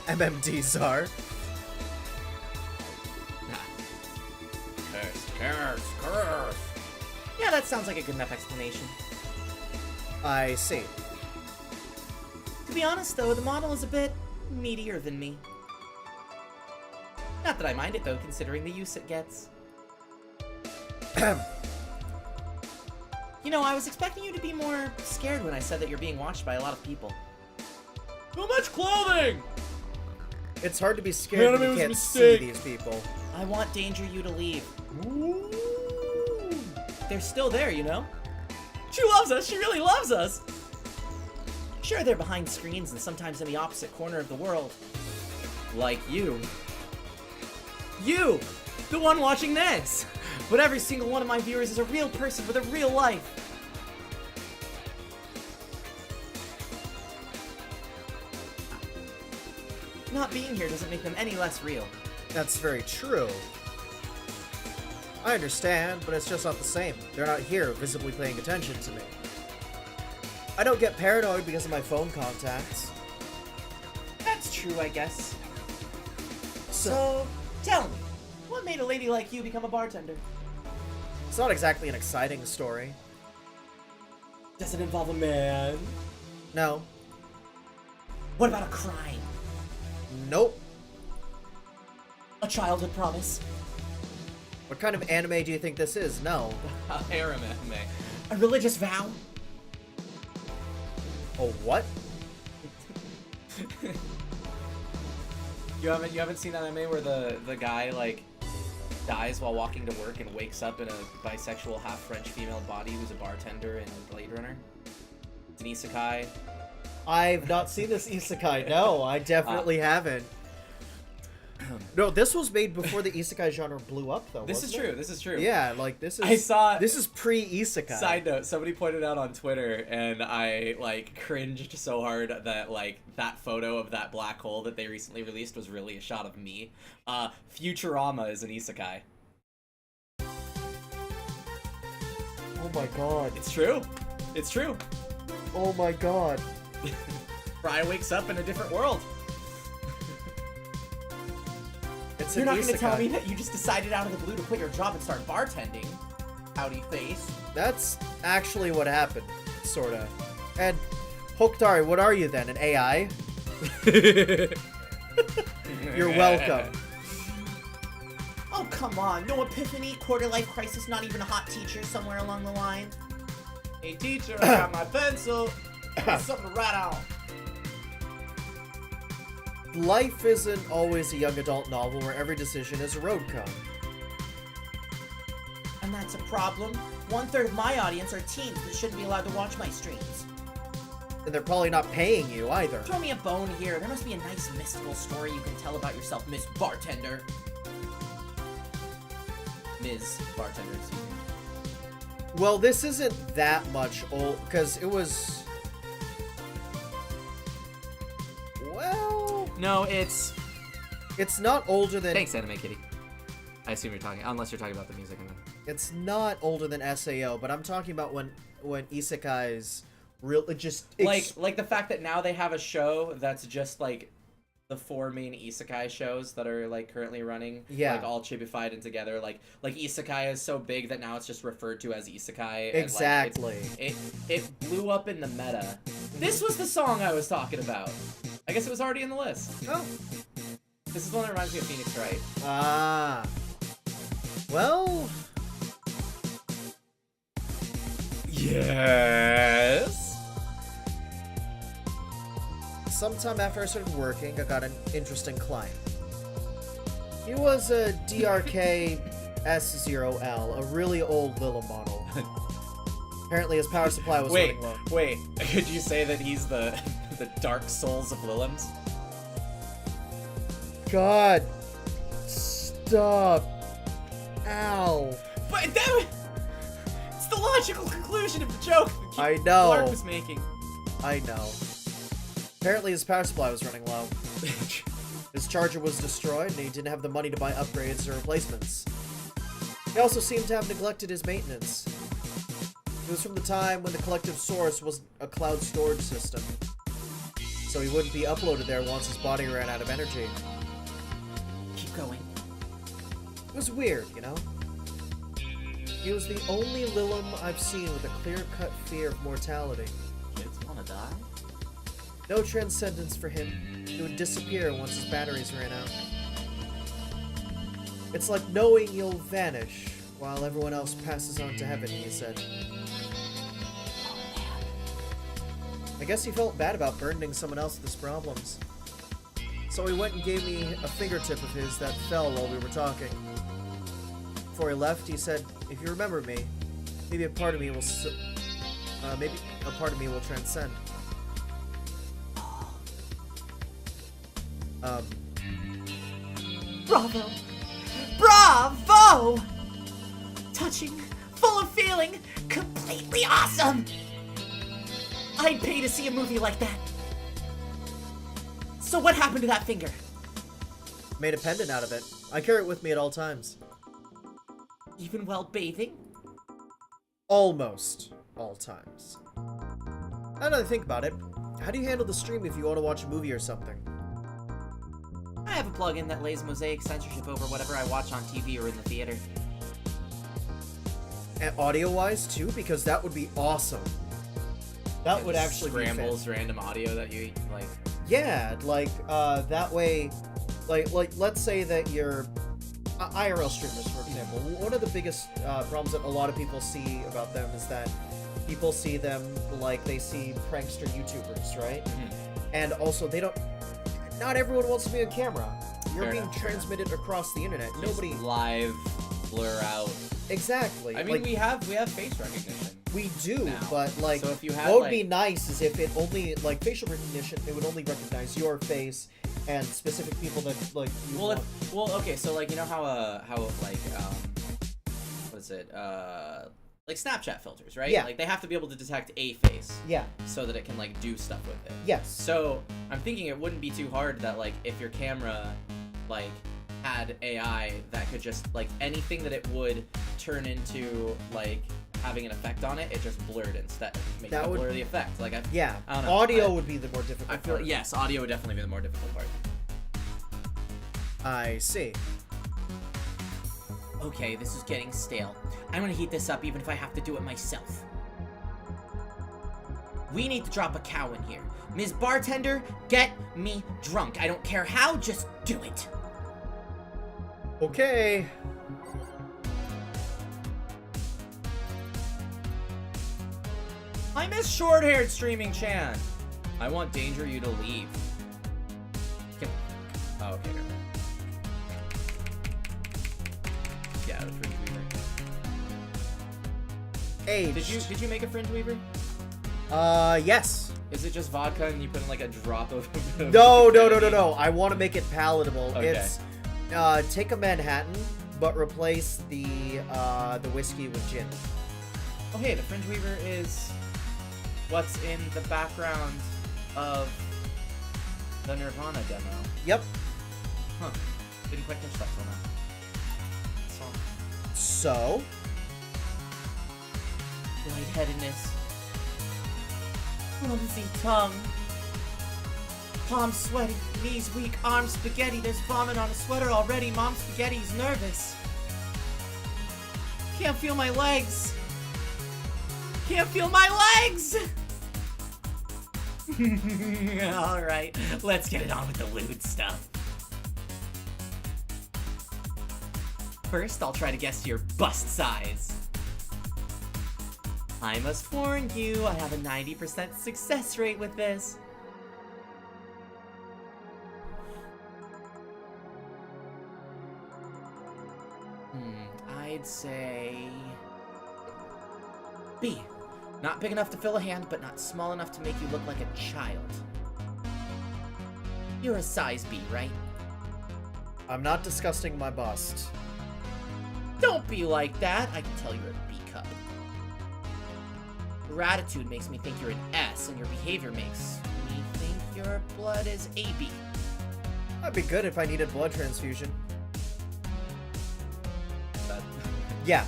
A: MMDs are.
C: Curse. Yeah, that sounds like a good enough explanation.
A: I see.
C: To be honest, though, the model is a bit meatier than me. Not that I mind it, though, considering the use it gets. You know, I was expecting you to be more scared when I said that you're being watched by a lot of people. Too much clothing!
A: It's hard to be scared when you can't see these people.
C: I want Danger You to leave. Ooh. They're still there, you know? She loves us! She really loves us! Sure, they're behind screens and sometimes in the opposite corner of the world. Like you. You! The one watching this! But every single one of my viewers is a real person with a real life. Not being here doesn't make them any less real.
A: That's very true. I understand, but it's just not the same. They're not here visibly paying attention to me. I don't get paranoid because of my phone contacts.
C: That's true, I guess. So, tell me, what made a lady like you become a bartender?
A: It's not exactly an exciting story.
C: Does it involve a man?
A: No.
C: What about a crime?
A: Nope.
C: A childhood promise?
A: What kind of anime do you think this is? No.
B: A harem anime.
C: A religious vow?
A: Oh, what?
B: You haven't seen that anime where the guy like dies while walking to work and wakes up in a bisexual half French female body who's a bartender in Blade Runner? It's an isekai.
A: I've not seen this isekai. No, I definitely haven't. No, this was made before the isekai genre blew up, though.
B: This is true. This is true.
A: Yeah, like this is.
B: I saw.
A: This is pre-isekai.
B: Side note: somebody pointed out on Twitter, and I like cringed so hard that like that photo of that black hole that they recently released was really a shot of me. Futurama is an isekai.
A: Oh my god.
B: It's true. It's true.
A: Oh my god.
B: Fry wakes up in a different world.
A: It's
C: You're
A: an
C: not going to
A: isekai.
C: tell me that you just decided out of the blue to quit your job and start bartending? Howdy face.
A: That's actually what happened, sorta. And Hoktari, what are you then? An AI? You're welcome.
C: Oh, come on. No epiphany, quarter-life crisis, not even a hot teacher somewhere along the line.
B: Hey teacher, I got my pencil. Something to write on.
A: Life isn't always a young adult novel where every decision is a road cone.
C: And that's a problem. 1/3 of my audience are teens that shouldn't be allowed to watch my streams.
A: And they're probably not paying you either.
C: Throw me a bone here. There must be a nice mystical story you can tell about yourself, Miss Bartender. Ms. Bartender, excuse me.
A: Well, this isn't that much old, because it was... Well,
C: No, it's...
A: it's not older than...
C: Thanks, Anime Kitty. I assume you're talking... Unless you're talking about the music.
A: It's not older than SAO, but I'm talking about when isekais really just...
B: Like the fact that now they have a show that's just, like, the 4 main isekai shows that are, like, currently running.
A: Yeah.
B: Like, all chibified and together. Like isekai is so big that now it's just referred to as isekai.
A: Exactly.
B: And, like, it blew up in the meta. This was the song I was talking about. I guess it was already in the list.
A: Oh.
B: This is one that reminds me of Phoenix Wright.
A: Ah. Well...
B: Yes.
A: Sometime after I started working, I got an interesting client. He was a DRK S0L, a really old Lilla model. Apparently his power supply was running low.
B: Wait. Could you say that he's the Dark Souls of Lilims?
A: God. Stop. Ow.
B: But that it's the logical conclusion of the joke that
A: I know.
B: Clark was making.
A: I know. Apparently his power supply was running low. His charger was destroyed and he didn't have the money to buy upgrades or replacements. He also seemed to have neglected his maintenance. It was from the time when the collective source was a cloud storage system. So he wouldn't be uploaded there once his body ran out of energy.
C: Keep going.
A: It was weird, you know? He was the only Lilim I've seen with a clear-cut fear of mortality.
C: Kids wanna die?
A: No transcendence for him. He would disappear once his batteries ran out. It's like knowing you'll vanish while everyone else passes on to heaven, he said. I guess he felt bad about burdening someone else with his problems. So he went and gave me a fingertip of his that fell while we were talking. Before he left, he said, "If you remember me, maybe a part of me will transcend."
C: Bravo! Bravo! Touching, full of feeling, completely awesome! I'd pay to see a movie like that. So what happened to that finger?
A: Made a pendant out of it. I carry it with me at all times.
C: Even while bathing?
A: Almost all times. Now that I think about it, how do you handle the stream if you want to watch a movie or something?
C: I have a plugin that lays mosaic censorship over whatever I watch on TV or in the theater.
A: And audio-wise too, because that would be awesome. That would actually be
B: scrambles random audio that you like.
A: Yeah, like that way, like let's say that you're IRL streamers, for example. One of the biggest problems that a lot of people see about them is that people see them like they see prankster YouTubers, right?
B: Mhm.
A: And also they don't. Not everyone wants to be on camera. You're
B: Fair
A: being
B: enough,
A: transmitted across the internet. Nobody.
B: Live blur out.
A: Exactly.
B: I mean,
A: like,
B: we have face recognition.
A: we do,
B: now.
A: but like,
B: So if you had,
A: what would
B: like-
A: be nice is if it only like facial recognition. It would only recognize your face and specific people that like. You want.
B: Okay, so like you know how like what is it like Snapchat filters, right?
A: Yeah.
B: Like they have to be able to detect a face
A: Yeah.
B: so that it can like do stuff with it.
A: Yes.
B: So I'm thinking it wouldn't be too hard that like if your camera like had AI that could just like anything that it would turn into like having an effect on it, it just blurred instead. Make
A: That
B: it
A: would-
B: blur the effect. Like
A: Yeah.
B: I don't know.
A: Audio would be the more difficult.
B: I feel
A: part.
B: yes, audio would definitely be the more difficult part.
A: I see.
C: Okay, this is getting stale. I'm gonna heat this up even if I have to do it myself. We need to drop a cow in here. Ms. Bartender, get me drunk. I don't care how, just do it.
A: Okay.
B: I miss short-haired streaming Chan. I want Danger You to leave. Oh, okay. Here. Yeah, the Fringe Weaver.
A: Aged.
B: Did you make a Fringe Weaver?
A: Yes.
B: Is it just vodka and you put in like a drop of?
A: No. I want to make it palatable.
B: Okay.
A: It's take a Manhattan, but replace the whiskey with gin.
B: Oh, hey, the Fringe Weaver is what's in the background of
C: The Nirvana demo.
A: Yep.
C: Huh. Didn't quite catch that till now.
A: So?
C: Lightheadedness. Clumsy tongue. Palms sweaty, knees weak, arms spaghetti. There's vomit on a sweater already. Mom spaghetti's nervous. Can't feel my legs. Can't feel my legs! Alright, let's get it on with the lewd stuff. First, I'll try to guess your bust size. I must warn you, I have a 90% success rate with this. I'd say... B. Not big enough to fill a hand, but not small enough to make you look like a child. You're a size B, right?
A: I'm not disgusting my bust.
C: Don't be like that. I can tell you're a B cup. Your attitude makes me think you're an S, and your behavior makes me think your blood is AB.
A: That'd be good if I needed blood transfusion. Yeah,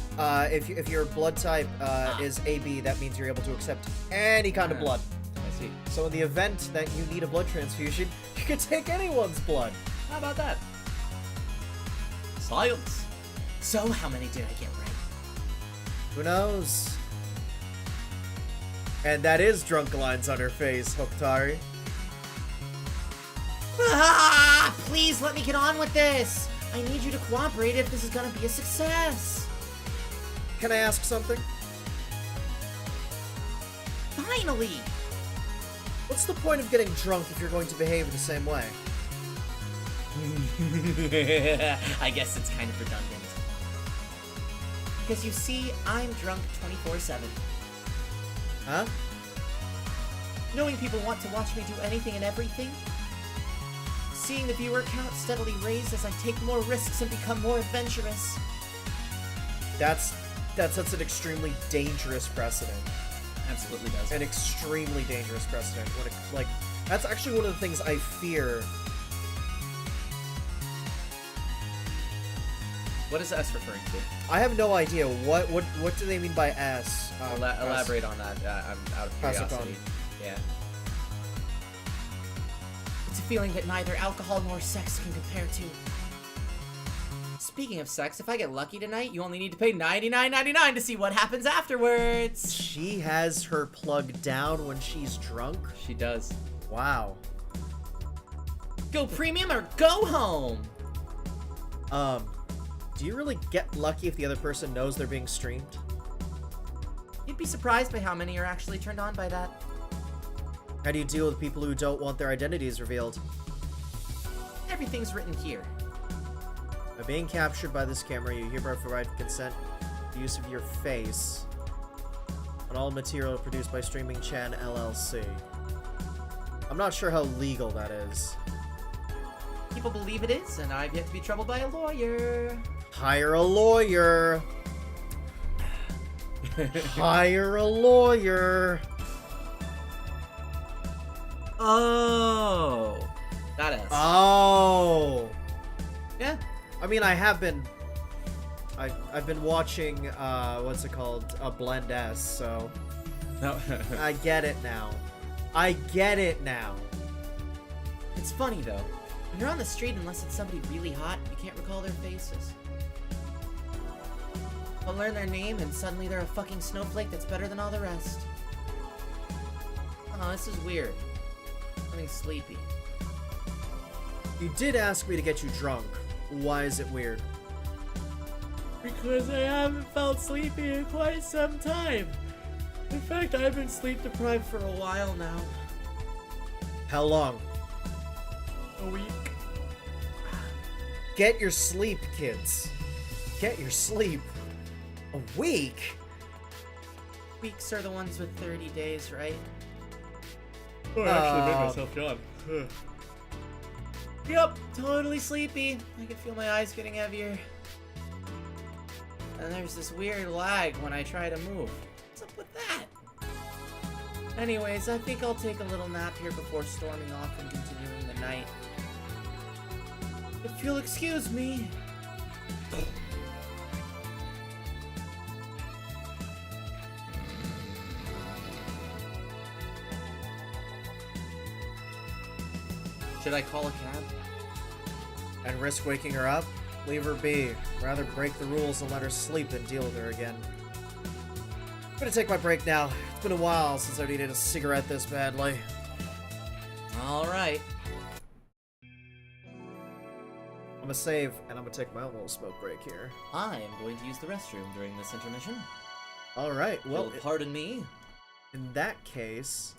A: if your blood type is AB, that means you're able to accept any kind of blood.
C: I see.
A: So in the event that you need a blood transfusion, you can take anyone's blood.
C: How about that? Science. So, how many did I get right?
A: Who knows? And that is drunk lines on her face, Hoktari.
C: Ah! Please let me get on with this! I need you to cooperate if this is gonna be a success!
A: Can I ask something?
C: Finally!
A: What's the point of getting drunk if you're going to behave the same way?
C: I guess it's kind of redundant. Because you see, I'm drunk 24/7.
A: Huh?
C: Knowing people want to watch me do anything and everything. Seeing the viewer count steadily raise as I take more risks and become more adventurous.
A: That sets an extremely dangerous precedent.
C: Absolutely does.
A: An extremely dangerous precedent. That's actually one of the things I fear.
B: What is S referring to?
A: I have no idea. What do they mean by S?
B: Elaborate on that. I'm out of curiosity. Yeah.
C: It's a feeling that neither alcohol nor sex can compare to. Speaking of sex, if I get lucky tonight, you only need to pay $99.99 to see what happens afterwards.
A: She has her plug down when she's drunk?
B: She does.
A: Wow.
C: Go premium or go home!
A: Do you really get lucky if the other person knows they're being streamed?
C: You'd be surprised by how many are actually turned on by that.
A: How do you deal with people who don't want their identities revealed?
C: Everything's written here.
A: By being captured by this camera, you hereby provide consent to the use of your face on all material produced by Streaming Chan LLC. I'm not sure how legal that is.
C: People believe it is, and I've yet to be troubled by a lawyer.
A: Hire a lawyer. Hire a lawyer.
C: Oh. That is.
A: Oh.
C: Yeah.
A: I mean, I have been... I've been watching, what's it called? A Blend S, so...
B: No.
A: I get it now. I get it now.
C: It's funny, though. When you're on the street, unless it's somebody really hot, you can't recall their faces. I'll learn their name, and suddenly they're a fucking snowflake that's better than all the rest. Oh, this is weird. I'm getting sleepy.
A: You did ask me to get you drunk. Why is it weird?
C: Because I haven't felt sleepy in quite some time. In fact, I've been sleep deprived for a while now.
A: How long?
C: A week.
A: Get your sleep, kids. Get your sleep. A week?
C: Weeks are the ones with 30 days, right?
B: Oh, I actually made myself yawn.
C: Yep, totally sleepy. I can feel my eyes getting heavier. And there's this weird lag when I try to move. What's up with that? Anyways, I think I'll take a little nap here before storming off and continuing the night.
A: If you'll excuse me.
C: Should I call a cab?
A: And risk waking her up? Leave her be. Rather break the rules and let her sleep than deal with her again. I'm gonna take my break now. It's been a while since I needed a cigarette this badly.
C: Alright.
A: I'm gonna save, and I'm gonna take my own little smoke break here.
C: I am going to use the restroom during this intermission.
A: Alright, well,
C: You'll pardon me.
A: in that case,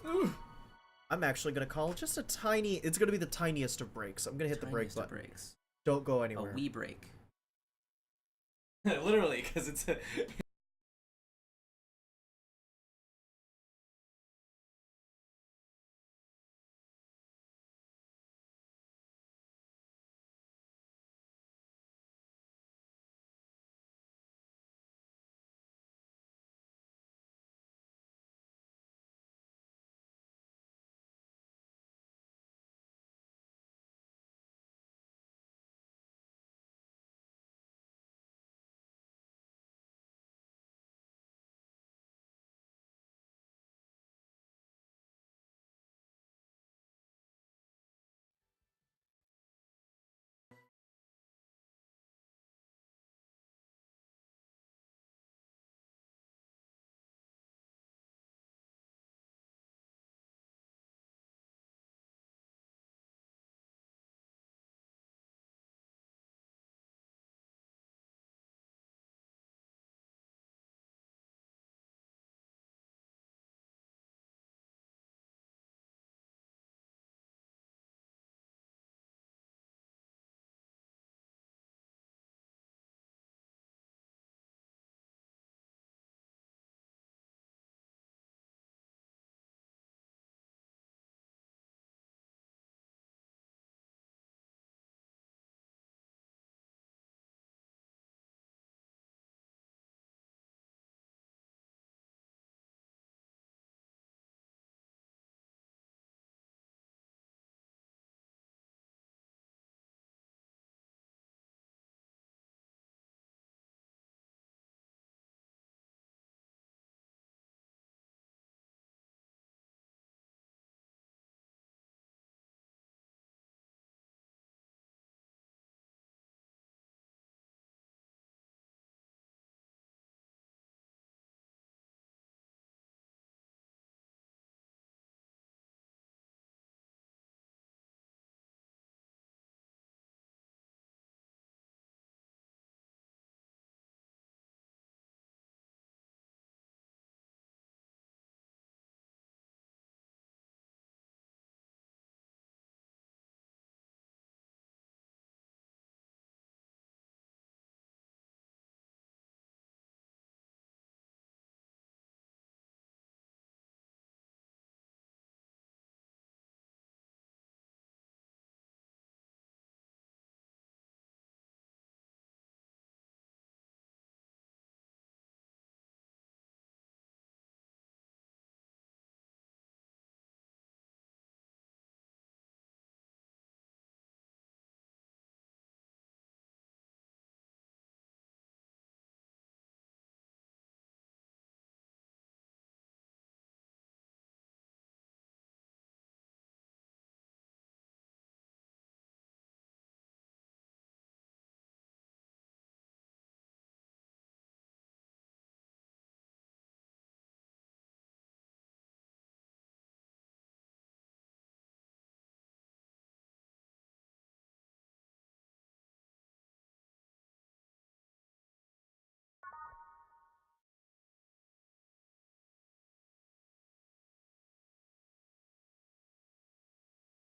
A: I'm actually gonna call just a tiny... It's gonna be the tiniest of breaks. I'm gonna hit the break
C: Tiniest of
A: button.
C: breaks.
A: Don't go
C: A
A: anywhere.
C: wee break.
D: Literally, because it's a...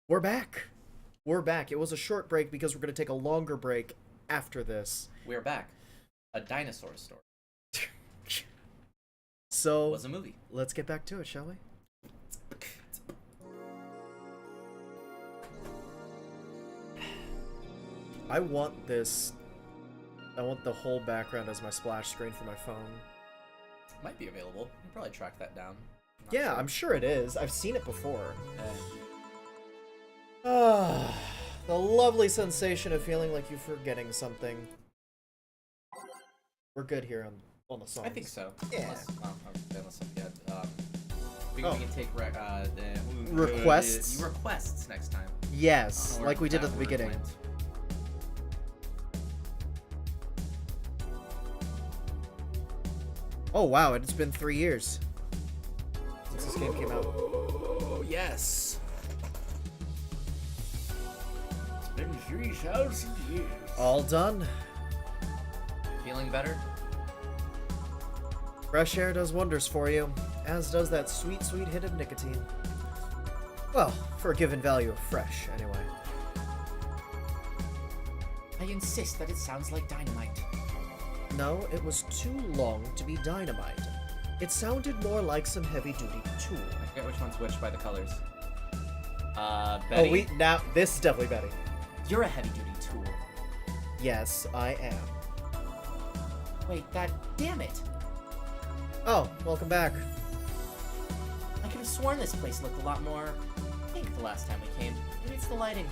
A: We're back. We're back. It was a short break because we're gonna take a longer break after this.
C: We're back. A dinosaur story.
A: So,
C: Was a movie.
A: let's get back to it, shall we? I want this. I want the whole background as my splash screen for my phone.
C: Might be available. You can probably track that down.
A: Yeah,
C: sure.
A: I'm sure it is. I've seen it before. The lovely sensation of feeling like you're forgetting something. We're good here on the songs.
B: I think so.
A: Yeah.
B: Unless we
A: Oh.
B: can take
A: Requests?
B: requests next time.
A: Yes,
B: Or
A: like we did
B: that
A: at the
B: word
A: beginning.
B: went.
A: Oh wow, it's been 3 years since this game came out.
B: Oh, yes. It's been 3,000 years.
A: All done.
B: Feeling better?
A: Fresh air does wonders for you, as does that sweet, sweet hit of nicotine. Well, for a given value of fresh, anyway.
C: I insist that it sounds like dynamite.
A: No, it was too long to be dynamite. It sounded more like some heavy-duty tool.
B: I forget which one's which by the colors.
A: Oh,
B: Betty?
A: now, this is definitely Betty.
C: You're a heavy-duty tool.
A: Yes, I am.
C: Wait, damn it!
A: Oh, welcome back.
C: I could have sworn this place looked a lot more pink the last time we came. Maybe it's the lighting.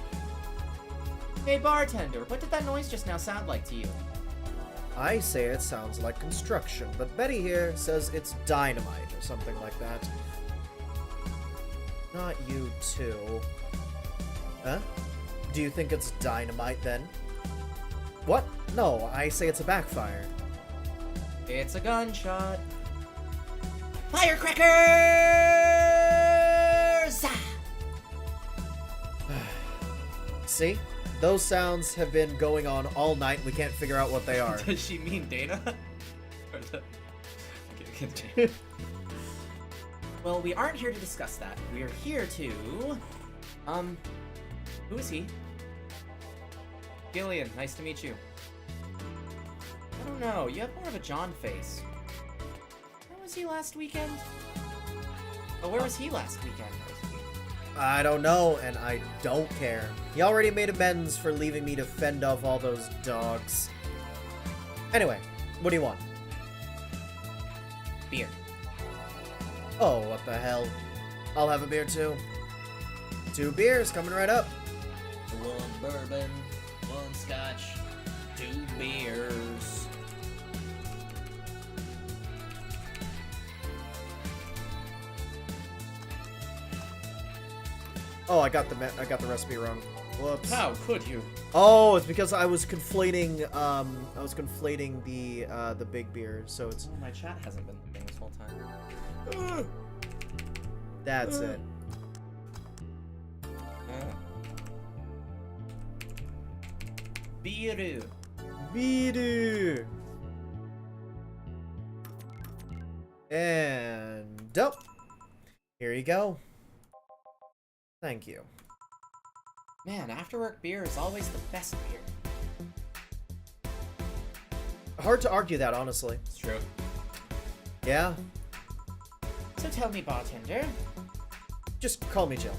C: Hey, bartender, what did that noise just now sound like to you?
A: I say it sounds like construction, but Betty here says it's dynamite or something like that. Not you too. Huh? Do you think it's dynamite then? What? No, I say it's a backfire.
C: It's a gunshot. Firecrackers!
A: See? Those sounds have been going on all night. We can't figure out what they are.
B: Does she mean Dana? Or the...
C: Well, we aren't here to discuss that. We're here to... who is he?
B: Gillian, nice to meet you.
C: I don't know, you have more of a John face. Where was he last weekend? Oh, where was he last weekend?
A: I don't know, and I don't care. He already made amends for leaving me to fend off all those dogs. Anyway, what do you want?
C: Beer.
A: Oh, what the hell. I'll have a beer too. 2 beers coming right up.
C: 1 bourbon, 1 scotch, 2 beers.
A: Oh, I got the recipe wrong. Whoops.
B: How could you?
A: Oh, it's because I was conflating the big beer, so it's
B: Oh, my chat hasn't been thing this whole time.
A: that's it.
C: Beer.
A: Beer. And up. Here you go. Thank you.
C: Man, after-work beer is always the best beer.
A: Hard to argue that, honestly.
B: It's true.
A: Yeah?
C: So tell me, bartender.
A: Just call me Jill.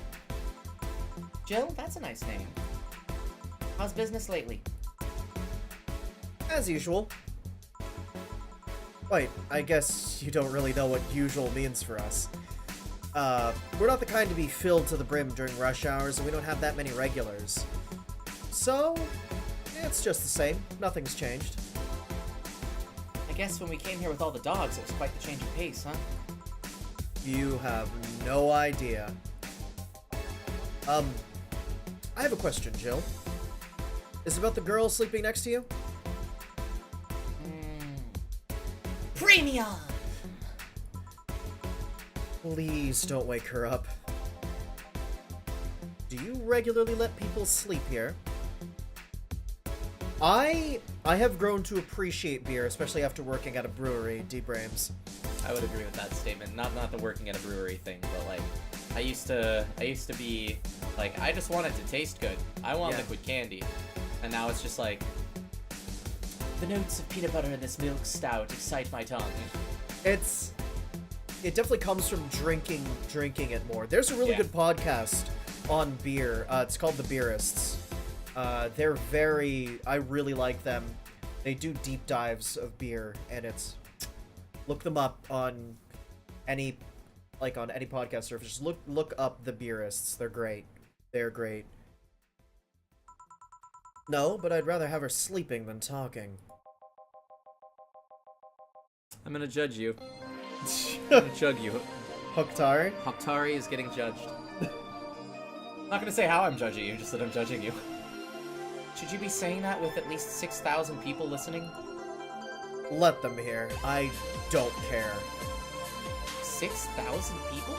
C: Jill, that's a nice name. How's business lately?
A: As usual. Wait, I guess you don't really know what usual means for us. We're not the kind to be filled to the brim during rush hours, and we don't have that many regulars. So, it's just the same. Nothing's changed.
C: I guess when we came here with all the dogs, it was quite the change of pace, huh?
A: You have no idea. I have a question, Jill. Is it about the girl sleeping next to you?
C: Premium!
A: Please don't wake her up. Do you regularly let people sleep here? I have grown to appreciate beer, especially after working at a brewery, Deep Rames.
B: I would agree with that statement. Not the working at a brewery thing, but like I used to be like I just want it to taste good. I want
A: Yeah.
B: liquid candy. And now it's just like
C: The notes of peanut butter in this milk stout excite my tongue.
A: It definitely comes from drinking it more. There's a really
B: Yeah.
A: good podcast on beer. It's called The Beerists. I really like them. They do deep dives of beer, and look them up on any podcast service. Just look up The Beerists. They're great. They're great. No, but I'd rather have her sleeping than talking.
C: I'm gonna judge you. I'm gonna judge you.
A: Hoktari?
C: Haktari is getting judged.
B: I'm not gonna say how I'm judging you, just that I'm judging you.
C: Should you be saying that with at least 6,000 people listening?
A: Let them hear. I don't care.
C: 6,000 people?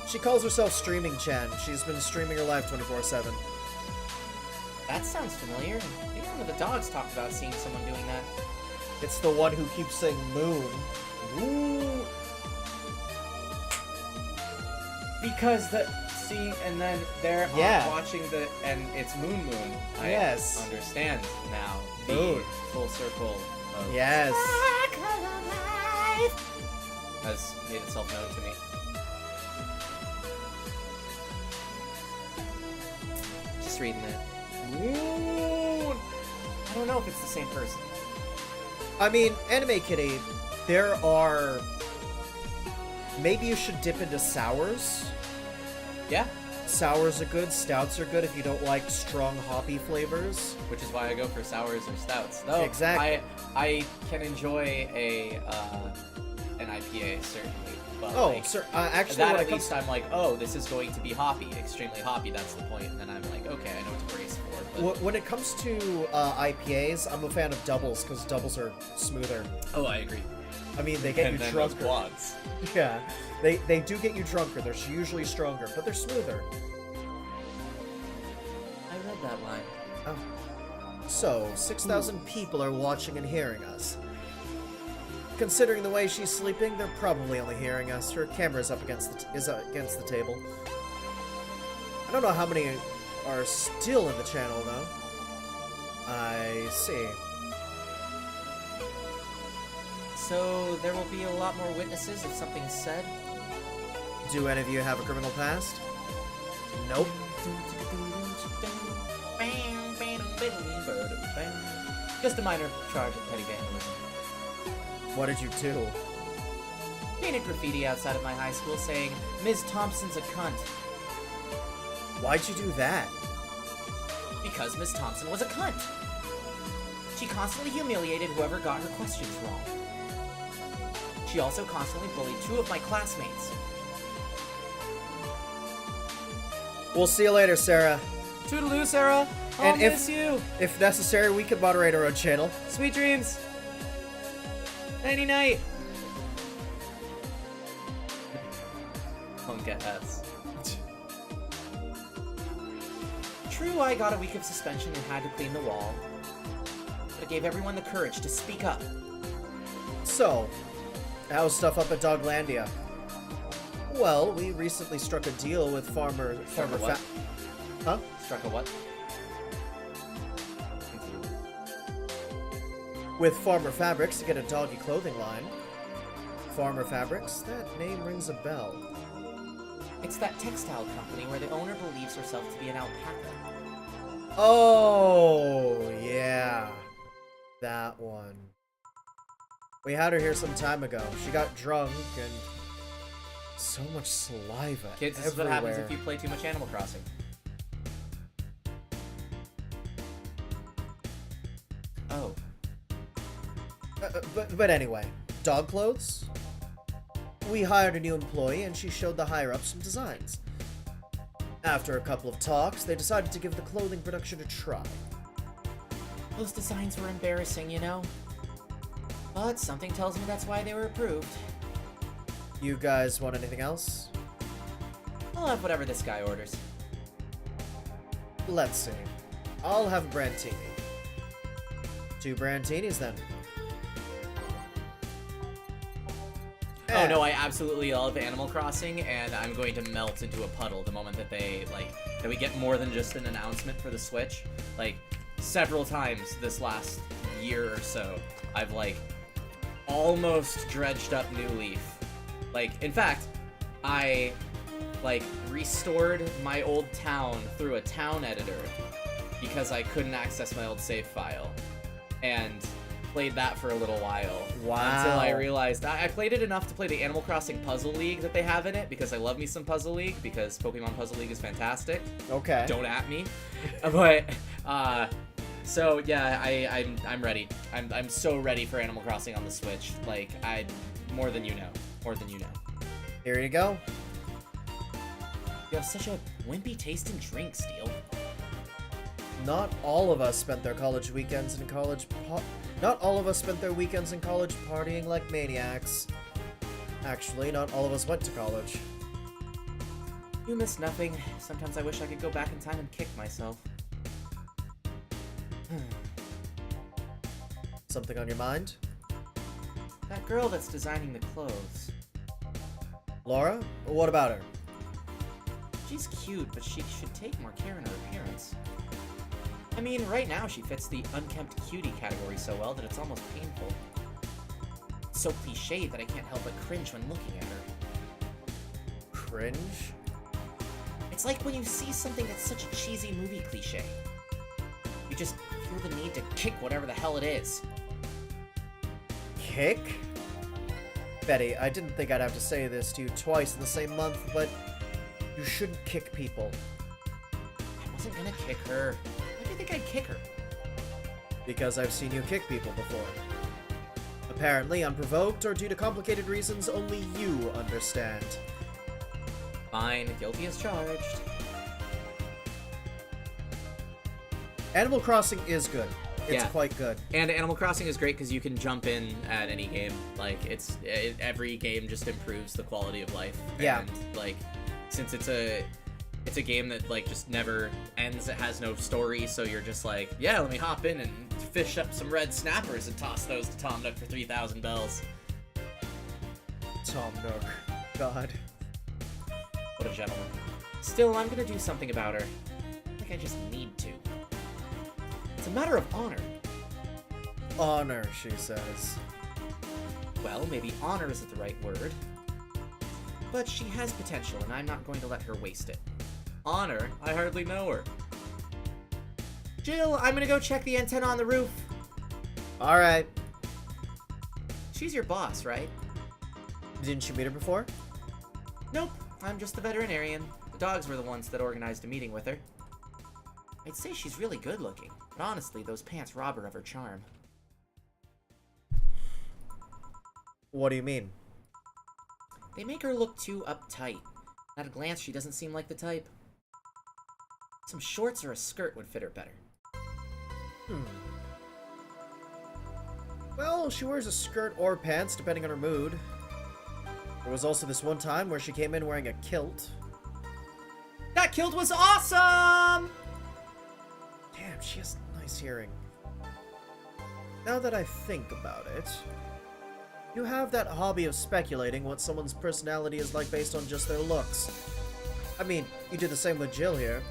A: She calls herself Streaming Chan. She's been streaming her life 24/7.
C: That sounds familiar. I think one of the dogs talked about seeing someone doing that.
A: It's the one who keeps saying moon. Ooh.
B: Because and then they're watching and it's Moon.
A: Yes.
B: I understand now. The
A: Moon.
B: full circle of
A: Yes.
B: has made itself known to me.
C: Just reading it.
B: Moon!
C: I don't know if it's the same person.
A: I mean, Anime Kitty, there are... Maybe you should dip into sours.
B: Yeah,
A: Sours are good, stouts are good if you don't like strong hoppy flavors.
B: which is why I go for sours or stouts. Though
A: Exactly.
B: I can enjoy an IPA certainly, but
A: Oh,
B: like,
A: sir, actually,
B: that
A: when
B: at
A: it comes
B: least I'm like, oh, this is going to be hoppy, extremely hoppy. That's the point, and then I'm like, okay, I know what to brace for. But
A: when it comes to IPAs, I'm a fan of doubles because doubles are smoother.
B: oh, I agree.
A: I mean, they get
B: And
A: you
B: then those
A: drunker.
B: quads.
A: Yeah, they do get you drunker. They're usually stronger, but they're smoother.
C: I read that line.
A: Oh. So, 6,000 people are watching and hearing us. Considering the way she's sleeping, they're probably only hearing us. Her camera's up against against the table. I don't know how many are still in the channel, though. I see.
C: So there will be a lot more witnesses if something's said?
A: Do any of you have a criminal past? Nope.
B: Just a minor charge of petty vandalism.
A: What did you do?
C: Painted graffiti outside of my high school saying, Ms. Thompson's a cunt.
A: Why'd you do that?
C: Because Ms. Thompson was a cunt. She constantly humiliated whoever got her questions wrong. She also constantly bullied 2 of my classmates.
A: We'll see you later, Sarah.
C: Toodaloo, Sarah. I'll
A: And if-
C: miss you.
A: If necessary, we can moderate our own channel.
C: Sweet dreams. Nighty night.
B: Punk ass.
C: True, I got a week of suspension and had to clean the wall. But it gave everyone the courage to speak up.
A: So, how's stuff up at Doglandia? Well, we recently struck a deal with Farmer
B: what?
A: Huh?
B: Struck a what?
A: With Farmer Fabrics to get a doggy clothing line. Farmer Fabrics? That name rings a bell.
C: It's that textile company where the owner believes herself to be an alpaca.
A: Oh, yeah. That one. We had her here some time ago. She got drunk and so much saliva
B: Kids, this is what happens if you play too much Animal Crossing.
C: Oh.
A: But anyway, dog clothes? We hired a new employee and she showed the higher-ups some designs. After a couple of talks, they decided to give the clothing production a try.
C: Those designs were embarrassing, you know? But something tells me that's why they were approved.
A: You guys want anything else?
C: I'll have whatever this guy orders.
A: Let's see. I'll have a Brantini. 2 Brantinis then.
B: Oh no, I absolutely love Animal Crossing, and I'm going to melt into a puddle the moment that that we get more than just an announcement for the Switch. Like, several times this last year or so, I've almost dredged up New Leaf. In fact, I restored my old town through a town editor because I couldn't access my old save file, and played that for a little while.
A: Wow.
B: Until I realized I played it enough to play the Animal Crossing Puzzle League that they have in it, because I love me some Puzzle League, because Pokemon Puzzle League is fantastic.
A: Okay.
B: Don't at me. But So yeah, I'm ready. I'm so ready for Animal Crossing on the Switch. Like, more than you know. More than you know.
A: Here you go.
C: You have such a wimpy taste in drinks, Steel.
A: Not all of us spent their college weekends in Not all of us spent their weekends in college partying like maniacs. Actually, not all of us went to college.
C: You miss nothing. Sometimes I wish I could go back in time and kick myself.
A: Something on your mind?
C: That girl that's designing the clothes.
A: Laura? What about her?
C: She's cute, but she should take more care in her appearance. I mean, right now she fits the unkempt cutie category so well that it's almost painful. It's so cliched that I can't help but cringe when looking at her.
A: Cringe?
C: It's like when you see something that's such a cheesy movie cliche. You just feel the need to kick whatever the hell it is.
A: Kick? Betty, I didn't think I'd have to say this to you twice in the same month, but you shouldn't kick people.
C: I wasn't gonna kick her. Why do you think I'd kick her?
A: Because I've seen you kick people before. Apparently unprovoked or due to complicated reasons only you understand.
C: Fine, guilty as charged.
A: Animal Crossing is good. It's
B: Yeah.
A: quite good.
B: And Animal Crossing is great because you can jump in at any game. Like, every game just improves the quality of life.
A: Yeah.
B: And, like, since it's a game that, like, just never ends, it has no story, so you're just like, yeah, let me hop in and fish up some red snappers and toss those to Tom Nook for 3,000 bells.
A: Tom Nook. God.
B: What a gentleman.
C: Still, I'm gonna do something about her. I think I just need to. It's a matter of honor.
A: Honor, she says.
C: Well, maybe honor isn't the right word. But she has potential, and I'm not going to let her waste it.
B: Honor? I hardly know her.
C: Jill, I'm gonna go check the antenna on the roof.
A: Alright.
C: She's your boss, right?
A: Didn't you meet her before?
C: Nope, I'm just the veterinarian. The dogs were the ones that organized a meeting with her. I'd say she's really good looking, but honestly, those pants rob her of her charm.
A: What do you mean?
C: They make her look too uptight. At a glance, she doesn't seem like the type. Some shorts or a skirt would fit her better.
A: Well, she wears a skirt or pants, depending on her mood. There was also this one time where she came in wearing a kilt.
C: That kilt was awesome!
A: Damn, she has nice hearing. Now that I think about it, you have that hobby of speculating what someone's personality is like based on just their looks. I mean, you did the same with Jill here.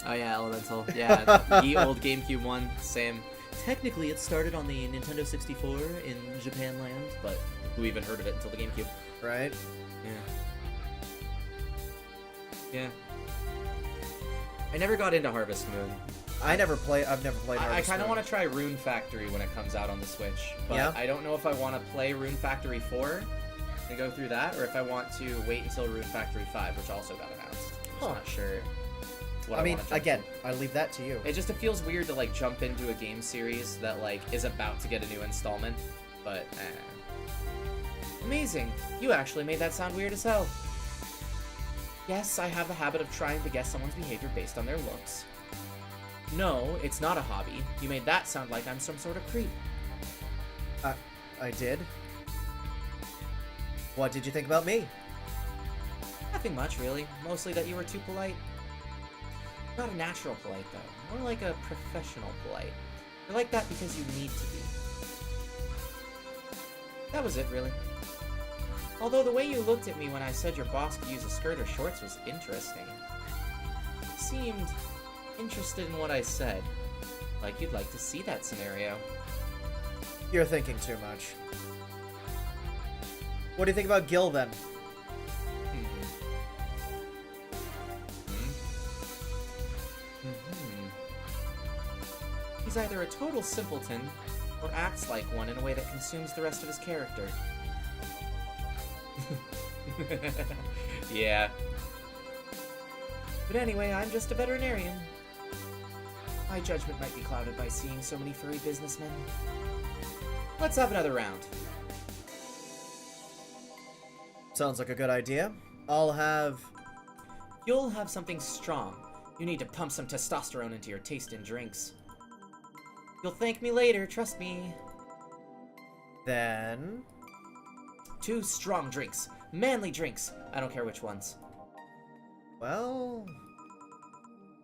C: Oh yeah, Elemental. Yeah, the old GameCube one, same. Technically, it started on the Nintendo 64 in Japan land, but who even heard of it until the GameCube?
A: Right?
C: Yeah. I never got into Harvest Moon.
A: I've never played
B: I
A: Harvest
B: kind of
A: Moon.
B: want to try Rune Factory when it comes out on the Switch, but
A: Yeah?
B: I don't know if I want to play Rune Factory 4 and go through that, or if I want to wait until Rune Factory 5, which also got announced. I'm just not sure what
A: I mean,
B: wanna jump
A: again,
B: to.
A: I leave that to you.
B: It just feels weird to like jump into a game series that like is about to get a new installment, but
C: Amazing. You actually made that sound weird as hell. Yes, I have the habit of trying to guess someone's behavior based on their looks. No, it's not a hobby. You made that sound like I'm some sort of creep.
A: I did? What did you think about me?
C: Nothing much, really. Mostly that you were too polite. Not a natural polite, though. More like a professional polite. You're like that because you need to be. That was it, really. Although the way you looked at me when I said your boss could use a skirt or shorts was interesting. You seemed interested in what I said. Like you'd like to see that scenario.
A: You're thinking too much. What do you think about Gil, then?
C: He's either a total simpleton, or acts like one in a way that consumes the rest of his character.
B: yeah.
C: But anyway, I'm just a veterinarian. My judgment might be clouded by seeing so many furry businessmen. Let's have another round.
A: Sounds like a good idea. I'll have...
C: You'll have something strong. You need to pump some testosterone into your taste in drinks. You'll thank me later, trust me.
A: Then...
C: 2 strong drinks. Manly drinks. I don't care which ones.
A: Well...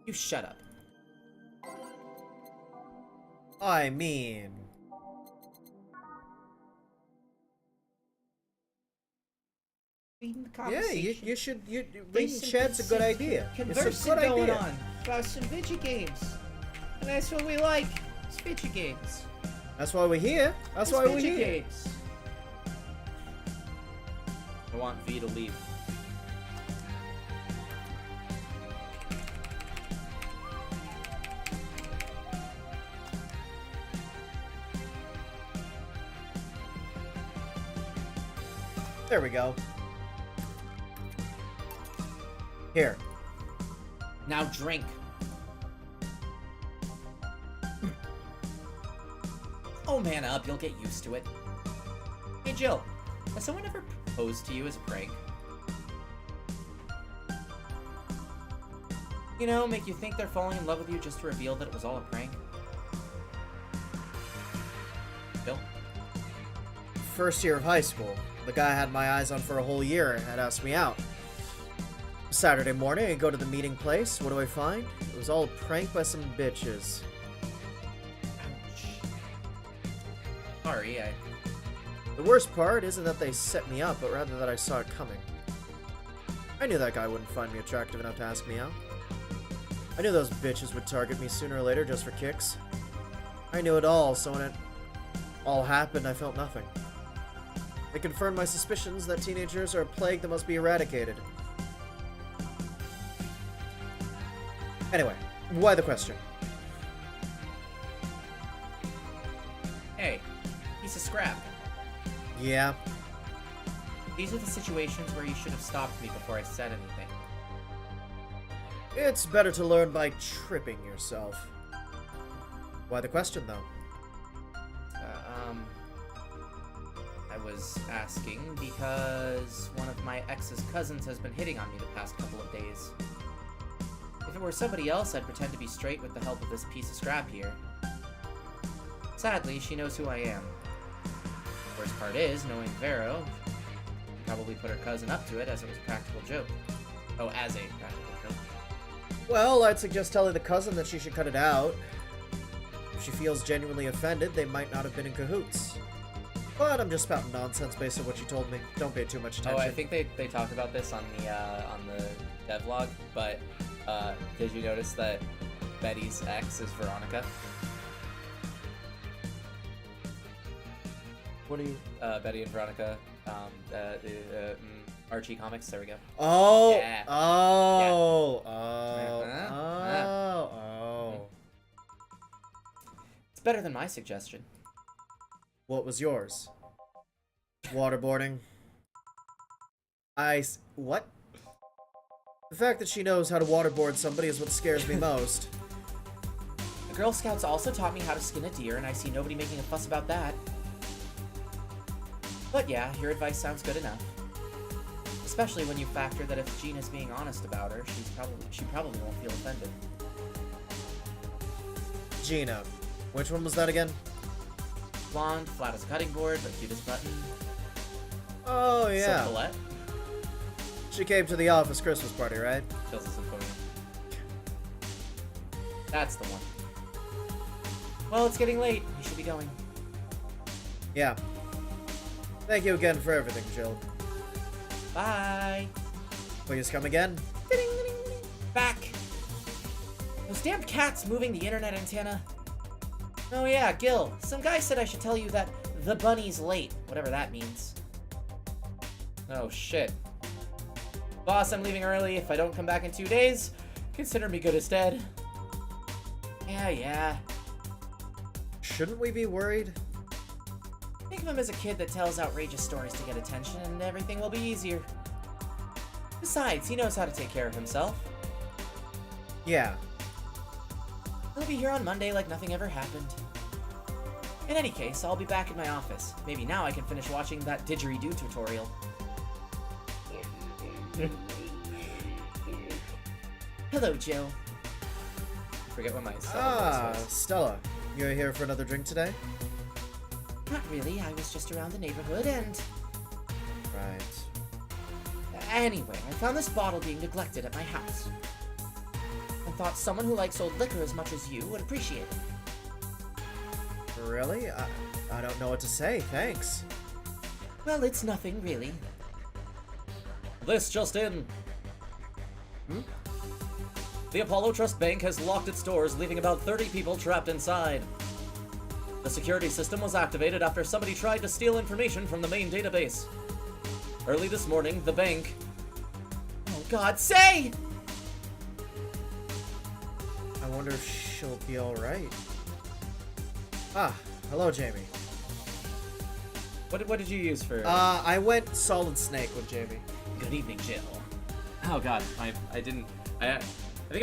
C: You shut up.
A: I mean... Yeah, you should... Reading chat's a good idea. It's a
D: Conversing
A: good
D: going
A: idea.
D: on about some video games. And that's what we like. It's video games.
A: That's why we're here. That's
D: It's
A: why we're
D: video
A: here.
D: games.
B: I want V to leave.
A: There we go. Here.
C: Now drink. Oh, man up, you'll get used to it. Hey, Jill, has someone ever proposed to you as a prank? You know, make you think they're falling in love with you just to reveal that it was all a prank? Jill?
A: First year of high school. The guy I had my eyes on for a whole year had asked me out. Saturday morning, I go to the meeting place. What do I find? It was all a prank by some bitches.
C: Ouch. Sorry,
A: The worst part isn't that they set me up, but rather that I saw it coming. I knew that guy wouldn't find me attractive enough to ask me out. I knew those bitches would target me sooner or later just for kicks. I knew it all, so when it all happened, I felt nothing. It confirmed my suspicions that teenagers are a plague that must be eradicated. Anyway, why the question?
C: Hey, piece of scrap.
A: Yeah,
C: These are the situations where you should have stopped me before I said anything.
A: it's better to learn by tripping yourself. Why the question, though?
C: I was asking because one of my ex's cousins has been hitting on me the past couple of days. If it were somebody else, I'd pretend to be straight with the help of this piece of scrap here. Sadly, she knows who I am. Worst part is, knowing Vero, she probably put her cousin up to it as it was a practical joke. Oh, as a practical joke.
A: Well, I'd suggest telling the cousin that she should cut it out. If she feels genuinely offended, they might not have been in cahoots. But I'm just spouting nonsense based on what you told me. Don't pay too much attention.
B: Oh, I think they talked about this on the devlog, but did you notice that Betty's ex is Veronica?
A: What do you...
B: Betty and Veronica, Archie comics. There we go.
A: Oh!
B: Yeah.
A: Oh!
B: Yeah.
A: Oh!
C: It's better than my suggestion.
A: What was yours? Waterboarding. What? The fact that she knows how to waterboard somebody is what scares me most.
C: The Girl Scouts also taught me how to skin a deer, and I see nobody making a fuss about that. But yeah, your advice sounds good enough. Especially when you factor that if Gina's being honest about her, she probably won't feel offended.
A: Gina. Which one was that again?
C: Blonde, flat as a cutting board, but cute as a button.
A: Oh, yeah.
C: Silhouette.
A: She came to the office Christmas party, right?
B: Kills the symphony.
C: That's the one. Well, it's getting late. We should be going.
A: Yeah. Thank you again for everything, Jill.
C: Bye.
A: Please come again.
C: Back. Those damn cats moving the internet antenna. Oh yeah, Gil. Some guy said I should tell you that the bunny's late, whatever that means.
B: Oh shit. Boss, I'm leaving early. If I don't come back in 2 days, consider me good as dead.
C: Yeah.
A: Shouldn't we be worried?
C: Think of him as a kid that tells outrageous stories to get attention, and everything will be easier. Besides, he knows how to take care of himself.
A: Yeah.
C: He'll be here on Monday like nothing ever happened. In any case, I'll be back in my office. Maybe now I can finish watching that didgeridoo tutorial. Hello, Jill.
B: Forget what my
A: Ah,
B: voice was.
A: Stella. You here for another drink today?
C: Not really, I was just around the neighborhood and...
A: Right.
C: Anyway, I found this bottle being neglected at my house. I thought someone who likes old liquor as much as you would appreciate it.
A: Really? I don't know what to say, thanks.
C: Well, it's nothing, really.
B: This just in. The Apollo Trust Bank has locked its doors, leaving about 30 people trapped inside. The security system was activated after somebody tried to steal information from the main database. Early this morning, the bank...
C: Oh God, say!
A: I wonder if she'll be alright. Ah, hello, Jamie.
B: What did you use for...
A: I went Solid Snake with Jamie.
B: Good evening, Jill. Oh god, I think I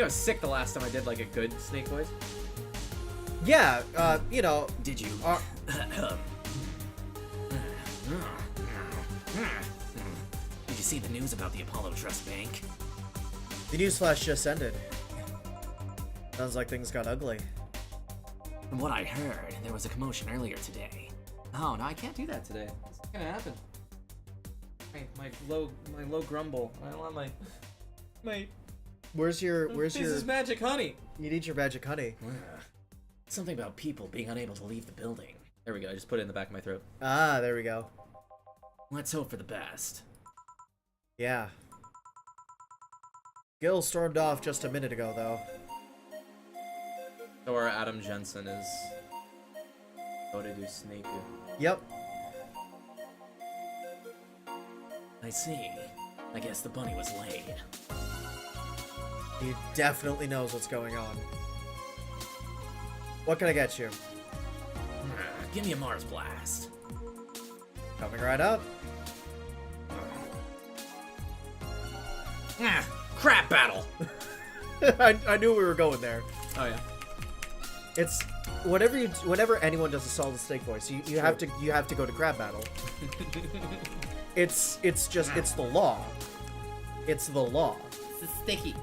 B: was sick the last time I did like a good snake voice.
A: Yeah, you know...
C: Did you? Did you see the news about the Apollo Trust Bank?
A: The newsflash just ended. Sounds like things got ugly.
C: From what I heard, there was a commotion earlier today.
B: Oh no, I can't do that today. It's not gonna happen. My low grumble. I don't want my
A: Where's your...
B: this is magic honey.
A: You need your magic honey.
C: Something about people being unable to leave the building.
B: There we go. I just put it in the back of my throat.
A: Ah, there we go.
C: Let's hope for the best.
A: Yeah. Gil stormed off just a minute ago, though.
B: So our Adam Jensen is go to do snake.
A: Yep.
C: I see. I guess the bunny was laid.
A: He definitely knows what's going on. What can I get you?
C: Give me a Mars Blast.
A: Coming right up.
C: Crap battle!
A: I knew we were going there.
B: Oh yeah.
A: It's whenever anyone does a Solid Snake voice, you have to go to crab battle. It's the law. It's the law.
C: It's sticky.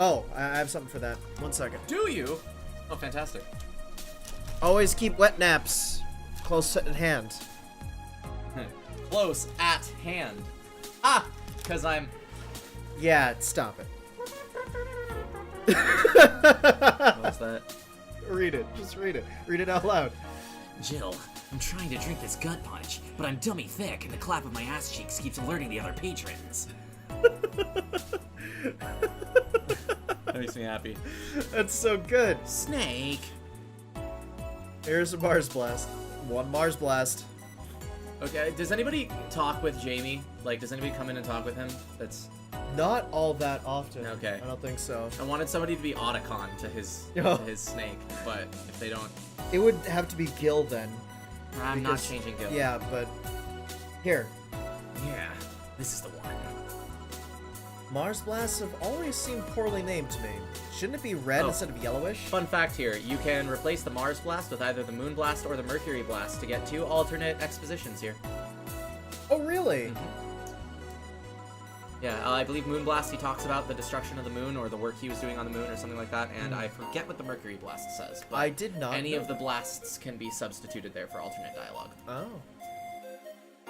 A: Oh, I have something for that. 1 second.
B: Do you? Oh, fantastic.
A: Always keep wet naps close at hand.
B: Close at hand. Ah, because I'm.
A: Yeah, stop it.
B: What was that?
A: Read it. Just read it. Read it out loud.
C: Jill, I'm trying to drink this gut punch, but I'm dummy thick and the clap of my ass cheeks keeps alerting the other patrons.
B: That makes me happy.
A: That's so good.
C: Snake!
A: Here's a Mars Blast. One Mars Blast.
B: Okay, does anybody talk with Jamie? Like, does anybody come in and talk with him? That's...
A: Not all that often.
B: Okay.
A: I don't think so.
B: I wanted somebody to be Otacon to his
A: Oh.
B: to his snake, but if they don't...
A: It would have to be Gil then.
B: I'm
A: Because-
B: not changing Gil.
A: Yeah, but... Here.
C: Yeah, this is the one.
A: Mars Blasts have always seemed poorly named to me. Shouldn't it be red
B: Oh.
A: instead of yellowish?
B: Fun fact here, you can replace the Mars Blast with either the Moon Blast or the Mercury Blast to get 2 alternate expositions here.
A: Oh, really?
B: Yeah, I believe Moon Blast, he talks about the destruction of the moon or the work he was doing on the moon or something like that, and I forget what the Mercury Blast says, but
A: I did not
B: any
A: know
B: of the blasts can be substituted there for alternate dialogue.
A: Oh.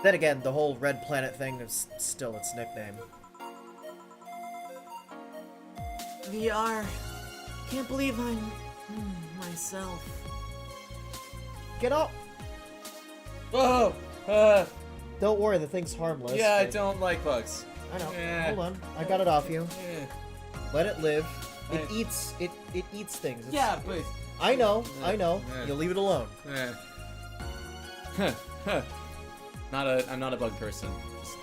A: Then again, the whole Red Planet thing is still its nickname.
C: VR. Can't believe I'm myself.
A: Get up!
B: Whoa!
A: Don't worry, the thing's harmless.
B: Yeah, I
A: Like-
B: don't like bugs.
A: I know.
B: Yeah.
A: Hold on. I got it off you.
B: Yeah,
A: Let it live. It
B: Right.
A: eats things. It's-
B: yeah but...
A: I know. I know.
B: Yeah.
A: You leave it alone.
B: I'm not a bug person. Just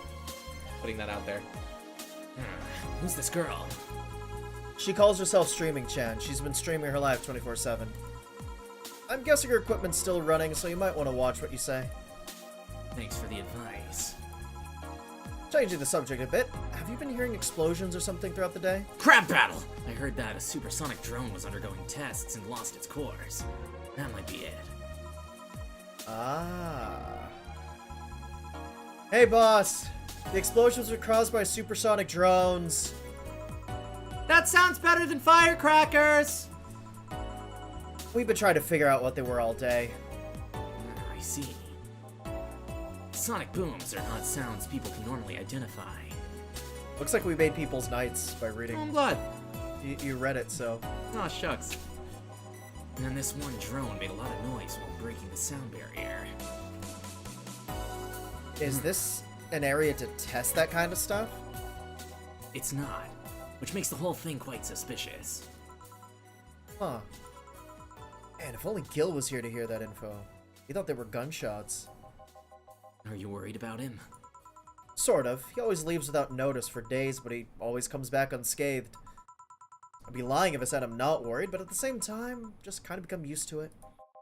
B: putting that out there.
C: Who's this girl?
A: She calls herself Streaming Chan. She's been streaming her live 24/7. I'm guessing her equipment's still running, so you might want to watch what you say.
C: Thanks for the advice.
A: Changing the subject a bit, have you been hearing explosions or something throughout the day?
C: Crab battle! I heard that a supersonic drone was undergoing tests and lost its cores. That might be it.
A: Ah. Hey, boss. The explosions were caused by supersonic drones.
D: That sounds better than firecrackers!
A: We've been trying to figure out what they were all day.
C: I see. Sonic booms are not sounds people can normally identify.
A: Looks like we made people's nights by reading.
D: I'm glad.
A: You read it, so.
D: Aw, shucks.
C: And then this one drone made a lot of noise while breaking the sound barrier.
A: Is this an area to test that kind of stuff?
C: It's not, which makes the whole thing quite suspicious.
A: Huh. Man, if only Gil was here to hear that info. He thought they were gunshots.
C: Are you worried about him?
A: Sort of. He always leaves without notice for days, but he always comes back unscathed. I'd be lying if I said I'm not worried, but at the same time, just kind of become used to it.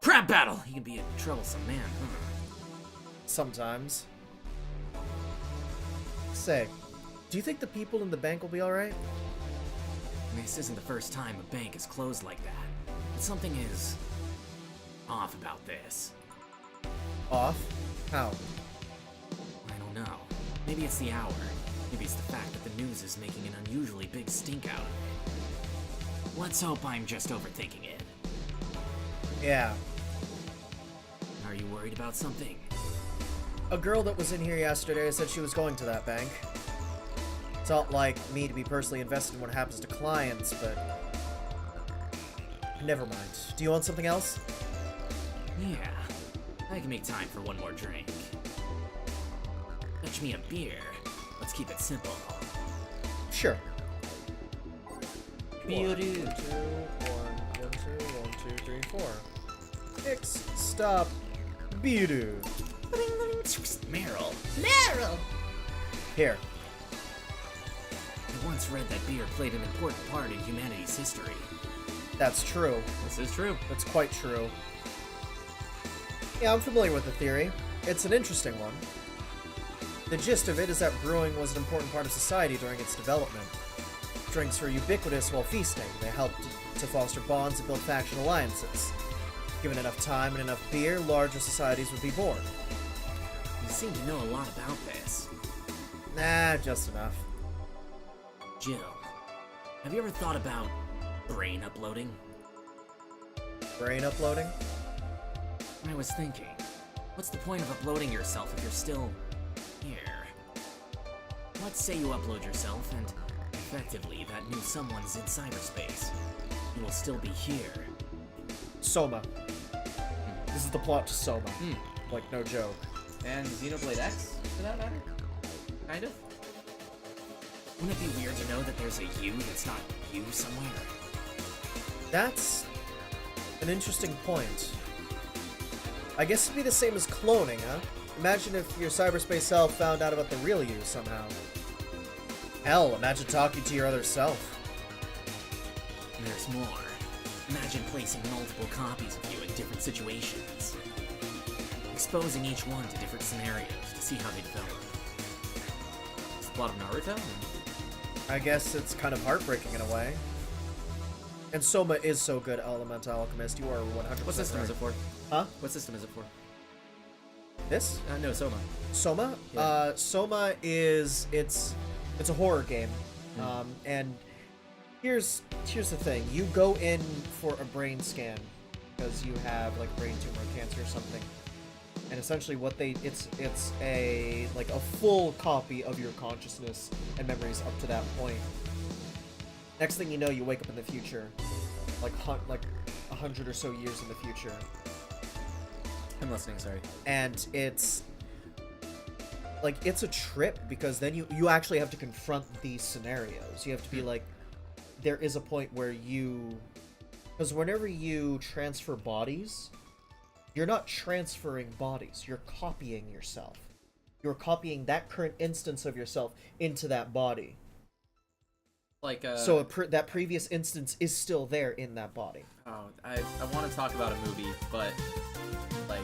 C: Crab battle! He can be a troublesome man, huh?
A: Sometimes. Say, do you think the people in the bank will be alright?
C: This isn't the first time a bank is closed like that. But something is off about this.
A: Off? How?
C: I don't know. Maybe it's the hour. Maybe it's the fact that the news is making an unusually big stink out of it. Let's hope I'm just overthinking it.
A: Yeah.
C: Are you worried about something?
A: A girl that was in here yesterday said she was going to that bank. It's not like me to be personally invested in what happens to clients, but... Never mind. Do you want something else?
C: Yeah. I can make time for one more drink. Fetch me a beer. Let's keep it simple.
A: Sure.
D: Beauty.
A: 1, 2, 1, 2, 1, 2, 3, 4. Next stop, Biru.
C: Meryl.
E: Merlow!
A: Here.
C: I once read that beer played an important part in humanity's history.
A: That's true.
D: This is true.
A: That's quite true. Yeah, I'm familiar with the theory. It's an interesting one. The gist of it is that brewing was an important part of society during its development. Drinks were ubiquitous while feasting. They helped to foster bonds and build faction alliances. Given enough time and enough beer, larger societies would be born.
C: You seem to know a lot about this.
A: Nah, just enough.
C: Jill, have you ever thought about brain uploading?
A: Brain uploading?
C: I was thinking, what's the point of uploading yourself if you're still here? Let's say you upload yourself and effectively that new someone's in cyberspace. You will still be here.
A: Soma. This is the plot to Soma. Like, no joke.
D: And Xenoblade X, for that matter? Kind of?
C: Wouldn't it be weird to know that there's a you that's not you somewhere?
A: That's an interesting point. I guess it'd be the same as cloning, huh? Imagine if your cyberspace self found out about the real you somehow. Hell, imagine talking to your other self.
C: And there's more. Imagine placing multiple copies of you in different situations. Exposing each one to different scenarios to see how they develop.
D: It's the plot of Naruto?
A: I guess it's kind of heartbreaking in a way. And Soma is so good, Elemental Alchemist. You are 100%
D: What system is it for?
A: Huh?
D: What system is it for?
A: This?
D: No, Soma.
A: Soma?
D: Yeah.
A: Soma is... It's a horror game. And here's the thing. You go in for a brain scan because you have like brain tumor, cancer or something. And essentially it's a like a full copy of your consciousness and memories up to that point. Next thing you know, you wake up in the future, like 100 or so years in the future.
D: I'm listening, sorry.
A: And it's like it's a trip because then you actually have to confront these scenarios. You have to be like, there is a point where because whenever you transfer bodies, you're not transferring bodies, you're copying yourself. You're copying that current instance of yourself into that body.
D: Like,
A: So that previous instance is still there in that body.
D: Oh, I want to talk about a movie, but, like,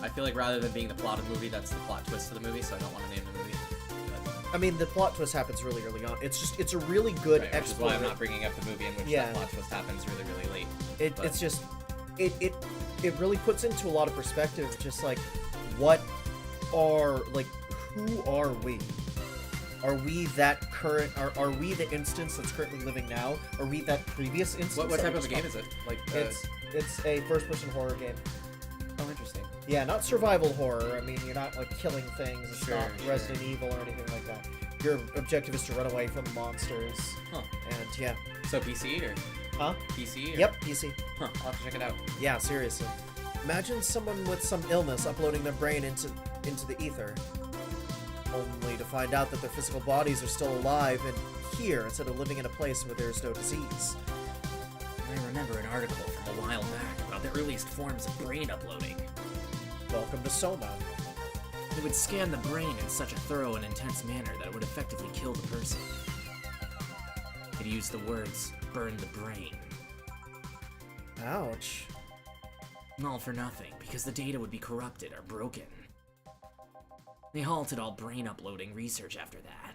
D: I feel like rather than being the plot of the movie, that's the plot twist of the movie, so I don't want to name the movie. But
A: I mean, the plot twist happens really early on. It's a really good
B: Right, which is why I'm
A: exploration.
B: not bringing up the movie in which
A: Yeah.
B: that plot twist happens really late. But-
A: It's just it really puts into a lot of perspective, just like what are like who are we? Are we that current? Are we the instance that's currently living now? Are we that previous instance?
B: What
A: that
B: type
A: we
B: of a
A: just
B: game is it? Like,
A: It's a first-person horror game.
B: oh, interesting.
A: Yeah, not survival horror. I mean, you're not like killing things. It's
B: Sure,
A: not
B: sure.
A: Resident Evil or anything like that. Your objective is to run away from monsters.
B: Huh.
A: And yeah,
B: So PC or
A: huh?
B: PC? Or?
A: Yep, PC.
B: Huh. I'll have to check it out.
A: Yeah, seriously. Imagine someone with some illness uploading their brain into the ether, only to find out that their physical bodies are still alive and here instead of living in a place where there's no disease.
C: I remember an article from a while back about the earliest forms of brain uploading.
A: Welcome to Soma.
C: It would scan the brain in such a thorough and intense manner that it would effectively kill the person. It used the words, "burn the brain."
A: Ouch.
C: All for nothing, because the data would be corrupted or broken. They halted all brain uploading research after that.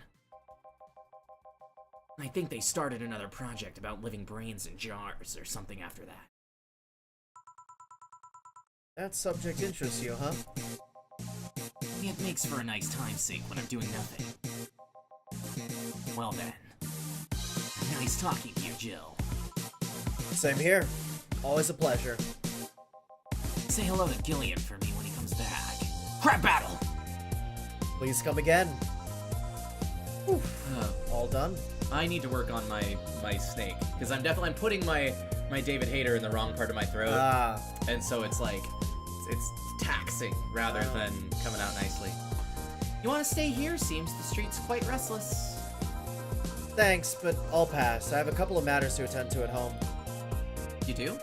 C: I think they started another project about living brains in jars or something after that.
A: That subject interests you, huh?
C: It makes for a nice time sink when I'm doing nothing. Well then. Nice talking to you, Jill.
A: Same here. Always a pleasure.
C: Say hello to Gillian for me when he comes back. Crab battle!
A: Please come again. All done?
B: I need to work on my snake because I'm putting my David Hayter in the wrong part of my throat,
A: Ah,
B: and so it's like it's taxing rather than coming out nicely.
C: You want to stay here? Seems the street's quite restless.
A: thanks, but I'll pass. I have a couple of matters to attend to at home.
C: You do?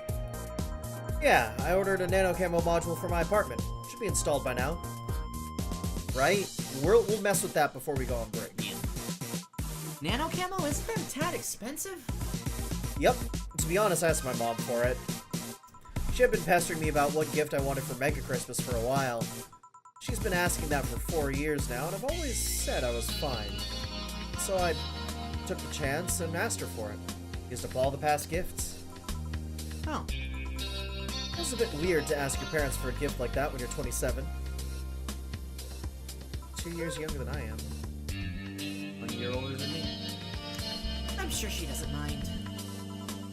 A: Yeah, I ordered a nano camo module for my apartment. Should be installed by now. Right? We'll mess with that before we go on break.
C: Nano camo? Isn't that a tad expensive?
A: Yep. To be honest, I asked my mom for it. She had been pestering me about what gift I wanted for Mega Christmas for a while. She's been asking that for 4 years now, and I've always said I was fine. So I took the chance and asked her for it. Used up all the past gifts.
C: Oh.
A: It's a bit weird to ask your parents for a gift like that when you're 27. 2 years younger than I am.
B: 1 year older than me.
C: I'm sure she doesn't mind.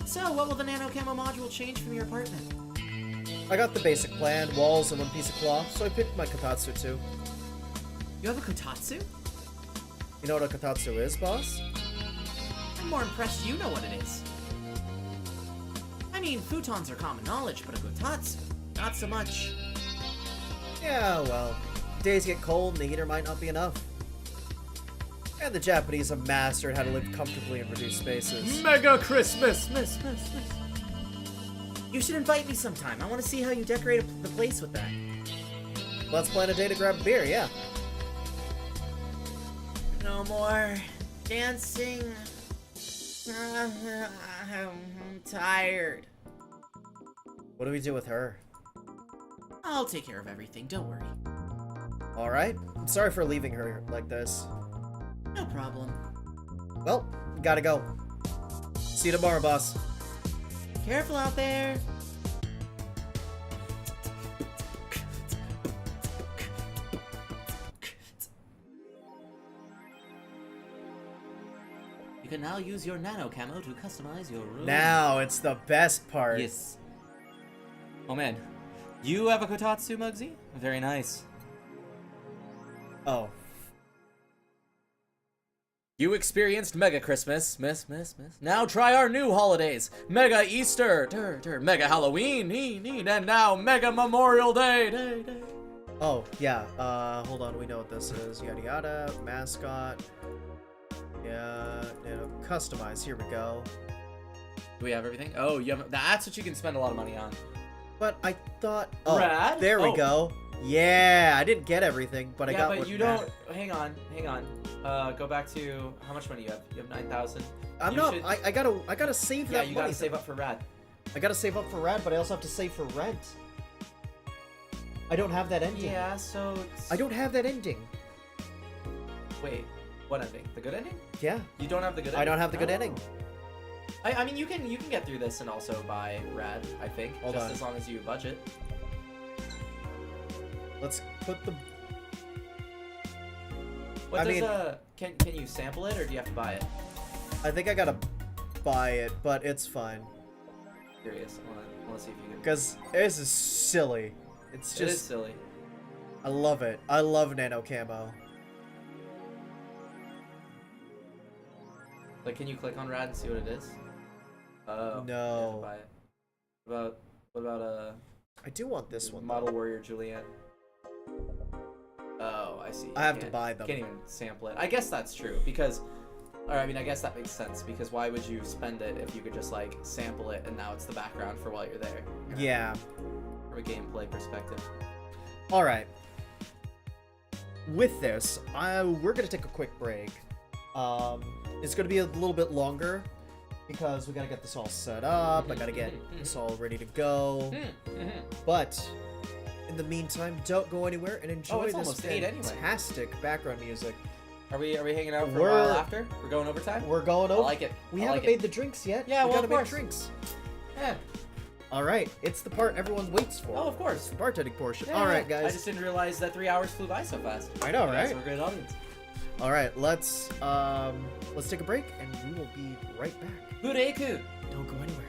C: So, what will the nano camo module change from your apartment?
A: I got the basic plan, walls and one piece of cloth, so I picked my kotatsu too.
C: You have a kotatsu?
A: You know what a kotatsu is, boss?
C: I'm more impressed you know what it is. I mean, futons are common knowledge, but a kotatsu, not so much.
A: Yeah, well, days get cold and the heater might not be enough. And the Japanese have mastered how to live comfortably in reduced spaces.
B: Mega Christmas, miss.
C: You should invite me sometime. I want to see how you decorate the place with that.
A: Let's plan a day to grab a beer, yeah.
C: No more dancing. I'm tired.
A: What do we do with her?
C: I'll take care of everything, don't worry.
A: Alright, I'm sorry for leaving her like this.
C: No problem.
A: Well, gotta go. See you tomorrow, boss.
C: Careful out there. You can now use your nano camo to customize your room.
A: Now, it's the best part.
B: Yes. Oh man, you have a kotatsu, Muggsy? Very nice.
A: Oh.
B: You experienced Mega Christmas, miss. Now try our new holidays. Mega Easter, Mega Halloween, and now Mega Memorial Day.
A: Oh, yeah, hold on, we know what this is. Yada yada, mascot. Yeah, customize, here we go.
B: Do we have everything? Oh, you have, that's what you can spend a lot of money on.
A: But I thought... Oh,
B: Rad?
A: there we
B: Oh.
A: go. Yeah, I didn't get everything, but I got
B: but
A: what
B: you
A: mattered.
B: don't. Hang on. Go back to how much money you have. You have 9,000.
A: I'm
B: You
A: not...
B: should-
A: I gotta save
B: Yeah,
A: that
B: you
A: money.
B: gotta save up for Rad.
A: I gotta save up for rad, but I also have to save for rent. I don't have that ending.
B: Yeah, so it's...
A: I don't have that ending.
B: Wait.
C: What ending? The good ending?
A: Yeah.
C: You don't have the good ending?
A: I don't have the good
C: Oh.
A: ending.
C: I mean, you can get through this and also buy Rad, I think.
A: Hold
C: just
A: on.
C: as long as you budget.
A: Let's put the...
C: What
A: I
C: does
A: mean-
C: can you sample it or do you have to buy it?
A: I think I gotta buy it, but it's fine.
C: Curious. Let's see if you can.
A: Because this is silly. It's
C: It is
A: just...
C: silly.
A: I love it. I love nano camo.
C: Like, can you click on Rad and see what it is? Oh.
A: No.
C: You have to buy it. What about
A: I do want this one,
C: Model
A: though.
C: Warrior Juliet? Oh, I see.
A: I have
C: You
A: to
C: can't-
A: buy them.
C: Can't even sample it. I guess that's true because, or I mean, I guess that makes sense because why would you spend it if you could just like sample it and now it's the background for while you're there? You know,
A: Yeah.
C: From a gameplay perspective.
A: Alright. With this, we're gonna take a quick break. It's gonna be a little bit longer because we gotta get this all set up. I gotta get this all ready to go. But in the meantime, don't go anywhere and enjoy
C: it's
A: this
C: almost 8 anyway.
A: fantastic background music.
C: Are we hanging out for a while after? We're going overtime?
A: We're going
C: I
A: over.
C: like it.
A: We
C: I
A: haven't
C: like
A: made
C: it.
A: the drinks yet.
C: Yeah,
A: we
C: well,
A: gotta
C: of
A: make
C: course.
A: drinks.
C: Yeah.
A: All right, it's the part everyone waits for.
C: Oh, of course.
A: The bartending portion.
C: Yeah,
A: All right,
C: I
A: guys.
C: just didn't realize that 3 hours flew by so fast.
A: I know,
C: You guys
A: right?
C: were a great audience.
A: All right, let's take a break, and we will be right back.
C: Bureku!
A: Don't go anywhere.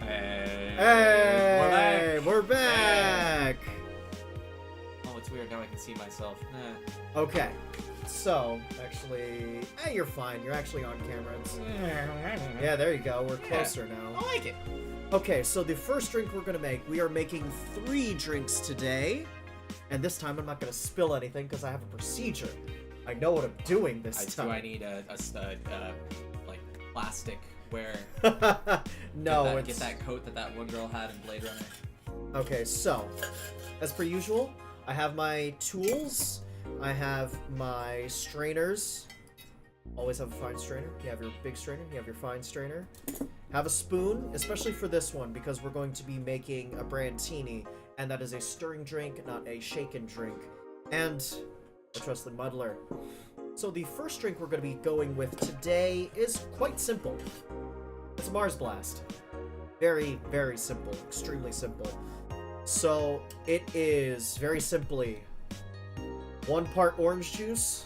A: Hey, we're back.
C: Oh, it's weird now I can see myself.
A: Okay, so actually, you're fine. You're actually on camera. Yeah, there you go. We're closer now.
C: I like it.
A: Okay, so the first drink we're gonna make, we are making 3 drinks today, and this time I'm not gonna spill anything because I have a procedure. I know what I'm doing this time.
C: Do I need a like plastic where
A: No,
C: get that coat that one girl had in Blade Runner?
A: Okay, so as per usual, I have my tools. I have my strainers. Always have a fine strainer. You have your big strainer. You have your fine strainer. Have a spoon, especially for this one, because we're going to be making a brandtini, and that is a stirring drink, not a shaken drink. And a trusted muddler. So the first drink we're going to be going with today is quite simple. It's a Mars Blast. Very, very simple. Extremely simple. So it is very simply 1 part orange juice,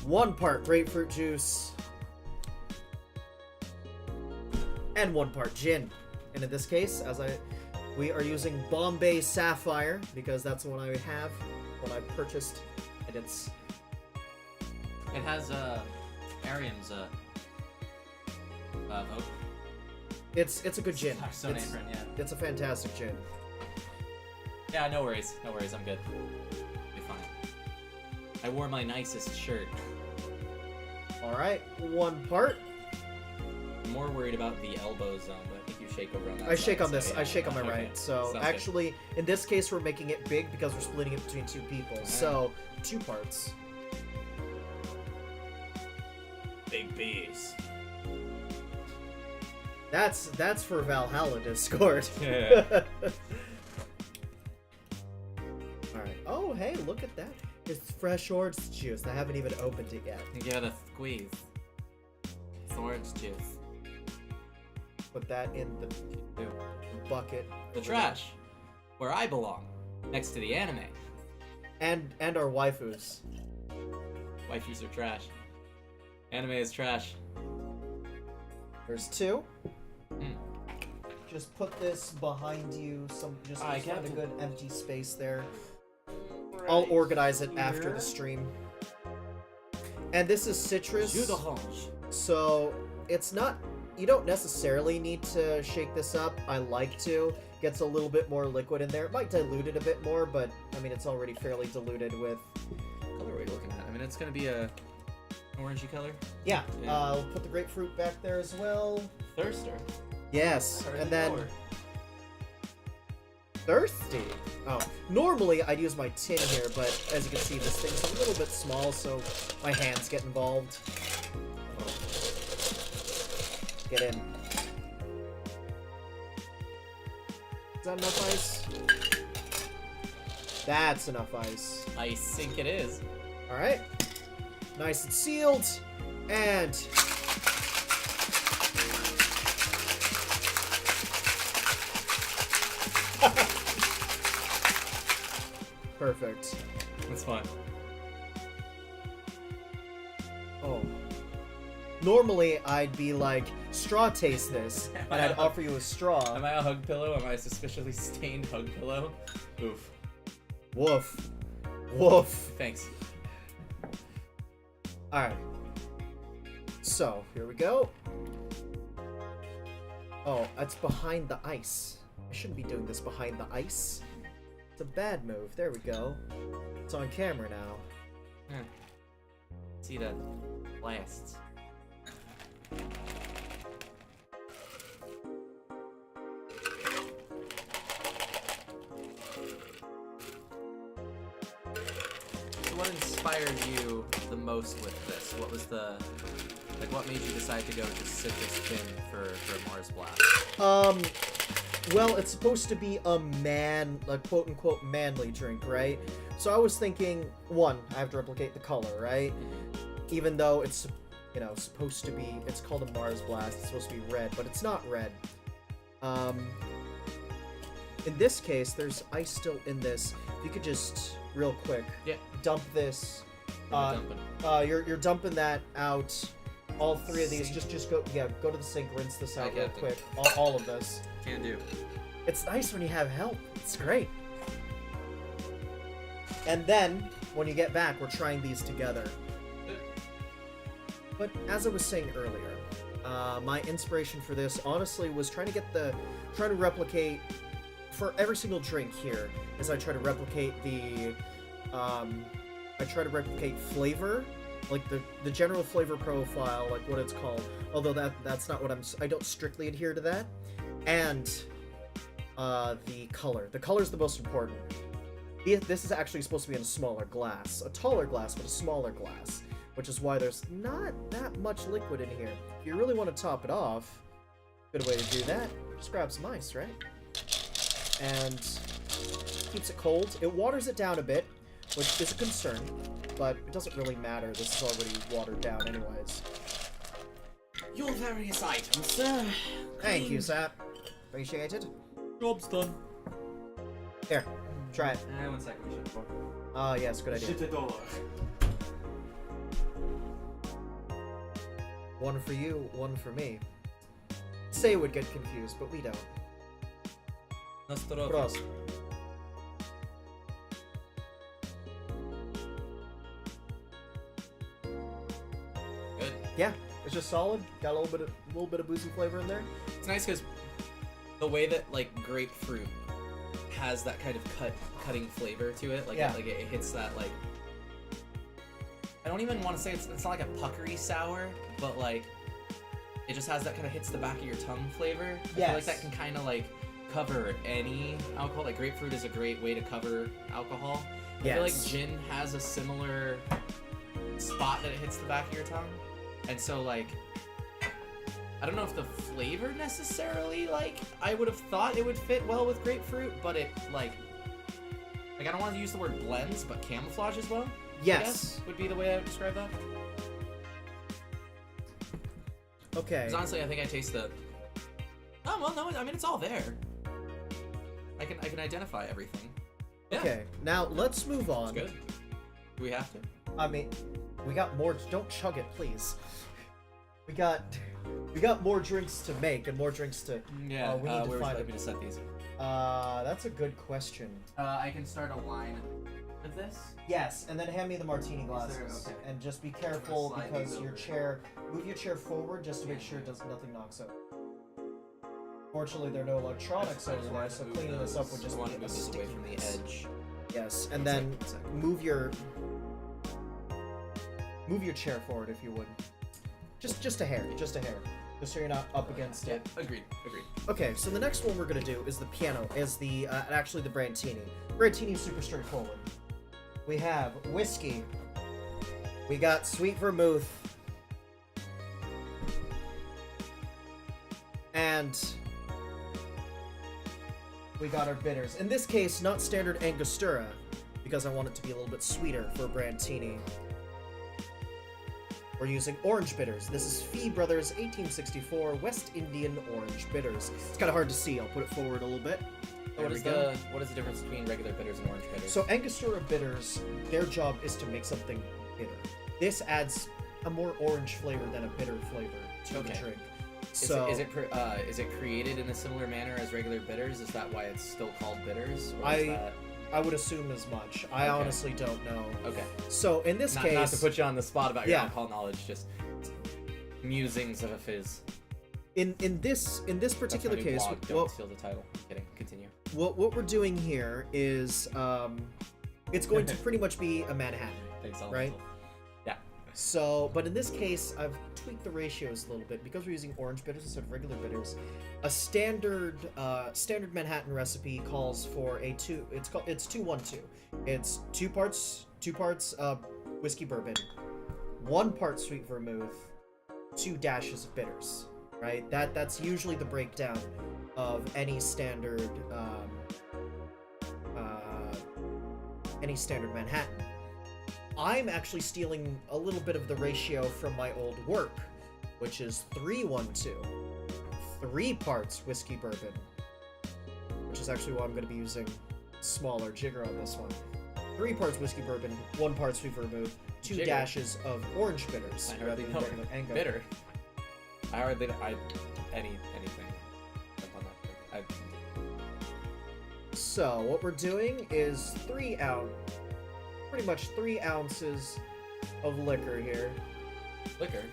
A: 1 part grapefruit juice, and 1 part gin. And in this case, we are using Bombay Sapphire because that's the one I have when I purchased, and
C: It has Arian's vote.
A: it's a good gin.
C: So name brand, yeah.
A: It's a fantastic gin.
C: Yeah, no worries. No worries, I'm good. Be fine. I wore my nicest shirt.
A: All right, 1 part.
C: I'm more worried about the elbow zone, but I think you shake over on that
A: I
C: side,
A: shake on
C: so
A: this.
C: yeah,
A: I shake on my
C: okay.
A: right. So
C: Sounds
A: actually, in this case, we're making it big because we're splitting it between 2 people. So 2 parts.
C: Big bees.
A: That's for Valhalla Discord.
C: Yeah.
A: Alright. Oh, hey, look at that. It's fresh orange juice. I haven't even opened it yet.
C: Give it a squeeze. It's orange juice.
A: Put that in the bucket.
C: The trash. Where I belong. Next to the anime.
A: And our waifus.
C: Waifus are trash. Anime is trash.
A: There's 2.
C: Mm.
A: Just put this behind you. Just
C: I
A: find a
C: can't-
A: good empty space there. I'll organize it after
C: here.
A: the stream. And this is citrus.
C: Jus d'orange.
A: So it's not, you don't necessarily need to shake this up. I like to. Gets a little bit more liquid in there. It might dilute it a bit more, but I mean, it's already fairly diluted with.
C: What color are we looking at? I mean, it's gonna be a orangey color.
A: Yeah,
C: Yeah.
A: I'll put the grapefruit back there as well.
C: Thirster.
A: Yes,
C: Already
A: and then
C: lower.
A: thirsty. Oh, normally I'd use my tin here, but as you can see, this thing's a little bit small, so my hands get involved. Get in. Is that enough ice? That's enough ice.
C: I think it is.
A: Alright. Nice and sealed. And... Perfect.
C: That's fine.
A: Oh. Normally, I'd be like, straw taste this, and I'd offer you a straw.
C: Am I a hug pillow? Am I a suspiciously stained hug pillow? Oof.
A: Woof. Woof.
C: Thanks.
A: Alright. So, here we go. Oh, that's behind the ice. I shouldn't be doing this behind the ice. It's a bad move. There we go. It's on camera now.
C: See that lasts. So what inspired you the most with this? What was the what made you decide to go to citrus gin for Mars Blast?
A: Well, it's supposed to be a quote-unquote manly drink, right? So I was thinking, 1, I have to replicate the color, right? Even though it's, supposed to be, it's called a Mars Blast, it's supposed to be red, but it's not red. In this case, there's ice still in this. If you could just, real quick,
C: Yeah.
A: dump this.
C: Dumping.
A: You're dumping that out all three of these. Just go to the sink, rinse this out real quick. All of this.
C: Can do.
A: It's nice when you have help. It's great. And then when you get back, we're trying these together. But as I was saying earlier, my inspiration for this honestly was trying to replicate for every single drink here. As I try to replicate flavor, like the general flavor profile, like what it's called. Although that's not what I don't strictly adhere to that. And the color. The color is the most important. This is actually supposed to be in a smaller glass, a taller glass, but a smaller glass, which is why there's not that much liquid in here. If you really want to top it off, good way to do that, just grab some ice, right? And keeps it cold. It waters it down a bit, which is a concern, but it doesn't really matter. This is already watered down anyways.
C: Your various items, sir.
A: Thank you, Sap. Appreciate it.
C: Job's done.
A: Here, try it.
C: 1 second, we should.
A: Yes, good idea.
D: $7.
A: One for you, one for me. Say would get confused, but we don't. Prost.
C: Good.
A: Yeah, it's just solid. Got a little bit of boozy flavor in there.
C: It's nice because the way that like grapefruit has that kind of cutting flavor to it, like
A: Yeah.
C: it hits that like. I don't even want to say it's not like a puckery sour, but like it just has that kind of hits the back of your tongue flavor. I feel like that can kind of like cover any alcohol. Like grapefruit is a great way to cover alcohol. I feel like gin has a similar spot that it hits the back of your tongue, and so like I don't know if the flavor necessarily like I would have thought it would fit well with grapefruit, but it like I don't want to use the word blends, but camouflage as well.
A: Yes.
C: I guess, would be the way I would describe that.
A: Okay.
C: Because honestly, I think I taste the. Oh well, no. I mean, it's all there. I can identify everything. Yeah.
A: Okay. Now let's move on.
C: It's good. Do we have to?
A: I mean, we got more. Don't chug it, please. We got more drinks to make and more drinks to.
C: Yeah.
A: We need to
C: where would you
A: find
C: like me to set these?
A: That's a good question.
C: I can start a line with this.
A: Yes, and then hand me the martini glasses.
C: Okay.
A: And just be careful
C: Slide
A: because
C: these
A: your
C: over.
A: chair. Move your chair forward just to make sure nothing knocks over. Fortunately, there are no electronics over there, so cleaning this up would just
C: want
A: be
C: to
A: a
C: move this away from the
A: stickiness.
C: edge.
A: Yes, and
C: One
A: then
C: second.
A: move your chair forward if you would. Just a hair, just so you're not up against it.
C: Agreed.
A: Okay, so the next one we're gonna do is the piano, actually the Brantini. Brantini is super straightforward. We have whiskey. We got sweet vermouth. And we got our bitters. In this case, not standard Angostura, because I want it to be a little bit sweeter for Brantini. We're using orange bitters. This is Fee Brothers 1864 West Indian Orange Bitters. It's kind of hard to see. I'll put it forward a little bit.
C: What is the difference between regular bitters and orange bitters?
A: So Angostura bitters, their job is to make something bitter. This adds a more orange flavor than a bitter flavor to the drink. So
C: is it created in a similar manner as regular bitters? Is that why it's still called bitters? Or
A: I would assume as much. I honestly don't know.
C: Okay.
A: So in this case,
C: not to put you on the spot about your alcohol knowledge, just musings of a fizz.
A: In this particular
C: That's my new
A: case,
C: blog. Don't steal the title. I'm kidding. Continue.
A: What we're doing here is it's going to pretty much be a Manhattan.
C: Thanks,
A: right?
C: Yeah.
A: So, but in this case, I've tweaked the ratios a little bit because we're using orange bitters instead of regular bitters. A standard Manhattan recipe calls for it's 2-1-2. It's two parts whiskey bourbon, 1 part sweet vermouth, 2 dashes of bitters. Right? That's usually the breakdown of any standard Manhattan. I'm actually stealing a little bit of the ratio from my old work, which is 3-1-2. 3 parts whiskey bourbon, which is actually why I'm going to be using smaller jigger on this one. 3 parts whiskey bourbon, 1 part sweet vermouth, 2
B: Jigger.
A: dashes of orange bitters.
B: I hardly
A: rather
B: know
A: than regular Ango.
B: bitter. I hardly know anything up on that.
A: So what we're doing is pretty much 3 ounces of liquor here.
B: Liquor.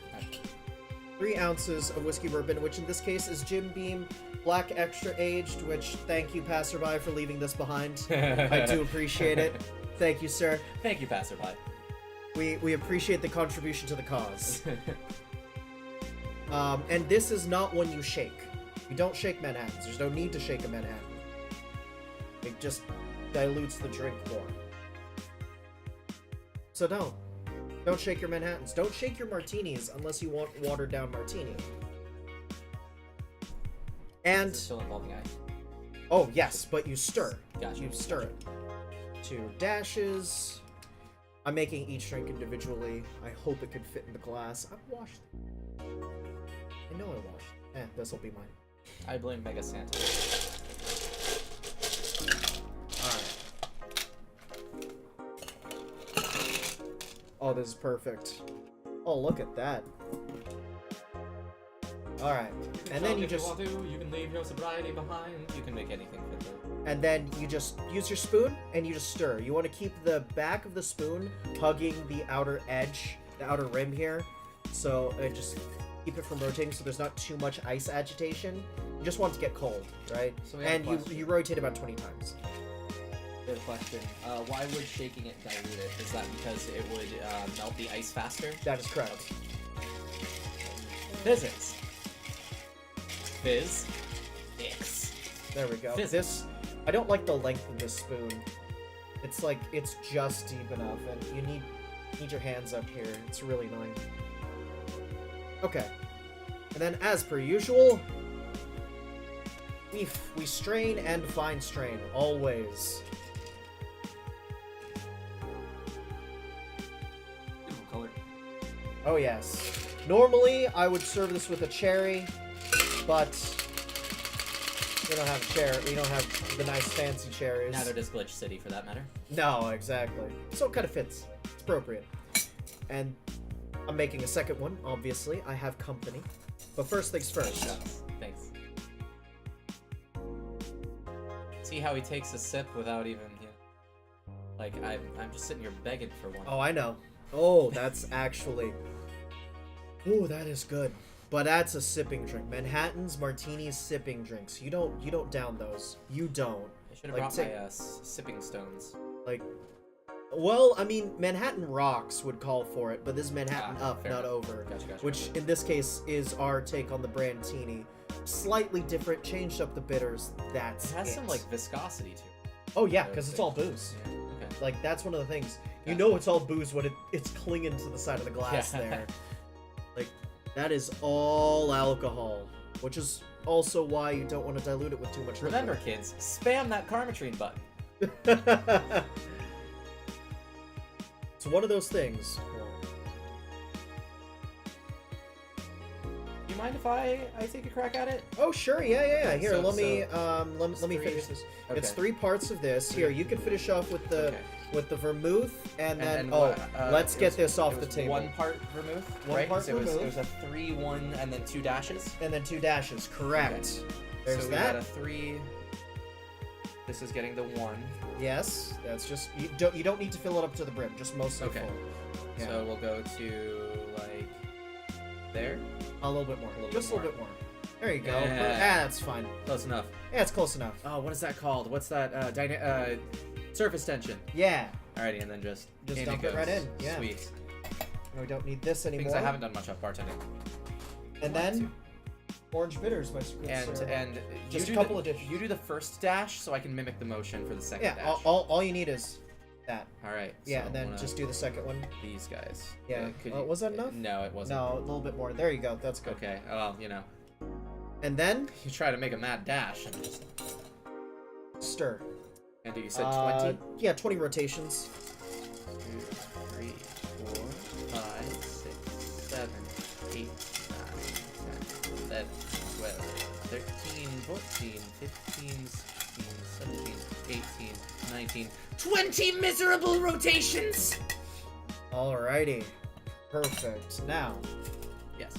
A: 3 ounces of whiskey bourbon, which in this case is Jim Beam Black Extra Aged, which thank you, passerby, for leaving this behind. I do appreciate it. Thank you, sir.
B: Thank you, passerby.
A: We appreciate the contribution to the cause. And this is not one you shake. You don't shake Manhattans. There's no need to shake a Manhattan. It just dilutes the drink more. So don't shake your Manhattans. Don't shake your martinis unless you want watered down martini. And
B: Is it still involving ice?
A: oh yes, but you stir.
B: Gotcha.
A: You stir it. 2 dashes. I'm making each drink individually. I hope it could fit in the glass. I've washed it. I know I washed it. This'll be mine.
B: I blame Mega Santa.
A: Alright. Oh, this is perfect. Oh, look at that. Alright. And then you
B: if
A: just...
B: you want to, you can leave your sobriety behind. You can make anything fit the...
A: And then you just use your spoon and you just stir. You want to keep the back of the spoon hugging the outer edge, the outer rim here. So just keep it from rotating so there's not too much ice agitation. You just want it to get cold, right?
B: So we have
A: and
B: a question.
A: you rotate about 20 times.
B: Good question. Why would shaking it dilute it? Is that because it would melt the ice faster?
A: That is correct.
B: Physics. Fizz. Ix.
A: There we go.
B: Physics.
A: I don't like the length of this spoon. It's like, it's just deep enough, and you need your hands up here. It's really annoying. Okay. And then, as per usual, we strain and fine strain, always.
B: Beautiful color.
A: Oh yes. Normally, I would serve this with a cherry, but we don't have we don't have the nice fancy cherries.
B: Neither does Glitch City, for that matter.
A: No, exactly. So it kind of fits. It's appropriate. And I'm making a second one, obviously. I have company. But first things first.
B: Shucks. Thanks. See how he takes a sip without even... Like, I'm just sitting here begging for one.
A: Oh, I know. Oh, that's actually... Oh, that is good. But that's a sipping drink. Manhattan's, martinis, sipping drinks. You don't down those. You don't.
B: I should have
A: like,
B: brought
A: take-
B: my sipping stones.
A: Like... Well, I mean, Manhattan Rocks would call for it, but this is Manhattan Up,
B: fair
A: not
B: enough.
A: over.
B: Gotcha, gotcha.
A: Which, in this case, is our take on the Brandtini. Slightly different, changed up the bitters, that's
B: It has some, like, viscosity, too.
A: Oh yeah,
B: I would
A: because it's
B: think.
A: all booze.
B: Yeah, okay.
A: Like, that's one of the things. You
B: Gotcha.
A: know it's all booze when it's clinging to the side of the glass
B: Yeah.
A: there. Like, that is all alcohol. Which is also why you don't want to dilute it with too much
B: Remember, kids, spam that Karmatrine button.
A: liquor. It's one of those things.
B: Do you mind if I take a crack at it?
A: Oh sure, yeah. Here,
B: So-
A: let me
B: it's
A: let me
B: three-
A: finish this. It's
B: okay.
A: 3 parts of this. Here, you can finish off with the vermouth, and then let's get this off the table.
B: 1 part vermouth,
A: One
B: right?
A: part
B: So it was
A: vermouth.
B: a 3, 1, and then 2 dashes.
A: And then 2 dashes, correct. There's
B: so we
A: that.
B: got a 3. This is getting the 1.
A: Yes, that's just you don't need to fill it up to the brim, just mostly
B: Okay.
A: full. Yeah.
B: So we'll go to like there.
A: A little bit more, just a little bit more. There you go.
B: Yeah.
A: That's fine.
B: Close enough.
A: Yeah, it's close enough.
B: Oh, what is that called? What's that? Surface tension.
A: Yeah.
B: Alrighty, and then just in
A: dump it
B: goes.
A: right in. Yeah.
B: Sweet.
A: We don't need this anymore.
B: Things I haven't done much of bartending.
A: And then orange bitters, my good
B: And
A: sir.
B: and
A: Just
B: you
A: a
B: do
A: couple
B: the,
A: of dishes.
B: You do the first dash, so I can mimic the motion for the second
A: yeah,
B: dash.
A: all you need is that.
B: All right.
A: Yeah,
B: so
A: and then
B: I'm gonna-
A: just do the second one.
B: these guys.
A: Yeah.
B: Could
A: Was that enough?
B: No, it wasn't.
A: No, a little bit more. There you go. That's good.
B: Okay. Well, you know,
A: And then
B: you try to make a mad dash and just.
A: stir.
B: And you said 20.
A: Yeah, 20 rotations.
B: 2, 3, 4, 5, 6, 7, 8, 9, 10, 11, 12, 13, 14, 15, 17, 18, 19, 20 miserable rotations!
A: Alrighty. Perfect. Now,
B: Yes.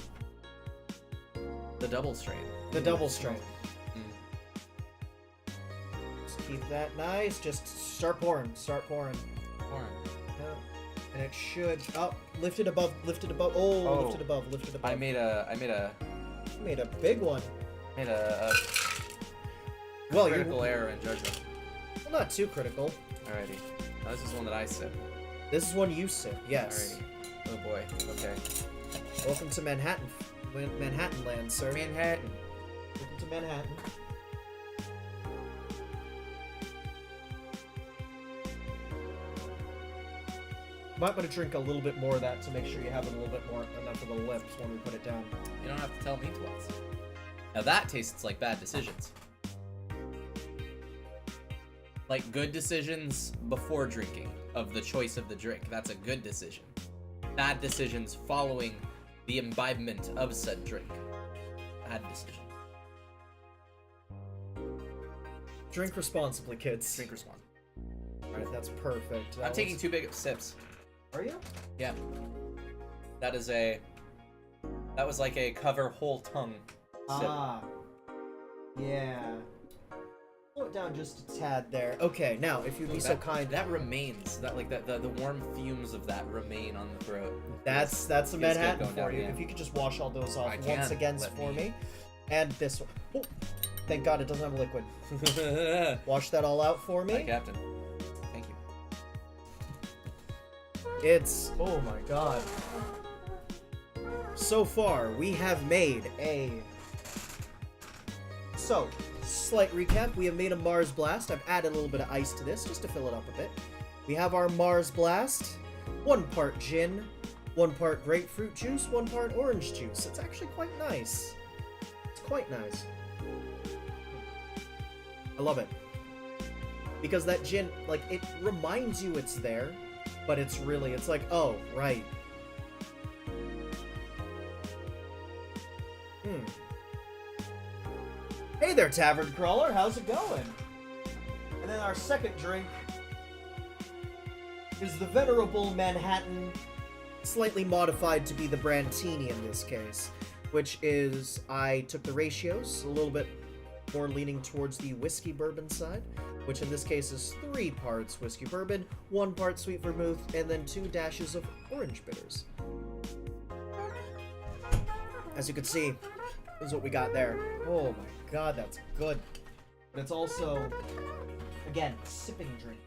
B: The double strain.
A: the double strain.
B: Mm.
A: Just keep that nice. Just start pouring. Start pouring.
B: Corn.
A: Yep. And it should. Oh, lift it above. Lift it above. Oh,
B: Oh.
A: lift it above. Lift it above.
B: I made a
A: You made a big one. Well,
B: critical error in judgment.
A: Well, not too critical.
B: Alrighty. Now, this is one that I sip.
A: This is one you sip. Yes.
B: Alrighty. Oh boy. Okay.
A: Welcome to Manhattan. Manhattan land, sir.
B: Manhattan.
A: Welcome to Manhattan. Might want to drink a little bit more of that to make sure you have a little bit more enough of the lips when we put it down.
B: You don't have to tell me twice. Now that tastes like bad decisions. Like good decisions before drinking of the choice of the drink. That's a good decision. Bad decisions following the imbibement of said drink. Bad decision.
A: Drink responsibly, kids.
B: Drink responsibly.
A: Alright, that's perfect.
B: I'm taking 2 big sips.
A: Are you?
B: Yeah. That was like a cover whole tongue sip.
A: Ah. Yeah. Slow it down just a tad there. Okay, now, if you'd be so kind.
B: That remains. That like the warm fumes of that remain on the throat.
A: That's a
B: Feels good
A: Manhattan
B: going
A: for
B: down,
A: you.
B: yeah.
A: If you could just wash all those off
B: I
A: once
B: can.
A: again
B: Let
A: for
B: me.
A: me. And this one. Oh, thank God it doesn't have liquid. Wash that all out for
B: Hi,
A: me.
B: Captain. Thank you.
A: It's... Oh my God. So far, we have made a... So, slight recap. We have made a Mars Blast. I've added a little bit of ice to this just to fill it up a bit. We have our Mars Blast. 1 part gin, 1 part grapefruit juice, 1 part orange juice. It's actually quite nice. It's quite nice. I love it. Because that gin, like, it reminds you it's there, but it's really, it's like, oh, right. Hey there, Tavern Crawler, how's it going? And then our second drink is the Venerable Manhattan, slightly modified to be the Brantini in this case, which is, I took the ratios a little bit more leaning towards the whiskey bourbon side, which in this case is 3 parts whiskey bourbon, 1 part sweet vermouth, and then 2 dashes of orange bitters. As you can see, this is what we got there. Oh my God, that's good. But it's also, again, a sipping drink.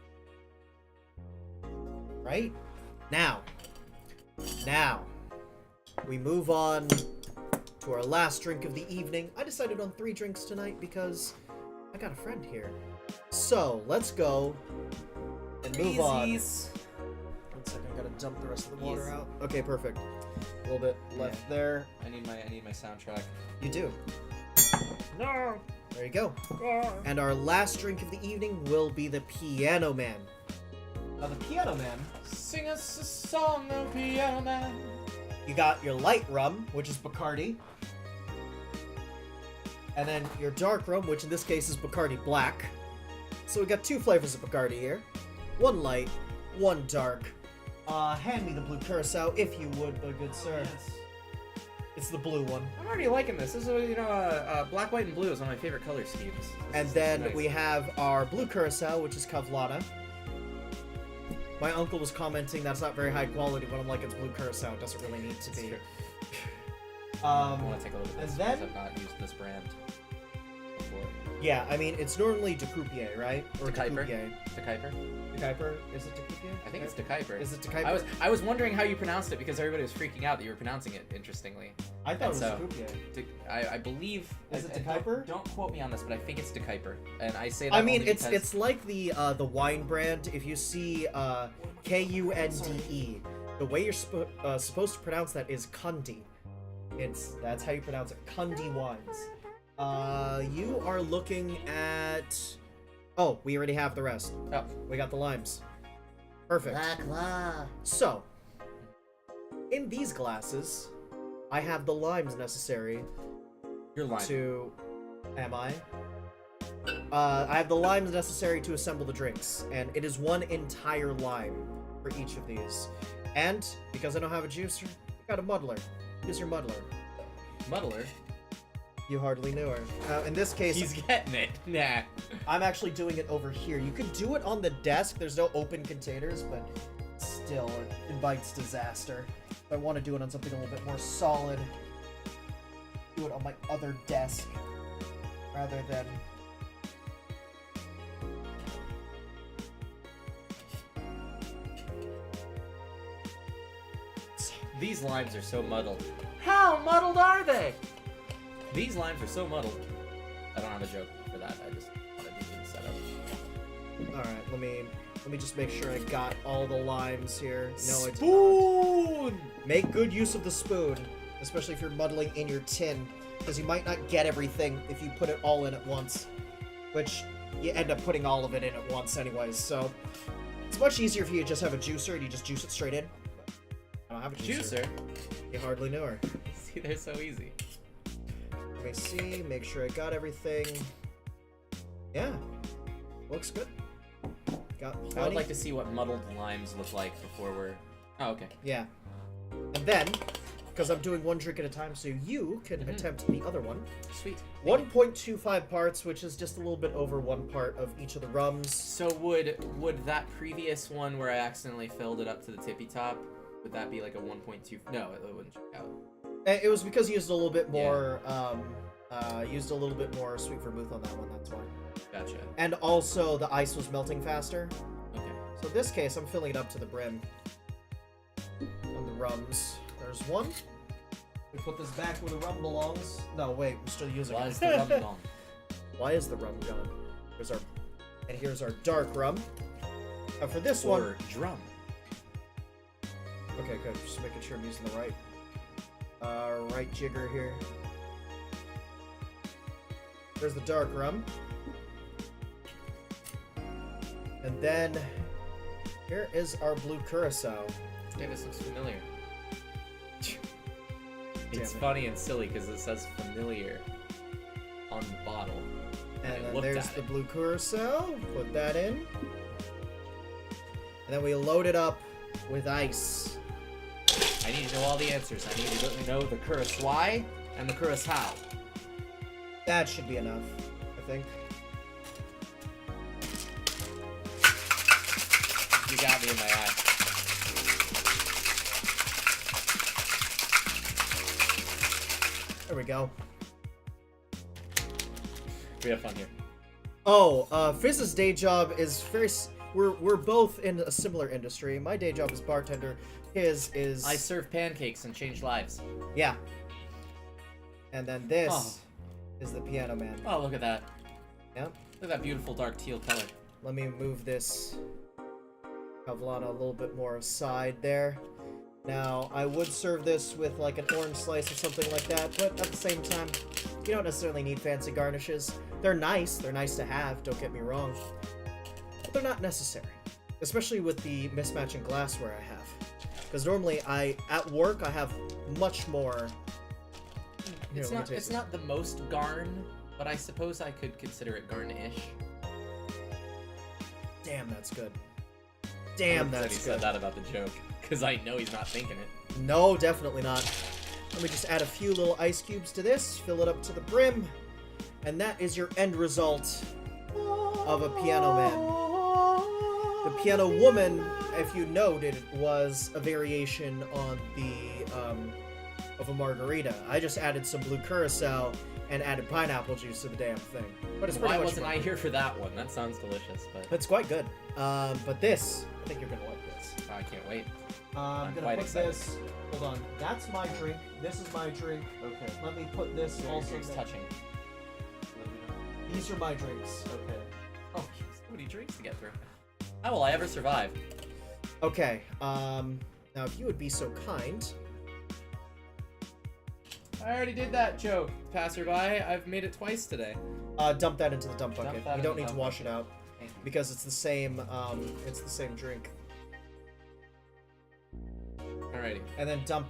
A: Right? Now, we move on to our last drink of the evening. I decided on 3 drinks tonight because I got a friend here. So, let's go and move on. 1 second, I gotta dump the rest of the water out. Okay, perfect. A little bit left there.
B: I need my soundtrack.
A: You do.
B: No.
A: There you go. And our last drink of the evening will be the Piano Man. Now, the Piano Man,
B: Sing us a song, oh Piano Man.
A: you got your light rum, which is Bacardi. And then your dark rum, which in this case is Bacardi Black. So we got 2 flavors of Bacardi here. 1 light, 1 dark. Hand me the blue curacao, if you would, my good sir.
D: Yes.
A: It's the blue one.
B: I'm already liking this. This is, black, white, and blue is one of my favorite color schemes.
A: And then we have our blue curacao, which is Kavlana. My uncle was commenting that's not very high quality, but I'm like, it's blue curacao. It doesn't really need to be.
B: I want to take a look at
A: and
B: this
A: then-
B: because I've not used this brand before.
A: Yeah, I mean, it's normally de Croupier, right? Or
B: De Kuyper?
A: Coupier.
B: De Kuyper?
A: De Kuyper? Is it de Croupier?
B: I think it's De Kuyper.
A: Is it de Kuyper?
B: I was wondering how you pronounced it because everybody was freaking out that you were pronouncing it interestingly.
A: I thought it was
B: so-
A: de Croupier.
B: I believe.
A: Is it
B: I-
A: De
B: don't-
A: Kuyper?
B: Don't quote me on this, but I think it's De Kuyper, and I say that.
A: I mean,
B: only because
A: it's like the wine brand. If you see Kunde, the way you're supposed to pronounce that is Kunde. That's how you pronounce it. Kunde wines. You are looking at. Oh, we already have the rest.
B: Oh.
A: We got the limes. Perfect.
E: Claw.
A: So, in these glasses, I have the limes necessary
B: you're lying.
A: to. Am I? I have the limes necessary to assemble the drinks, and it is one entire lime for each of these. And, because I don't have a juicer, I got a muddler. Use your muddler.
B: Muddler?
A: You hardly knew her. In this case,
B: He's getting it. Nah.
A: I'm actually doing it over here. You could do it on the desk. There's no open containers, but still, it invites disaster. If I want to do it on something a little bit more solid, do it on my other desk rather than...
B: These limes are so muddled.
C: How muddled are they?
B: These limes are so muddled. I don't have a joke for that. I just wanted to do the setup.
A: Alright, let me just make sure I got all the limes here. No, I did not.
B: Spoon!
A: Make good use of the spoon, especially if you're muddling in your tin, because you might not get everything if you put it all in at once, which you end up putting all of it in at once anyways, so it's much easier if you just have a juicer and you just juice it straight in. I don't have a juicer.
B: Juicer?
A: You hardly knew her.
B: See, they're so easy.
A: Let me see, make sure I got everything. Yeah, looks good. Got plenty.
B: I would like to see what muddled limes look like before we're... Oh, okay.
A: Yeah. And then, because I'm doing one drink at a time, so you can attempt the other one.
B: Sweet.
A: 1.25 parts, which is just a little bit over 1 part of each of the rums.
B: So would that previous one where I accidentally filled it up to the tippy top, would that be like a 1.2? No, it wouldn't check out.
A: It was because you used a little bit more, sweet vermouth on that one, that's why.
B: Gotcha.
A: And also, the ice was melting faster.
B: Okay.
A: So in this case, I'm filling it up to the brim. On the rums. There's one. We put this back where the rum belongs. No, wait, we're still using
B: Why
A: it.
B: is the rum gone?
A: Why is the rum gone? Here's our dark rum. Now for this one...
B: Or drum.
A: Okay, good. Just making sure I'm using the right jigger here. There's the dark rum. And then here is our blue curacao.
B: Hey, this looks familiar.
A: Damn
B: It's
A: it.
B: funny and silly because it says familiar on the bottle.
A: And
B: I
A: then
B: looked
A: there's
B: at
A: the
B: it.
A: blue curacao. Put that in. And then we load it up with ice.
B: I need to know all the answers. I need to know the curacao and the curacao.
A: That should be enough, I think.
B: You got me in my eye.
A: There we go.
B: We have fun here.
A: Oh, Fizz's day job is very... We're both in a similar industry. My day job is bartender. His is...
B: I serve pancakes and change lives.
A: Yeah. And then this is the piano man.
B: Oh, look at that.
A: Yep.
B: Look at that beautiful dark teal color.
A: Let me move this Pavlana a little bit more aside there. Now, I would serve this with like an orange slice or something like that, but at the same time, you don't necessarily need fancy garnishes. They're nice to have, don't get me wrong. But they're not necessary. Especially with the mismatching glassware I have. Because normally, at work, I have much more... Here,
B: It's
A: let me
B: not.
A: taste
B: It's
A: this.
B: not the most garn, but I suppose I could consider it garnish.
A: Damn, that's good. Damn,
B: That
A: that's
B: he
A: good.
B: said that about the joke, because I know he's not thinking it.
A: No, definitely not. Let me just add a few little ice cubes to this, fill it up to the brim, and that is your end result of a piano man. The piano woman, if you noted, was a variation on the of a margarita. I just added some blue curacao and added pineapple juice to the damn thing. But it's pretty
B: Why
A: much
B: wasn't I here for that one? That sounds delicious, but
A: It's quite good. But this, I think you're gonna like this.
B: I can't wait.
A: I'm gonna
B: quite
A: put
B: excited.
A: this. Hold on. That's my drink. This is my drink.
B: Okay.
A: Let me put this also.
B: Drinks
A: next-
B: touching.
A: These are my drinks. Okay.
B: Oh, so many drinks to get through. How will I ever survive?
A: Okay. Now if you would be so kind.
B: I already did that joke, passerby. I've made it twice today.
A: Dump that into the dump bucket.
B: that
A: You
B: in
A: don't
B: the
A: need to
B: dump
A: wash it
B: bucket.
A: out because it's the same. It's the same drink.
B: Alrighty.
A: And then dump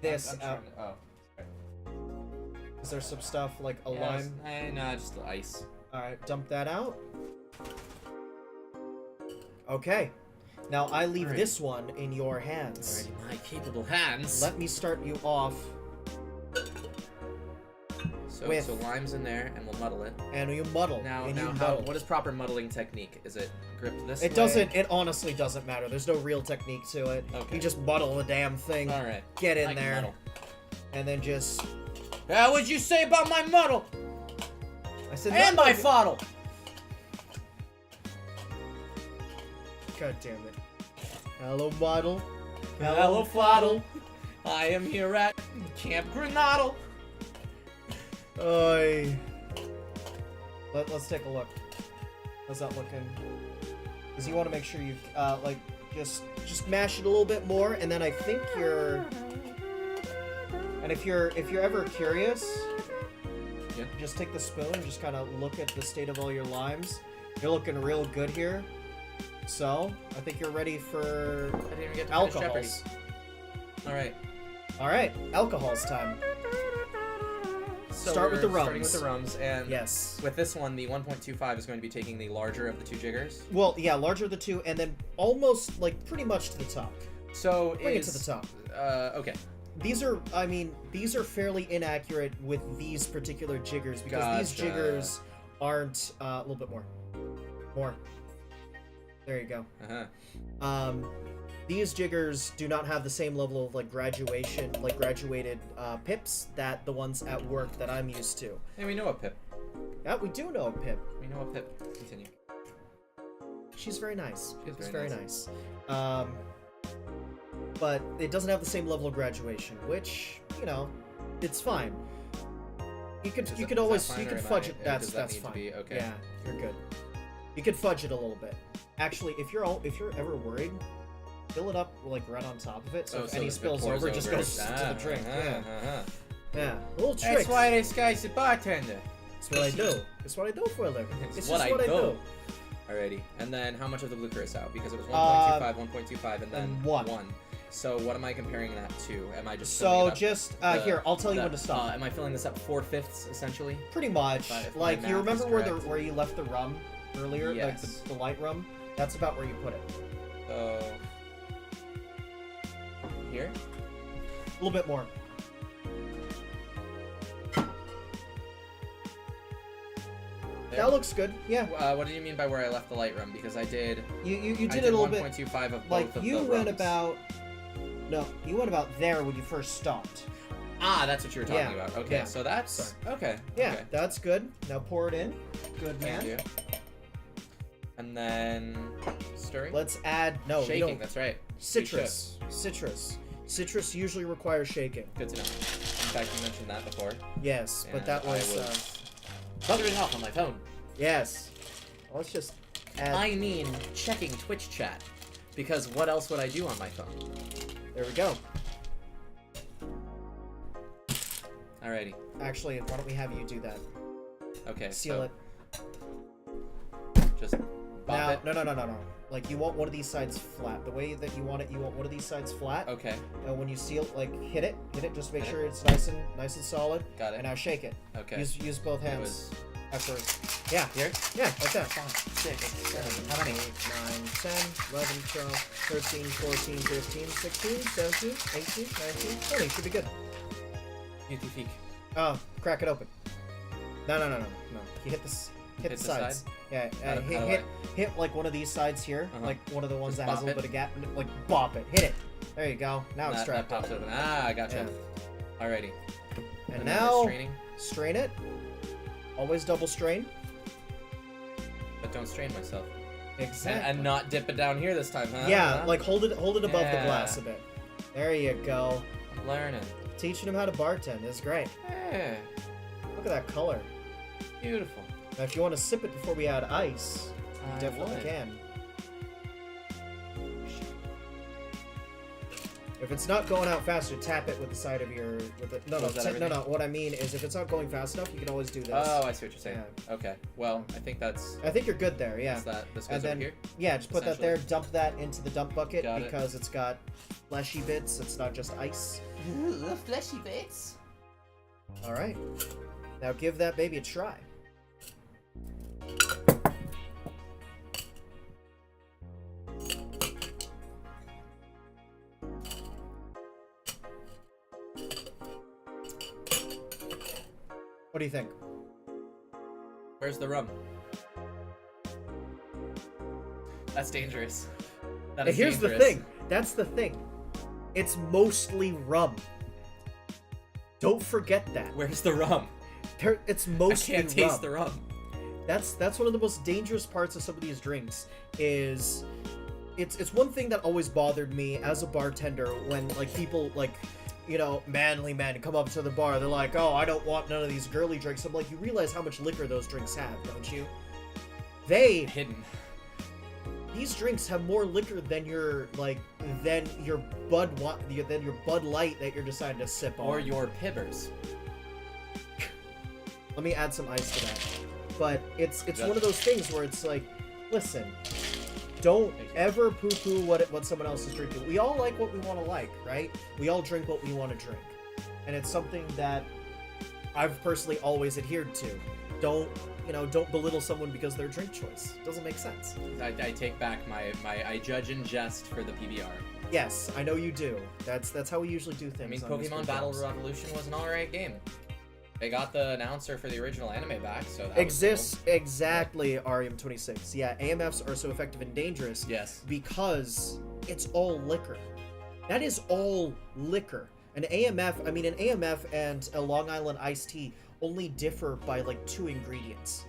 A: this
B: I'm
A: out.
B: trying to-
A: Is there some stuff like a
B: yeah,
A: lime?
B: Nah, just the ice.
A: Alright, dump that out. Okay. Now I leave
C: Alright.
A: this one in your hands.
C: Alrighty, my capable hands.
A: Let me start you off, with-
C: So lime's in there, and we'll muddle it.
A: and you muddle.
C: Now,
A: and you
C: how?
A: muddle.
C: What is proper muddling technique? Is it gripped this way?
A: It doesn't. It honestly doesn't matter. There's no real technique to it.
C: Okay.
A: You just muddle the damn thing.
C: All right.
A: Get in
C: I can
A: there,
C: muddle.
A: and then just.
C: What'd you say about my muddle?
A: I said.
C: And my fuddle.
A: God damn it. Hello, muddle.
C: Hello, fuddle. I am here at Camp Granado.
A: Oi. Let's take a look. How's that looking? Because you want to make sure you like just mash it a little bit more, and then I think you're. And if you're ever curious,
C: Yeah.
A: just take the spoon and just kind of look at the state of all your limes. You're looking real good here. So I think you're ready for
C: I didn't even get to finish Jeopardy.
A: alcohols.
C: All right.
A: All right, alcohols time.
C: So
A: Start with
C: we're
A: the rums.
C: Starting with the rums, and
A: Yes.
C: with this one, the 1.25 is going to be taking the larger of the two jiggers.
A: Well, yeah, larger of the two, and then almost like pretty much to the top.
C: So
A: Bring it to the top.
C: Okay.
A: These are, I mean, these are fairly inaccurate with these particular jiggers because these
C: Gotcha.
A: jiggers aren't a little bit more. There you go. These jiggers do not have the same level of like graduated pips that the ones at work that I'm used to.
C: Hey, we know a pip.
A: Yeah, we do know a pip.
C: We know a pip. Continue.
A: She's very nice.
C: She's
A: She's
C: very
A: very nice. But it doesn't have the same level of graduation, which, you know, it's fine. You could
C: Is that
A: always
C: fine,
A: you
C: or
A: could
C: am
A: fudge
C: I-
A: it.
C: does that
A: That's
C: need to
A: fine.
C: be- okay.
A: Yeah, you're good. You could fudge it a little bit. Actually, if you're ever worried, fill it up like right on top of it, so if any
C: if it
A: spills
C: pours
A: over, it just goes to
C: Ah,
A: the drink.
C: uh-huh,
A: Yeah,
C: uh-huh.
A: yeah. Little tricks.
C: That's why this guy's a bartender.
A: That's what I do. That's what I do for a living.
C: It's
A: It's
C: what
A: just
C: I
A: what I
C: do.
A: do.
C: Alrighty. And then how much of the blue curacao? Because it was 1.25, 1.25, and then
A: and one.
C: 1. So what am I comparing that to? Am I just
A: So
C: filling it up
A: just
C: the-
A: here, I'll tell you when to stop.
C: Am I filling this up 4/5 essentially?
A: Pretty much.
C: if my
A: Like
C: math
A: you
C: is
A: remember
C: correct.
A: where you left the rum earlier,
C: Yes.
A: like the light rum. That's about where you put it.
C: So here?
A: A little bit more.
C: There?
A: That looks good. Yeah.
C: What do you mean by where I left the light rum? Because I did.
A: You
C: I
A: did
C: did
A: it a little bit.
C: 1.25 of
A: Like
C: both of
A: you
C: the
A: went
C: rums.
A: about. No, you went about there when you first stopped.
C: Ah, that's what you were talking
A: Yeah,
C: about. Okay,
A: yeah.
C: so that's okay.
A: Yeah,
C: Okay.
A: that's good. Now pour it in. Good
C: Thank
A: man.
C: you. And then stirring.
A: Let's add
C: Shaking. That's right.
A: citrus. Citrus usually requires shaking.
C: Good to know. In fact, you mentioned that before.
A: Yes, but
C: And
A: that
C: I
A: was
C: buttering off on my phone.
A: yes. Let's just add.
C: I mean, checking Twitch chat. Because what else would I do on my phone?
A: There we go.
C: Alrighty.
A: Actually, why don't we have you do that?
C: Okay.
A: Seal it.
C: Just bop
A: Now,
C: it.
A: no. Like you want one of these sides flat. The way that you want it, you want one of these sides flat.
C: Okay.
A: And when you seal, like hit it. Just make
C: Hit it.
A: sure it's nice and solid.
C: Got it.
A: And now shake it.
C: Okay.
A: Use both
C: It
A: hands.
C: was
A: At first. Yeah.
C: here.
A: Yeah, like that.
C: 6, 7. How
A: 8,
C: many?
A: 9, 10, 11, 12, 13, 14, 15, 16, 17, 18, 19, 20. Should be good.
C: Beauty peak.
A: Oh, crack it open. No. You hit this. Hit the
C: the
A: sides.
C: side?
A: Yeah,
C: How do
A: hit like one of these sides here,
C: Uh-huh.
A: like one of the ones
C: Just
A: that has a
C: bop
A: little
C: it?
A: bit of gap. Like bop it, hit it. There you go. Now
C: That
A: extract
C: pops
A: it.
C: open. Ah, I gotcha. Alrighty.
A: And
C: then
A: now
C: we're straining,
A: strain it. Always double strain.
C: but don't strain myself.
A: Exactly.
C: And not dip it down here this time, huh?
A: yeah,
C: Huh?
A: like hold it above the
C: Yeah.
A: glass a bit. There you go.
C: I'm learning.
A: Teaching him how to bartend is great.
C: Yeah.
A: Look at that color.
C: Beautiful.
A: Now, if you want to sip it before we add ice, you
C: I
A: definitely
C: would.
A: can. If it's not going out faster, tap it with the side of your no.
C: Was that everything?
A: What I mean is, if it's not going fast enough, you can always do this.
C: Oh, I see what you're saying. Okay. Well, I think that's
A: I think you're good there. Yeah.
C: this
A: And
C: goes
A: then
C: over here.
A: yeah, just put that there. Dump that into the dump bucket
C: Got it.
A: because it's got fleshy bits. It's not just ice.
B: Fleshy bits.
A: All right. Now give that baby a try. What do you think?
B: Where's the rum? That's dangerous. That is
A: Here's
B: dangerous.
A: the thing. That's the thing. It's mostly rum. Don't forget that.
B: Where's the rum?
A: It's mostly
B: I can't taste the rum.
A: That's one of the most dangerous parts of some of these drinks is it's one thing that always bothered me as a bartender when like people like, you know, manly men come up to the bar, they're like, "Oh, I don't want none of these girly drinks." I'm like, you realize how much liquor those drinks have, don't you?
B: Hidden.
A: These drinks have more liquor than your Bud Light that you're deciding to sip on.
B: Or your pibbers.
A: Let me add some ice to that. But it's one of those things where it's like, listen, don't ever poo-poo what someone else is drinking. We all like what we want to like, right? We all drink what we want to drink. And it's something that I've personally always adhered to. Don't belittle someone because of their drink choice. Doesn't make sense.
B: I take back my I judge and jest for the PBR.
A: Yes, I know you do. That's how we usually do things.
B: I mean,
A: on these
B: Pokemon Battle
A: programs.
B: Revolution was an alright game. They got the announcer for the original anime back, so that
A: Exists exactly, REM26. Yeah, AMFs are so effective and dangerous.
B: Yes.
A: Because it's all liquor. That is all liquor. An AMF and a Long Island iced tea only differ by like 2 ingredients.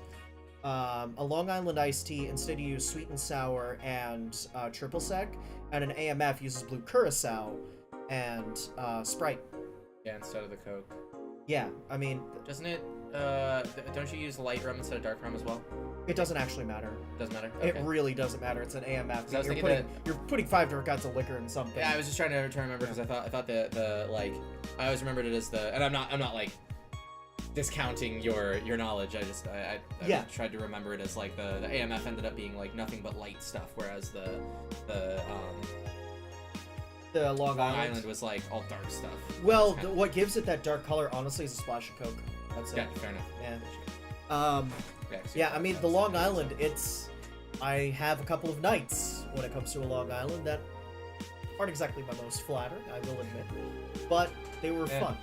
A: A Long Island iced tea instead you use sweet and sour and triple sec, and an AMF uses blue curacao and Sprite.
B: Yeah, instead of the Coke.
A: Yeah, I mean,
B: Doesn't it, don't you use light rum instead of dark rum as well?
A: it doesn't actually matter.
B: Doesn't matter?
A: It
B: Okay.
A: really doesn't matter. It's an AMF.
B: I was thinking
A: You're putting 5 different kinds of liquor in something.
B: Yeah, I was just trying to remember because I thought the like, I always remembered it as the, and I'm not like discounting your knowledge. I just tried to remember it as like the AMF ended up being like nothing but light stuff, whereas the
A: Long
B: Long
A: Island.
B: Island was like all dark stuff.
A: Well,
B: It's kinda-
A: what gives it that dark color, honestly, is a splash of Coke. That's it.
B: yeah, fair enough.
A: Yeah. Yeah, I mean, the Long Island, I have a couple of nights when it comes to a Long Island that aren't exactly my most flattering, I will admit. But they were
B: Yeah.
A: fun.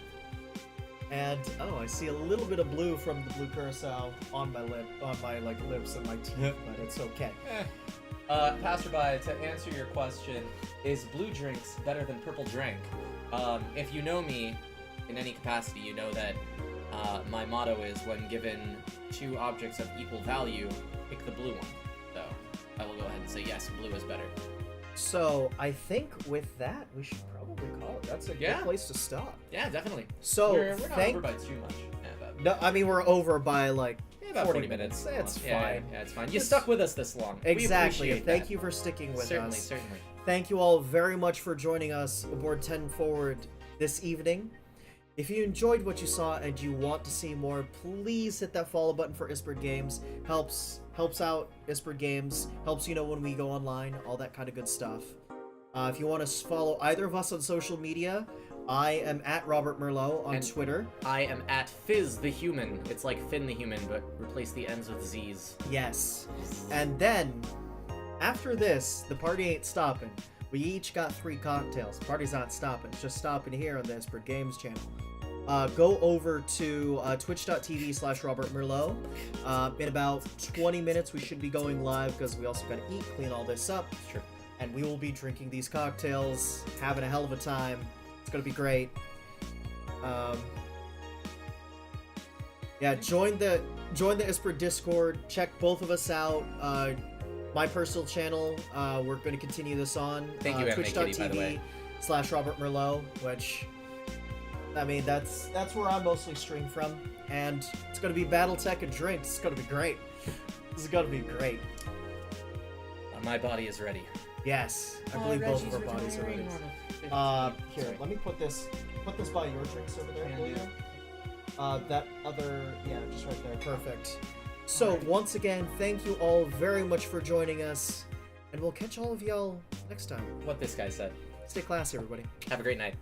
A: And, I see a little bit of blue from the blue curacao on my lips and my teeth, but it's okay.
B: Passerby, to answer your question, is blue drinks better than purple drink? If you know me in any capacity, you know that my motto is when given 2 objects of equal value, pick the blue one. So I will go ahead and say yes, blue is better.
A: So, I think with that, we should probably call it. That's a
B: Yeah.
A: good place to stop.
B: Yeah, definitely.
A: So,
B: we're not over by too much. Yeah, but
A: No, I mean, we're over by, like,
B: about 40 minutes.
A: That's
B: Yeah,
A: fine.
B: Yeah, it's fine. You stuck with us this long.
A: Exactly.
B: We appreciate
A: Thank
B: that.
A: you for sticking with
B: Certainly,
A: us.
B: certainly.
A: Thank you all very much for joining us aboard 10 Forward this evening. If you enjoyed what you saw and you want to see more, please hit that follow button for Ysbryd Games. Helps out Ysbryd Games, helps you know when we go online, all that kind of good stuff. If you want to follow either of us on social media, I am at Robert Merlow on
B: And
A: Twitter.
B: I am at Fizz the Human. It's like Finn the Human, but replace the ends with Z's.
A: Yes. And then, after this, the party ain't stopping. We each got 3 cocktails. The party's not stopping. It's just stopping here on the Ysbryd Games channel. Go over to twitch.tv/Robert Merlow. In about 20 minutes, we should be going live because we also got to eat, clean all this up.
B: Sure.
A: And we will be drinking these cocktails, having a hell of a time. It's going to be great. Yeah, join the Ysbryd Discord. Check both of us out. My personal channel, we're going to continue this on.
B: Thank you, Anime Kitty, by the way.
A: twitch.tv/Robert Merlow, which, I mean, that's where I mostly stream from. And it's going to be Battletech and drinks. It's going to be great. This is going to be great.
B: My body is ready.
A: Yes, I believe both of our bodies are ready. Here, let me put this by your drinks over there, will you? That other, yeah, just right there. Perfect. So, once again, thank you all very much for joining us, and we'll catch all of y'all next time.
B: What this guy said.
A: Stay classy, everybody.
B: Have a great night.